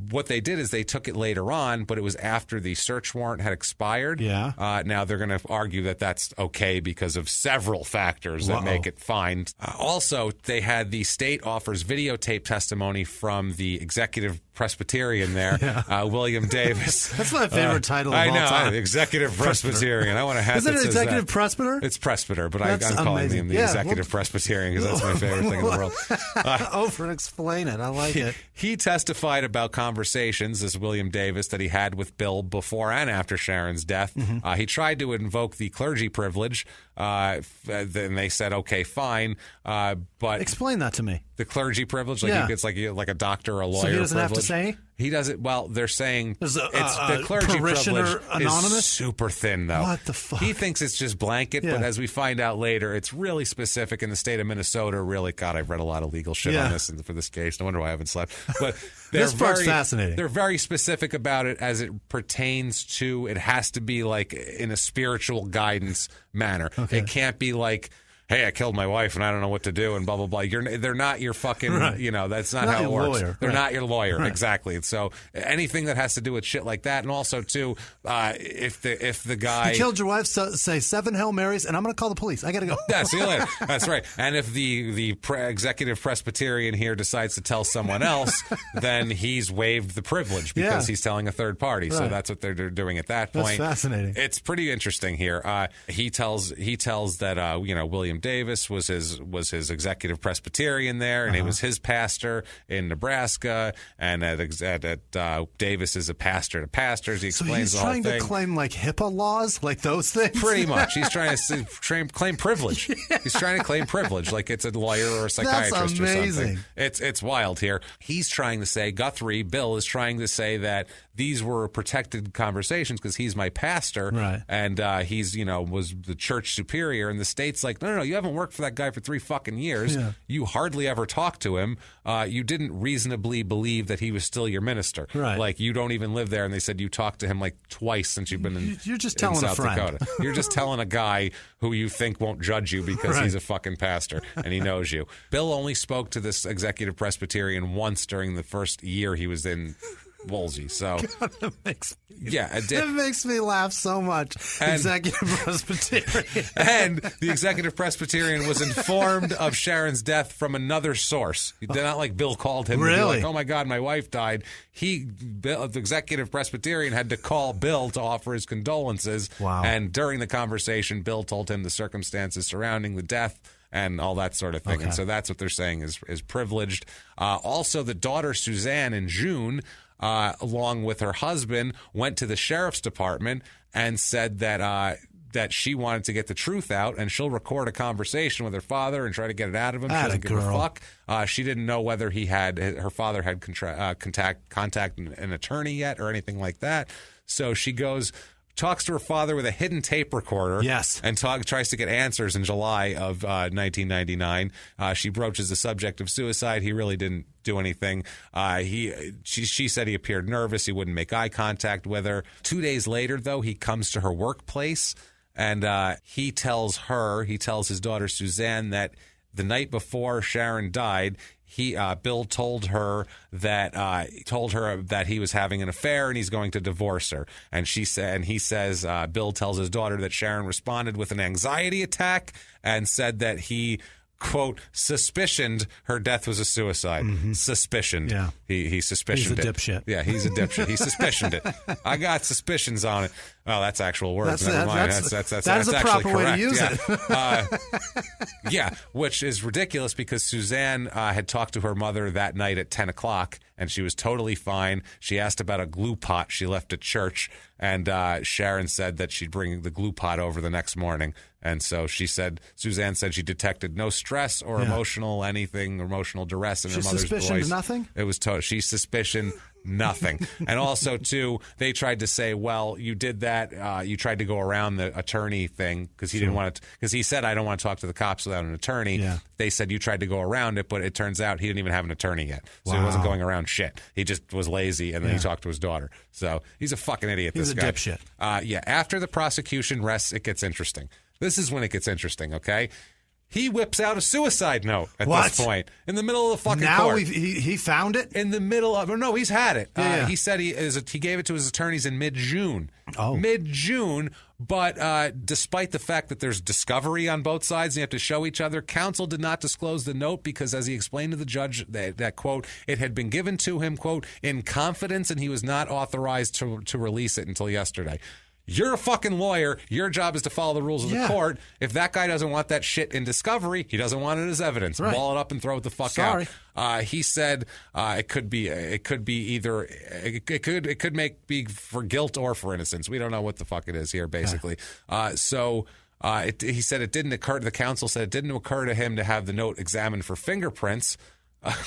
Speaker 6: what they did is they took it later on, but it was after the search warrant had expired.
Speaker 7: Yeah.
Speaker 6: Now they're going to argue that that's okay because of several factors that make it fine. Also, they had the state offers videotape testimony from the executive Presbyterian there, William Davis.
Speaker 7: That's my favorite title of all time.
Speaker 6: Executive Presbyterian. I want to have
Speaker 7: Is it an executive presbyter?
Speaker 6: It's presbyter, but I'm calling him the executive Presbyterian because that's my favorite thing in the world.
Speaker 7: Over and explain it. I like it.
Speaker 6: He testified about conversations, this William Davis, that he had with Bill before and after Sharon's death. He tried to invoke the clergy privilege. Then they said, okay, fine. But
Speaker 7: explain that to me.
Speaker 6: The clergy privilege, it's like a doctor or a lawyer.
Speaker 7: So he doesn't
Speaker 6: privilege.
Speaker 7: have to say?
Speaker 6: He does it. Well, they're saying
Speaker 7: There's
Speaker 6: it's the clergy
Speaker 7: parishioner
Speaker 6: privilege
Speaker 7: anonymous?
Speaker 6: is super thin, though.
Speaker 7: What the fuck?
Speaker 6: He thinks it's just blanket, but as we find out later, it's really specific in the state of Minnesota. Really, God, I've read a lot of legal shit on this for this case. No wonder why I haven't slept. But
Speaker 7: this part's fascinating.
Speaker 6: They're very specific about it as it pertains to. It has to be like in a spiritual guidance manner.
Speaker 7: Okay.
Speaker 6: It can't be like, hey, I killed my wife and I don't know what to do and blah, blah, blah. They're not your fucking, that's not how it works.
Speaker 7: Lawyer.
Speaker 6: They're not your lawyer. Right. Exactly. So anything that has to do with shit like that. And also, too, if the guy...
Speaker 7: You killed your wife, say 7 Hail Marys, and I'm going to call the police. I got to go.
Speaker 6: Yeah, see you later. That's right. And if the executive Presbyterian here decides to tell someone else, then he's waived the privilege because he's telling a third party. Right. So that's what they're doing at that point.
Speaker 7: That's fascinating.
Speaker 6: It's pretty interesting here. He tells that, William Davis was his executive Presbyterian there, and he was his pastor in Nebraska, and Davis is a pastor to pastors. He explains the whole thing.
Speaker 7: So he's trying to claim like HIPAA laws, like those things?
Speaker 6: Pretty much. He's trying to claim privilege. Yeah. He's trying to claim privilege like it's a lawyer or a psychiatrist or something. It's wild here. He's trying to say, Bill is trying to say that these were protected conversations because he's my pastor,
Speaker 7: right?
Speaker 6: And he's was the church superior, and the state's like, no, you haven't worked for that guy for 3 fucking years. Yeah. You hardly ever talked to him. You didn't reasonably believe that he was still your minister.
Speaker 7: Right.
Speaker 6: Like, you don't even live there, and they said you talked to him like twice since you've been in
Speaker 7: You're just telling
Speaker 6: South
Speaker 7: a friend.
Speaker 6: Dakota. You're just telling a guy who you think won't judge you because he's a fucking pastor and he knows you. Bill only spoke to this executive Presbyterian once during the first year he was in Wolsey. So
Speaker 7: God, it makes me laugh so much. Executive Presbyterian.
Speaker 6: And the executive Presbyterian was informed of Sharon's death from another source. Not like Bill called him.
Speaker 7: Really?
Speaker 6: To be like, oh my God, my wife died. The executive Presbyterian had to call Bill to offer his condolences.
Speaker 7: Wow.
Speaker 6: And during the conversation, Bill told him the circumstances surrounding the death and all that sort of thing. Okay. And so that's what they're saying is privileged. Also, the daughter, Suzanne, in June, along with her husband, went to the sheriff's department and said that she wanted to get the truth out, and she'll record a conversation with her father and try to get it out of him. She doesn't give a fuck. She didn't know whether her father had contacted an attorney yet or anything like that. So she talks to her father with a hidden tape recorder.
Speaker 7: Yes.
Speaker 6: And tries to get answers in July of 1999. She broaches the subject of suicide. He really didn't do anything. She said he appeared nervous. He wouldn't make eye contact with her. 2 days later, though, he comes to her workplace, and he tells his daughter Suzanne that the night before Sharon died, Bill told her that he was having an affair and he's going to divorce her. And he says Bill tells his daughter that Sharon responded with an anxiety attack and said that he, quote, suspicioned her death was a suicide. Mm-hmm. Suspicioned.
Speaker 7: Yeah.
Speaker 6: He suspicioned it.
Speaker 7: He's a dipshit.
Speaker 6: Yeah, he's a dipshit. He suspicioned it. I got suspicions on it. Oh, that's actual words. Never mind. That's
Speaker 7: a proper way to use
Speaker 6: it. Which is ridiculous because Suzanne had talked to her mother that night at 10 o'clock, and she was totally fine. She asked about a glue pot she left at church, and Sharon said that she'd bring the glue pot over the next morning. And so Suzanne said she detected no stress or emotional duress in her mother's voice.
Speaker 7: She suspicioned nothing?
Speaker 6: It was she suspicioned nothing. And also, too, they tried to say, well, you did that. You tried to go around the attorney thing because he didn't want to, because he said, I don't want to talk to the cops without an attorney. Yeah. They said you tried to go around it, but it turns out he didn't even have an attorney yet. So he wasn't going around shit. He just was lazy, and then he talked to his daughter. So he's a fucking idiot, this guy.
Speaker 7: He's a dipshit.
Speaker 6: After the prosecution rests, it gets interesting. This is when it gets interesting, okay? He whips out a suicide note at this point in the middle of the fucking court.
Speaker 7: Now he found it?
Speaker 6: In the middle of... No, he's had it.
Speaker 7: Yeah.
Speaker 6: He said he gave it to his attorneys in mid-June.
Speaker 7: Oh.
Speaker 6: Mid-June, but despite the fact that there's discovery on both sides and you have to show each other, counsel did not disclose the note because, as he explained to the judge, that quote, it had been given to him, quote, in confidence, and he was not authorized to release it until yesterday. You're a fucking lawyer. Your job is to follow the rules of the court. If that guy doesn't want that shit in discovery, he doesn't want it as evidence. Right. Ball it up and throw it the fuck out. He said it could be either it could be for guilt or for innocence. We don't know what the fuck it is here, basically. He said it didn't occur to the counsel said it didn't occur to him to have the note examined for fingerprints.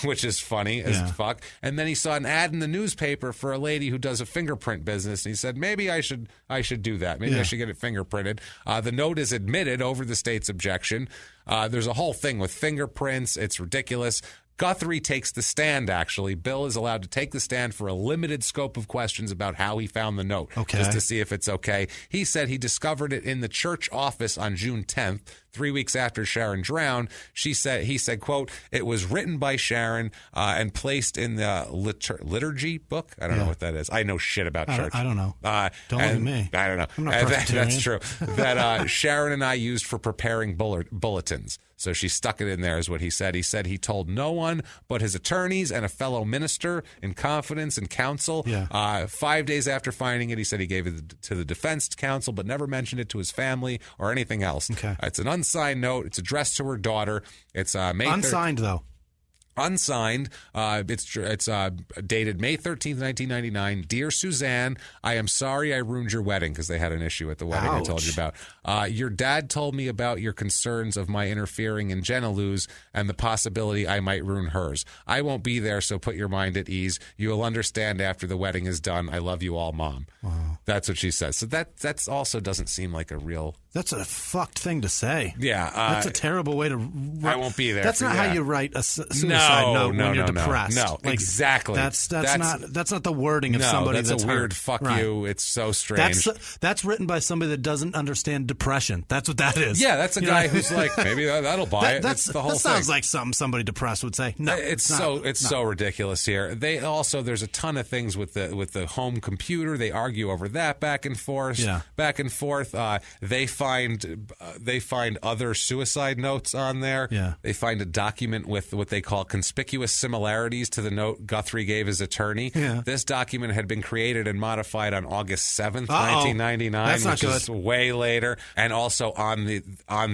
Speaker 6: which is funny as fuck. And then he saw an ad in the newspaper for a lady who does a fingerprint business, and he said, maybe I should do that. Maybe I should get it fingerprinted. The note is admitted over the state's objection. There's a whole thing with fingerprints. It's ridiculous. Guthrie takes the stand, actually. Bill is allowed to take the stand for a limited scope of questions about how he found the note, just to see if it's okay. He said he discovered it in the church office on June 10th, 3 weeks after Sharon drowned. He said, quote, it was written by Sharon and placed in the liturgy book. I don't know what that is. I know shit about church.
Speaker 7: I don't know. Don't look at me.
Speaker 6: I don't know.
Speaker 7: I'm not
Speaker 6: that's true. That Sharon and I used for preparing bulletins. So she stuck it in there, is what he said. He said he told no one but his attorneys and a fellow minister in confidence and counsel. 5 days after finding it, he said he gave it to the defense counsel, but never mentioned it to his family or anything else. It's an unsigned note. It's addressed to her daughter. It's
Speaker 7: unsigned, though.
Speaker 6: Unsigned. It's dated May 13th, 1999. Dear Suzanne, I am sorry I ruined your wedding, because they had an issue at the wedding I told you about. Your dad told me about your concerns of my interfering in Jenna Lou's and the possibility I might ruin hers. I won't be there, so put your mind at ease. You will understand after the wedding is done. I love you all, Mom. Wow. That's what she says. So that's also doesn't seem like a real...
Speaker 7: That's a fucked thing to say.
Speaker 6: Yeah.
Speaker 7: That's a terrible way to...
Speaker 6: I won't be there.
Speaker 7: That's not how you write a suicide note when you're depressed.
Speaker 6: No, like, exactly.
Speaker 7: That's not the wording of somebody that's
Speaker 6: a weird
Speaker 7: hurt.
Speaker 6: fuck you. It's so strange.
Speaker 7: That's written by somebody that doesn't understand depression. That's what that is.
Speaker 6: Yeah, that's a guy who's like, maybe that'll buy it. That's the whole thing. That
Speaker 7: sounds like something somebody depressed would say. No,
Speaker 6: it's so ridiculous here. They also, there's a ton of things with the home computer. They argue over that back and forth. They find other suicide notes on there.
Speaker 7: Yeah.
Speaker 6: They find a document with what they call conspicuous similarities to the note Guthrie gave his attorney.
Speaker 7: Yeah.
Speaker 6: This document had been created and modified on August 7th, 1999, which is way later. And also on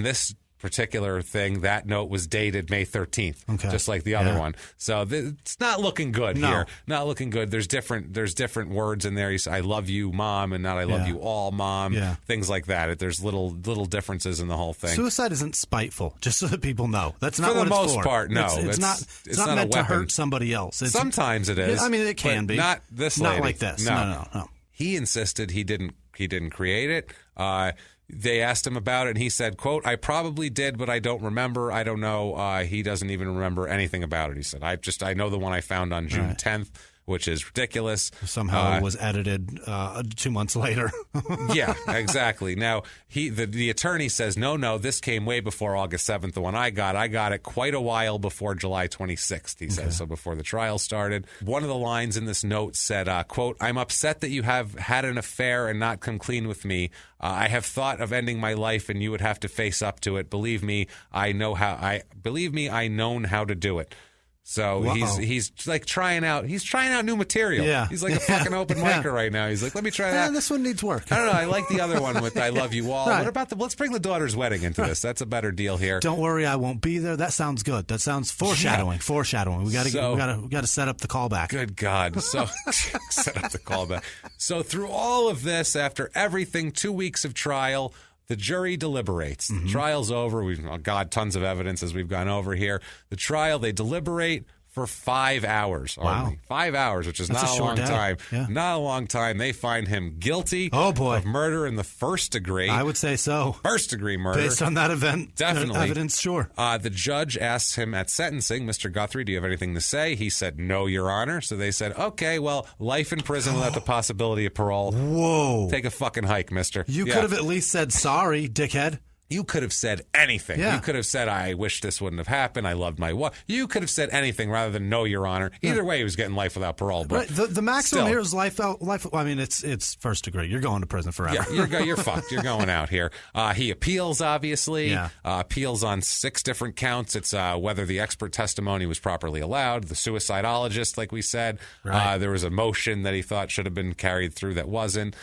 Speaker 6: this particular thing, that note was dated May 13th, just like the other one. So it's not looking good here. Not looking good. There's different words in there. You say, I love you, Mom, and not I love you all, Mom. Things like that. There's little differences in the whole thing.
Speaker 7: Suicide isn't spiteful, just so that people know. That's not
Speaker 6: for
Speaker 7: what
Speaker 6: the
Speaker 7: it's
Speaker 6: most part. No,
Speaker 7: it's not meant to hurt somebody else.
Speaker 6: Sometimes it is.
Speaker 7: I mean, it can be.
Speaker 6: Not this lady.
Speaker 7: Not like this. No.
Speaker 6: He insisted he didn't create it. They asked him about it, and he said, quote, I probably did, but I don't remember. I don't know. He doesn't even remember anything about it. He said, I know the one I found on June 10th, which is ridiculous.
Speaker 7: Somehow it was edited 2 months later.
Speaker 6: Yeah, exactly. Now, the attorney says, no, this came way before August 7th, the one I got it quite a while before July 26th, he says, so before the trial started. One of the lines in this note said, quote, I'm upset that you have had an affair and not come clean with me. I have thought of ending my life, and you would have to face up to it. Believe me, I known how to do it. So he's like trying out new material.
Speaker 7: Yeah.
Speaker 6: He's like a fucking open micer right now. He's like, let me try that.
Speaker 7: This one needs work.
Speaker 6: I don't know. I like the other one with I love you all. What about let's bring the daughter's wedding into this. That's a better deal here.
Speaker 7: Don't worry, I won't be there. That sounds good. That sounds foreshadowing. Foreshadowing. We got to set up the callback.
Speaker 6: Good God. So set up the callback. So through all of this, after everything, 2 weeks of trial, the jury deliberates. The trial's over. We've got tons of evidence as we've gone over here. The trial, they deliberate for 5 hours.
Speaker 7: Wow.
Speaker 6: Only. 5 hours, which is not a long time.
Speaker 7: Yeah.
Speaker 6: Not a long time. They find him guilty
Speaker 7: of
Speaker 6: murder in the first degree.
Speaker 7: I would say so.
Speaker 6: First degree murder.
Speaker 7: Based on that event.
Speaker 6: Definitely.
Speaker 7: Evidence, sure.
Speaker 6: The judge asks him at sentencing, Mr. Guthrie, do you have anything to say? He said, no, Your Honor. So they said, okay, well, life in prison without the possibility of parole.
Speaker 7: Whoa.
Speaker 6: Take a fucking hike, mister.
Speaker 7: You could have at least said sorry, dickhead.
Speaker 6: You could have said anything.
Speaker 7: Yeah.
Speaker 6: You could have said, I wish this wouldn't have happened. I loved my wife. You could have said anything rather than no, Your Honor. Either way, he was getting life without parole. But
Speaker 7: the maximum here is life. I mean, it's first degree. You're going to prison forever.
Speaker 6: Yeah, you're fucked. You're going out here. He appeals, obviously.
Speaker 7: Yeah.
Speaker 6: Appeals on 6 different counts. It's whether the expert testimony was properly allowed, the suicidologist, like we said.
Speaker 7: Right.
Speaker 6: There was a motion that he thought should have been carried through that wasn't.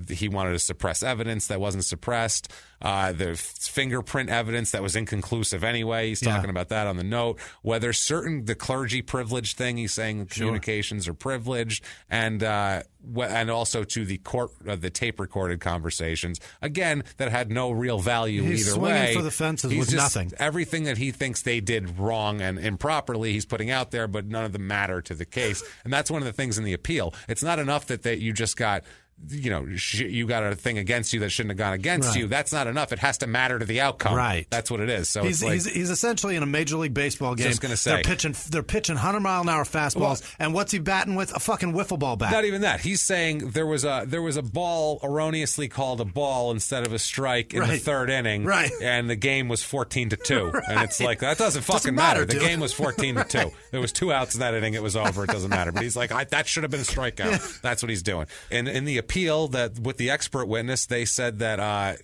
Speaker 6: He wanted to suppress evidence that wasn't suppressed. the fingerprint evidence that was inconclusive anyway. He's talking about that on the note. Whether the clergy privilege thing, he's saying communications are privileged, and also to the court, the tape recorded conversations, again, that had no real value
Speaker 7: he's
Speaker 6: either way.
Speaker 7: He's swinging for the fences with nothing.
Speaker 6: Everything that he thinks they did wrong and improperly, he's putting out there, but none of them matter to the case. And that's one of the things in the appeal. It's not enough that you just got, you got a thing against you that shouldn't have gone against you. That's not enough. It has to matter to the outcome. Right. That's what it is. So
Speaker 7: he's essentially in a Major League Baseball game.
Speaker 6: Just gonna say
Speaker 7: they're pitching 100-mile-an-hour fastballs, and what's he batting with? A fucking wiffle ball bat.
Speaker 6: Not even that. He's saying there was a ball erroneously called a ball instead of a strike in the third inning, and the game was 14-2, and it's like that doesn't fucking matter. The game was 14-2. There was 2 outs in that inning. It was over. It doesn't matter. But he's like, that should have been a strikeout. That's what he's doing. And in the appeal, that with the expert witness, they said that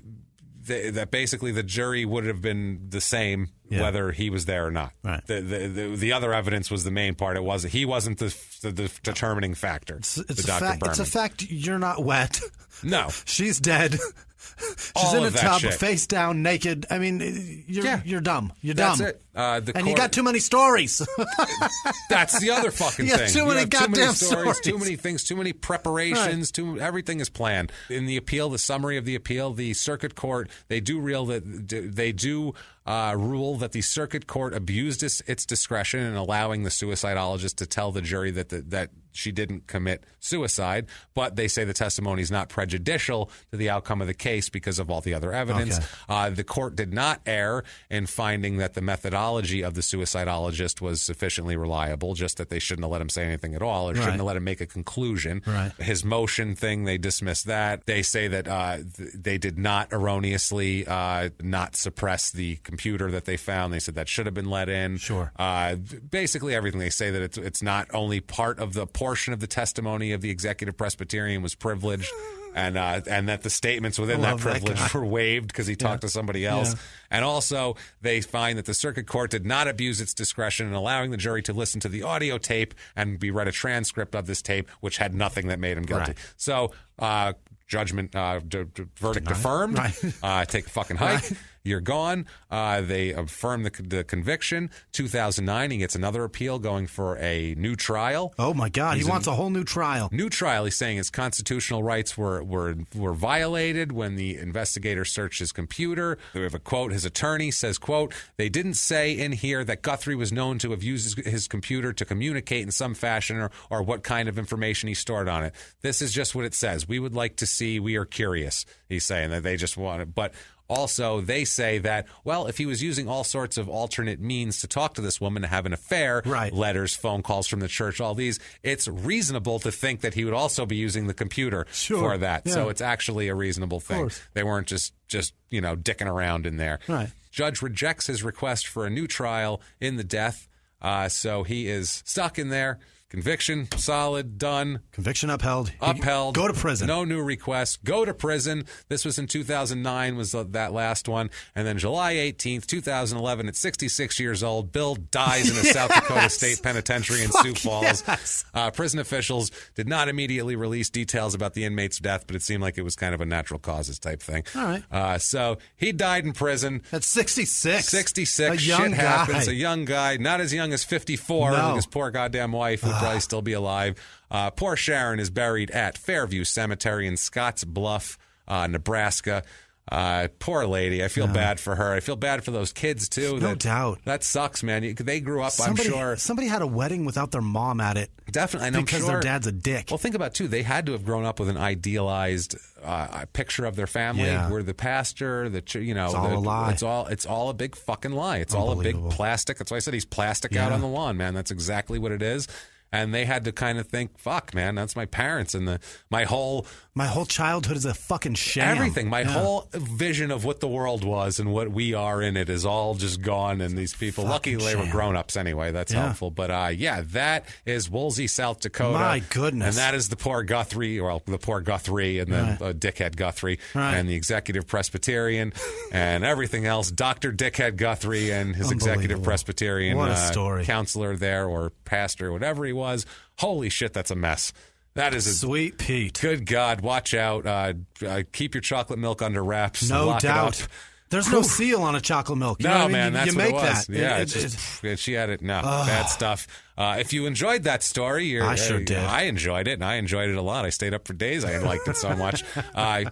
Speaker 6: that basically the jury would have been the same whether he was there or not. Right. The other evidence was the main part. He wasn't the determining factor. It's
Speaker 7: a fact you're not wet.
Speaker 6: No.
Speaker 7: She's dead. She's in a tub, face down, naked. I mean, you're dumb. You're dumb.
Speaker 6: That's it.
Speaker 7: And you got too many stories.
Speaker 6: That's the other fucking thing.
Speaker 7: Too many goddamn stories.
Speaker 6: Too many things, too many preparations, everything is planned. In the appeal, the summary of the appeal, the circuit court, they do rule that the circuit court abused its discretion in allowing the suicidologist to tell the jury that she didn't commit suicide, but they say the testimony is not prejudicial to the outcome of the case because of all the other evidence. Okay. The court did not err in finding that the methodology of the suicidologist was sufficiently reliable, just that they shouldn't have let him say anything at all, or shouldn't have let him make a conclusion. Right. His motion thing, they dismissed that. They say that they did not erroneously not suppress the computer that they found. They said that should have been let in.
Speaker 7: Sure.
Speaker 6: Basically everything. They say that it's not only part of the portion of the testimony of the executive Presbyterian was privileged, and that the statements within that privilege were waived because he talked to somebody else. Yeah. And also, they find that the circuit court did not abuse its discretion in allowing the jury to listen to the audio tape and be read a transcript of this tape, which had nothing that made him guilty. Right. So, judgment, verdict affirmed. Right. Take a fucking hike. Right. You're gone. They affirm the conviction. 2009, he gets another appeal going for a new trial.
Speaker 7: Oh, my God. He wants a whole new trial.
Speaker 6: New trial. He's saying his constitutional rights were violated when the investigator searched his computer. We have a quote. His attorney says, quote, "They didn't say in here that Guthrie was known to have used his computer to communicate in some fashion or what kind of information he stored on it. This is just what it says. We would like to see. We are curious." He's saying that they just want it. But also, they say that, well, if he was using all sorts of alternate means to talk to this woman, to have an affair, letters, phone calls from the church, all these, it's reasonable to think that he would also be using the computer for that. Yeah. So it's actually a reasonable thing. They weren't just dicking around in there. Right. Judge rejects his request for a new trial in the death, so he is stuck in there. Conviction, solid, done.
Speaker 7: Conviction upheld.
Speaker 6: Upheld.
Speaker 7: Go to prison.
Speaker 6: No new request. Go to prison. This was in 2009 was that last one. And then July 18th, 2011, at 66 years old, Bill dies in a South Dakota State Penitentiary in Sioux Falls. Yes. Prison officials did not immediately release details about the inmate's death, but it seemed like it was kind of a natural causes type thing.
Speaker 7: All right.
Speaker 6: So he died in prison.
Speaker 7: At 66.
Speaker 6: 66.
Speaker 7: A young
Speaker 6: Shit
Speaker 7: guy.
Speaker 6: happens. A young guy. Not as young as 54 with his poor goddamn wife who probably still be alive. Poor Sharon is buried at Fairview Cemetery in Scotts Bluff, Nebraska. Poor lady. I feel bad for her. I feel bad for those kids, too.
Speaker 7: No doubt.
Speaker 6: That sucks, man. They grew up, I'm sure.
Speaker 7: Somebody had a wedding without their mom at it.
Speaker 6: Definitely. And
Speaker 7: because their dad's a dick.
Speaker 6: Well, think about, too, they had to have grown up with an idealized picture of their family. Where the pastor, it's all
Speaker 7: a lie.
Speaker 6: It's all a big fucking lie. It's all a big plastic. That's why I said he's plastic out on the lawn, man. That's exactly what it is. And they had to kind of think, fuck, man, that's my parents. And my whole
Speaker 7: childhood is a fucking sham.
Speaker 6: Everything. My whole vision of what the world was and what we are in it is all just gone. And these people, lucky they were grown-ups anyway. That's helpful. But, that is Wolsey, South Dakota.
Speaker 7: My goodness.
Speaker 6: And that is the poor Guthrie, and then dickhead Guthrie, and the executive Presbyterian, and everything else. Dr. Dickhead Guthrie and his executive Presbyterian
Speaker 7: what a story.
Speaker 6: Counselor there or pastor, whatever he was. Holy shit, that's a mess. That is
Speaker 7: Sweet Pete.
Speaker 6: Good God, watch out. Keep your chocolate milk under wraps.
Speaker 7: No
Speaker 6: lock
Speaker 7: doubt.
Speaker 6: It up.
Speaker 7: There's no seal on a chocolate milk. You know
Speaker 6: No,
Speaker 7: what I mean?
Speaker 6: man, that's
Speaker 7: you
Speaker 6: what
Speaker 7: make
Speaker 6: it was.
Speaker 7: that.
Speaker 6: Yeah, she had it. No, bad stuff. If you enjoyed that story,
Speaker 7: I sure did.
Speaker 6: I enjoyed it, and I enjoyed it a lot. I stayed up for days. I liked it so much.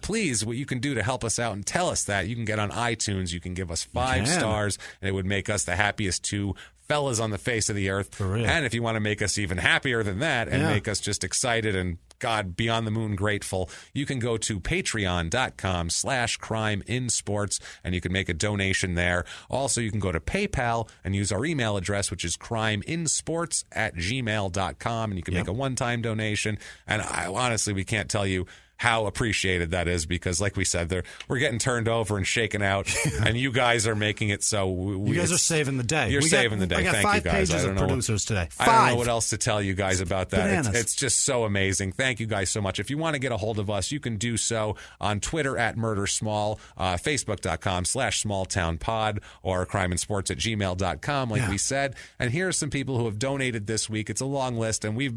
Speaker 6: Please, what you can do to help us out and tell us that, you can get on iTunes. You can give us 5 stars, and it would make us the happiest 2 fellas on the face of the earth.
Speaker 7: For real.
Speaker 6: And if you want to make us even happier than that and make us just excited and God, beyond the moon grateful, you can go to patreon.com/crimeinsports and you can make a donation there. Also, you can go to PayPal and use our email address, which is crimeinsports@gmail.com, and you can make a one-time donation. And honestly, we can't tell you how appreciated that is, because like we said, we're getting turned over and shaken out, and you guys are making it so
Speaker 7: you guys are saving the day.
Speaker 6: You're saving the day.
Speaker 7: I got
Speaker 6: Thank
Speaker 7: 5
Speaker 6: you guys.
Speaker 7: pages of producers today. 5.
Speaker 6: I don't know what else to tell you guys about that.
Speaker 7: Bananas.
Speaker 6: It's just so amazing. Thank you guys so much. If you want to get a hold of us, you can do so on Twitter @MurderSmall, Facebook.com/SmallTownPod, or crimeinsports@gmail.com, like we said. And here are some people who have donated this week. It's a long list, and we've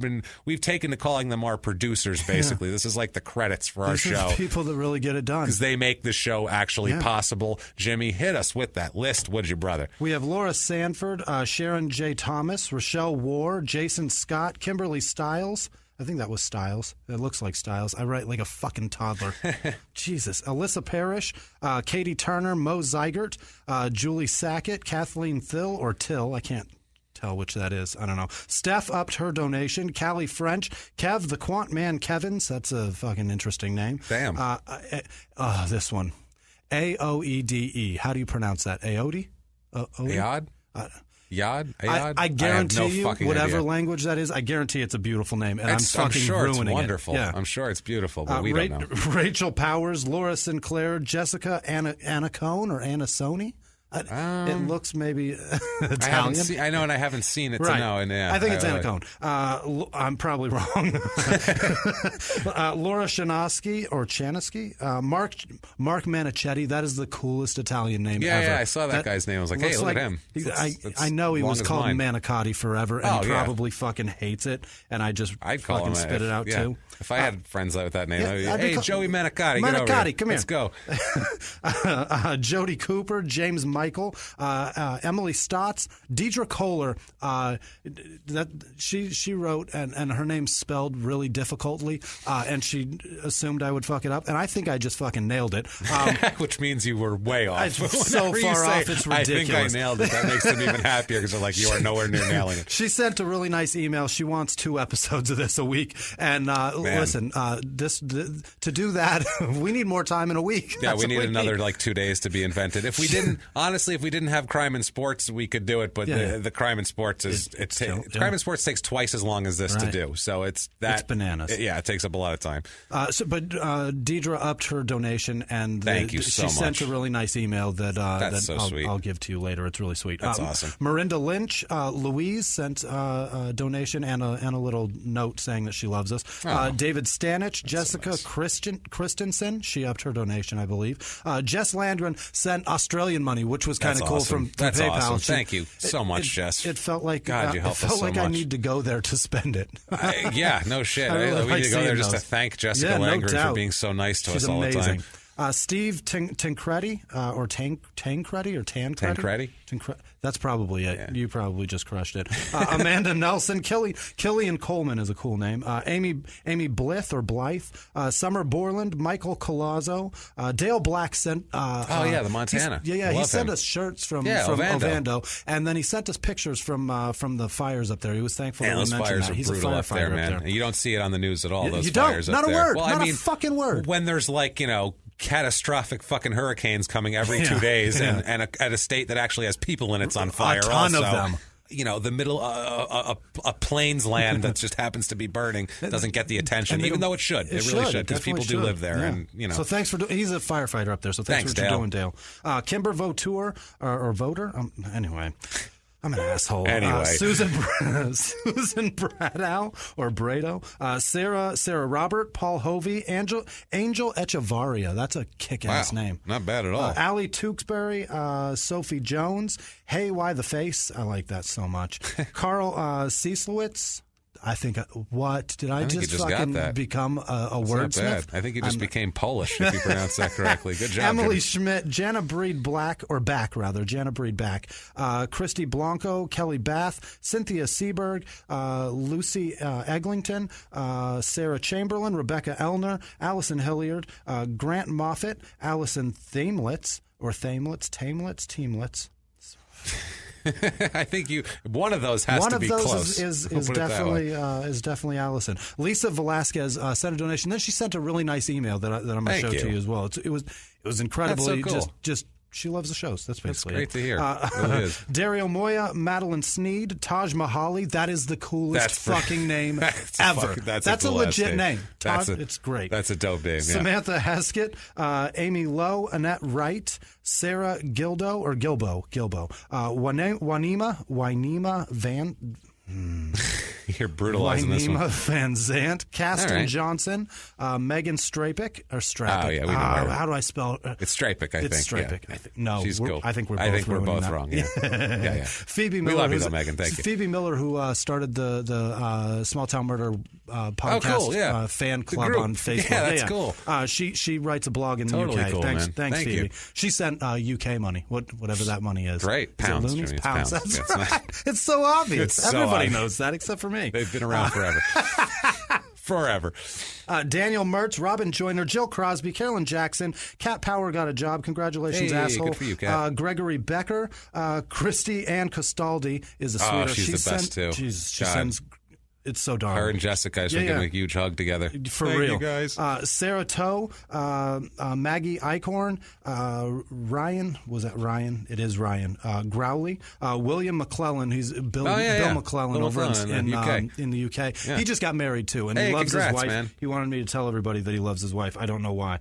Speaker 6: taken to calling them our producers, basically. This is like the credits for our show.
Speaker 7: People that really get it done.
Speaker 6: Because they make the show actually possible. Jimmy, hit us with that list, would you, brother?
Speaker 7: We have Laura Sanford, Sharon J. Thomas, Rochelle Ward, Jason Scott, Kimberly Stiles. I think that was Stiles. It looks like Stiles. I write like a fucking toddler. Jesus. Alyssa Parrish, Katie Turner, Mo Zeigert, Julie Sackett, Kathleen Thill, or Till. I can't tell which that is. I don't know. Steph upped her donation. Callie French. Kev, the Quant Man Kevins. That's a fucking interesting name.
Speaker 6: Damn.
Speaker 7: This one. AOEDE. How do you pronounce that? Aode?
Speaker 6: Ayod? Yod? Ayod?
Speaker 7: I guarantee you, whatever
Speaker 6: idea.
Speaker 7: language that is, I guarantee it's a beautiful name, and I'm fucking
Speaker 6: sure
Speaker 7: ruining
Speaker 6: it's wonderful.
Speaker 7: it. Yeah.
Speaker 6: I'm sure it's beautiful, but we don't know.
Speaker 7: Rachel Powers, Laura Sinclair, Jessica Anna Cohn, or Anna Sony. It looks maybe Italian.
Speaker 6: I know, and I haven't seen it to
Speaker 7: right.
Speaker 6: know. And
Speaker 7: I think it's Anna Cohn. I'm probably wrong. Laura Chanosky or Chanosky. Mark Manichetti. That is the coolest Italian name ever.
Speaker 6: Yeah, I saw that guy's name. I was like, hey, look at him.
Speaker 7: I know he was called Manicotti forever, and he probably fucking hates it. And I'd call
Speaker 6: him
Speaker 7: spit it out too.
Speaker 6: If I had friends with that name,
Speaker 7: I'd
Speaker 6: hey, Joey Manicotti, get over here.
Speaker 7: Come here.
Speaker 6: Let's go.
Speaker 7: Jody Cooper, James Michael, Emily Stotts, Deidre Kohler. She wrote, and her name's spelled really difficultly, and she assumed I would fuck it up, and I think I just fucking nailed it.
Speaker 6: Which means you were way off.
Speaker 7: So far off, it's ridiculous.
Speaker 6: I think I nailed it. That makes them even happier because they're like, you are nowhere near nailing it.
Speaker 7: She sent a really nice email. She wants 2 episodes of this a week, and listen, to do that, we need more time in a week.
Speaker 6: Yeah, we need another 2 days to be invented. If we didn't, honestly, if we didn't have Crime in Sports, we could do it. But the Crime in Sports is Crime in Sports takes twice as long as this to do. So it's
Speaker 7: bananas.
Speaker 6: It takes up a lot of time.
Speaker 7: But Deidre upped her donation, and
Speaker 6: thank you so much.
Speaker 7: She sent a really nice email that I'll give to you later. It's really sweet.
Speaker 6: That's awesome.
Speaker 7: Mirinda Lynch, Louise sent a donation and a little note saying that she loves us. David Stanich, Jessica Christensen, she upped her donation, I believe. Jess Landgren sent Australian money, which was kind of cool from PayPal.
Speaker 6: Awesome. Thank you so much, Jess.
Speaker 7: It felt like
Speaker 6: God, you helped us so much.
Speaker 7: I need to go there to spend it.
Speaker 6: No shit.
Speaker 7: I really
Speaker 6: we need to go there just
Speaker 7: those.
Speaker 6: to thank Jessica Landgren for being so nice to us all the time.
Speaker 7: Steve Tancredi, or Tancredi, or Tancredi? That's probably it. Yeah. You probably just crushed it. Amanda Nelson, Killian Coleman is a cool name. Amy Blith or Blythe, Summer Borland, Michael Colazzo, Dale Black sent.
Speaker 6: The Montana.
Speaker 7: He sent us shirts from Ovando, and then he sent us pictures from the fires up there. He was thankful that we mentioned
Speaker 6: fires
Speaker 7: that.
Speaker 6: Are
Speaker 7: He's a
Speaker 6: brutal up there, man.
Speaker 7: up there.
Speaker 6: You don't see it on the news at all. Those
Speaker 7: you
Speaker 6: fires
Speaker 7: don't.
Speaker 6: up
Speaker 7: Not a
Speaker 6: there.
Speaker 7: word.
Speaker 6: Well,
Speaker 7: not a fucking word.
Speaker 6: When there's catastrophic fucking hurricanes coming every 2 days, and at a state that actually has people in it's on fire.
Speaker 7: A ton of them.
Speaker 6: The middle a plains land that just happens to be burning doesn't get the attention, even though it should. It really should, because people do live there.
Speaker 7: Yeah.
Speaker 6: And
Speaker 7: So thanks for he's a firefighter up there. So thanks for what you're doing, Dale. Kimber Votour or Voter. Anyway. I'm an asshole.
Speaker 6: Anyway,
Speaker 7: Susan Bradow or Brado, Sarah Robert, Paul Hovey, Angel Echevarria. That's a kick-ass name.
Speaker 6: Not bad at all.
Speaker 7: Allie Tewksbury, Sophie Jones. Hey, why the face? I like that so much. Carl Cieslewitz. I think, what? Did I just
Speaker 6: got
Speaker 7: fucking
Speaker 6: that.
Speaker 7: become a
Speaker 6: That's
Speaker 7: wordsmith?
Speaker 6: not bad. I think you just became Polish, if you pronounce that correctly. Good job,
Speaker 7: Emily
Speaker 6: Jimmy.
Speaker 7: Schmidt, Jana Breed Jana Breed Back, Christy Blanco, Kelly Bath, Cynthia Seberg, Lucy Eglinton, Sarah Chamberlain, Rebecca Elner, Allison Hilliard, Grant Moffat, Allison Thamelitz.
Speaker 6: I think one of those has to be close.
Speaker 7: One of those is definitely Allison. Lisa Velasquez sent a donation. Then she sent a really nice email that I'm going to show to you as well. It was incredibly
Speaker 6: That's so cool.
Speaker 7: just. She loves the shows. That's basically
Speaker 6: great to hear. It really is.
Speaker 7: Dario Moya, Madeline Sneed, Taj Mahali. That is the coolest fucking name ever. That's a legit name. Taj, it's great.
Speaker 6: That's a dope name. Yeah.
Speaker 7: Samantha Heskett, Amy Lowe, Annette Wright, Sarah Gilbo, Wanima Van.
Speaker 6: You're brutalizing this one.
Speaker 7: Van Zant, Caston Johnson, Megan Strapik.
Speaker 6: Oh, yeah, we know
Speaker 7: how do I spell
Speaker 6: It's Strapik, I think.
Speaker 7: It's Strapik.
Speaker 6: Yeah.
Speaker 7: I think. No,
Speaker 6: she's cool.
Speaker 7: I think we're both
Speaker 6: wrong. Yeah. yeah.
Speaker 7: Phoebe Miller.
Speaker 6: We love you, though, Megan. Thank you.
Speaker 7: Phoebe Miller, who started the Small Town Murder podcast fan club on Facebook.
Speaker 6: Yeah, that's cool.
Speaker 7: She writes a blog in the
Speaker 6: totally
Speaker 7: UK.
Speaker 6: Cool,
Speaker 7: Thanks,
Speaker 6: man. Thank
Speaker 7: Phoebe.
Speaker 6: you.
Speaker 7: She sent UK money, whatever that money is.
Speaker 6: Great. Pounds.
Speaker 7: Is it loonies?
Speaker 6: Jimmy,
Speaker 7: Pounds.
Speaker 6: pounds.
Speaker 7: That's right. It's so obvious.
Speaker 6: It's so
Speaker 7: Everybody
Speaker 6: obvious.
Speaker 7: knows that except for me.
Speaker 6: They've been around forever. Forever.
Speaker 7: Daniel Mertz, Robin Joyner, Jill Crosby, Carolyn Jackson, Kat Power got a job. Congratulations, asshole.
Speaker 6: Good for you, Kat.
Speaker 7: Gregory Becker, Christy Ann Costaldi is a sweetheart.
Speaker 6: She's the best, too.
Speaker 7: She sends... It's so dark.
Speaker 6: Her and Jessica should give a huge hug together.
Speaker 7: For
Speaker 6: Thank
Speaker 7: real.
Speaker 6: you guys.
Speaker 7: Sarah Toe, Maggie Eichhorn, Ryan. Was that Ryan? It is Ryan. Growley. William McClellan. He's Bill McClellan over in the UK. Yeah. He just got married, too. And he loves his wife.
Speaker 6: Man.
Speaker 7: He wanted me to tell everybody that he loves his wife. I don't know why.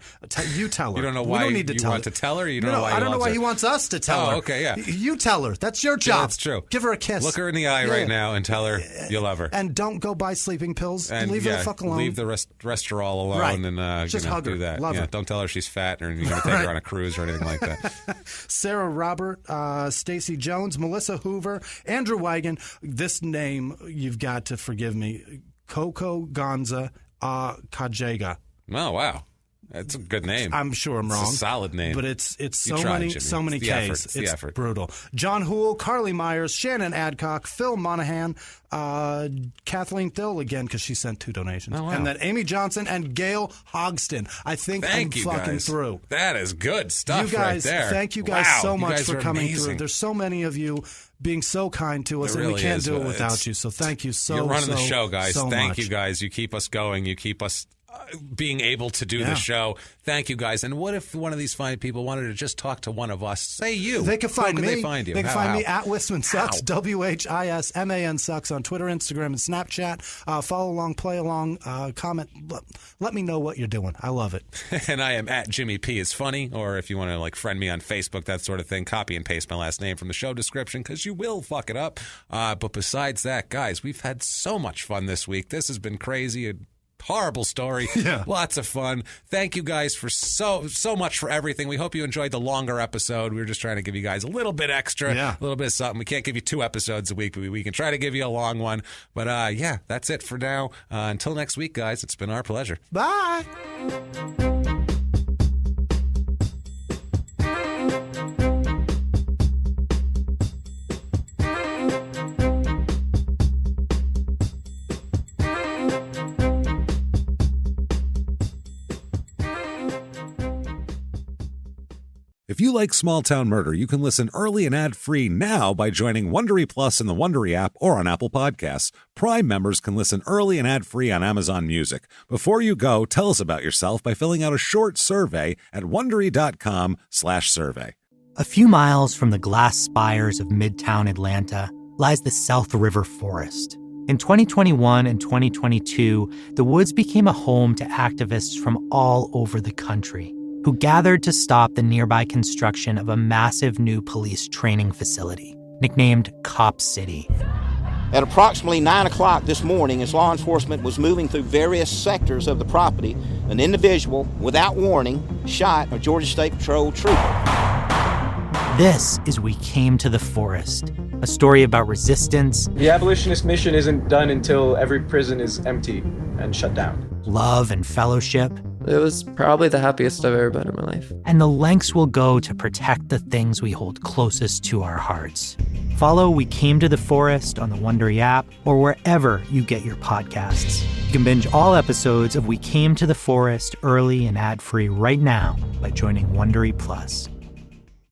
Speaker 7: You tell her.
Speaker 6: You don't know why
Speaker 7: we don't need to
Speaker 6: you want to tell her? Or you don't know why
Speaker 7: I don't know why he wants us to tell her.
Speaker 6: Oh, okay, yeah.
Speaker 7: You tell her. That's your job.
Speaker 6: Yeah, that's true.
Speaker 7: Give her a kiss.
Speaker 6: Look her in the eye right now and tell her you love her.
Speaker 7: And don't go buy sleeping pills.
Speaker 6: And
Speaker 7: leave her the fuck alone.
Speaker 6: Leave the restaurant alone and
Speaker 7: just hug her.
Speaker 6: do that.
Speaker 7: Love her.
Speaker 6: Don't tell her she's fat or you're going to take her on a cruise or anything like that.
Speaker 7: Sarah Robert, Stacy Jones, Melissa Hoover, Andrew Wigan. This name, you've got to forgive me. Coco Gonza Kajega.
Speaker 6: Oh, wow. That's a good name.
Speaker 7: I'm sure I'm wrong.
Speaker 6: It's a solid name.
Speaker 7: But it's so many Ks. It's brutal. John Houle, Carly Myers, Shannon Adcock, Phil Monahan, Kathleen Thill again because she sent 2 donations.
Speaker 6: Oh, wow.
Speaker 7: And then Amy Johnson and Gail Hogston. I think I'm fucking through.
Speaker 6: That is good stuff
Speaker 7: you guys,
Speaker 6: right there.
Speaker 7: Thank you guys so much for coming through. There's so many of you being so kind to us, and we can't do it without you. So thank you so much.
Speaker 6: You're running the show, guys. Thank you, guys. You keep us going. You keep us being able to do the show. Thank you, guys. And what if one of these fine people wanted to just talk to one of us? Say you.
Speaker 7: They can find me.
Speaker 6: They find you.
Speaker 7: They can find me at Whisman Sucks, WHISMAN Sucks on Twitter, Instagram, and Snapchat. Follow along, play along, comment. Let me know what you're doing. I love it.
Speaker 6: And I am at Jimmy P is funny, or if you want to friend me on Facebook, that sort of thing, copy and paste my last name from the show description because you will fuck it up. But besides that, guys, we've had so much fun this week. This has been crazy. Horrible story.
Speaker 7: Yeah.
Speaker 6: Lots of fun. Thank you guys for so much for everything. We hope you enjoyed the longer episode. We were just trying to give you guys a little bit extra, a little bit of something. We can't give you 2 episodes a week, but we can try to give you a long one. But that's it for now. Until next week, guys, it's been our pleasure.
Speaker 7: Bye.
Speaker 1: If you like Small Town Murder, you can listen early and ad-free now by joining Wondery Plus in the Wondery app or on Apple Podcasts. Prime members can listen early and ad-free on Amazon Music. Before you go, tell us about yourself by filling out a short survey at Wondery.com/survey.
Speaker 4: A few miles from the glass spires of Midtown Atlanta lies the South River Forest. In 2021 and 2022, the woods became a home to activists from all over the country who gathered to stop the nearby construction of a massive new police training facility, nicknamed Cop City.
Speaker 5: At approximately 9 o'clock this morning, as law enforcement was moving through various sectors of the property, an individual, without warning, shot a Georgia State Patrol trooper.
Speaker 4: This is We Came to the Forest, a story about resistance.
Speaker 8: The abolitionist mission isn't done until every prison is empty and shut down.
Speaker 4: Love and fellowship.
Speaker 9: It was probably the happiest I've ever been in my life.
Speaker 4: And the lengths we'll go to protect the things we hold closest to our hearts. Follow We Came to the Forest on the Wondery app or wherever you get your podcasts. You can binge all episodes of We Came to the Forest early and ad-free right now by joining Wondery Plus.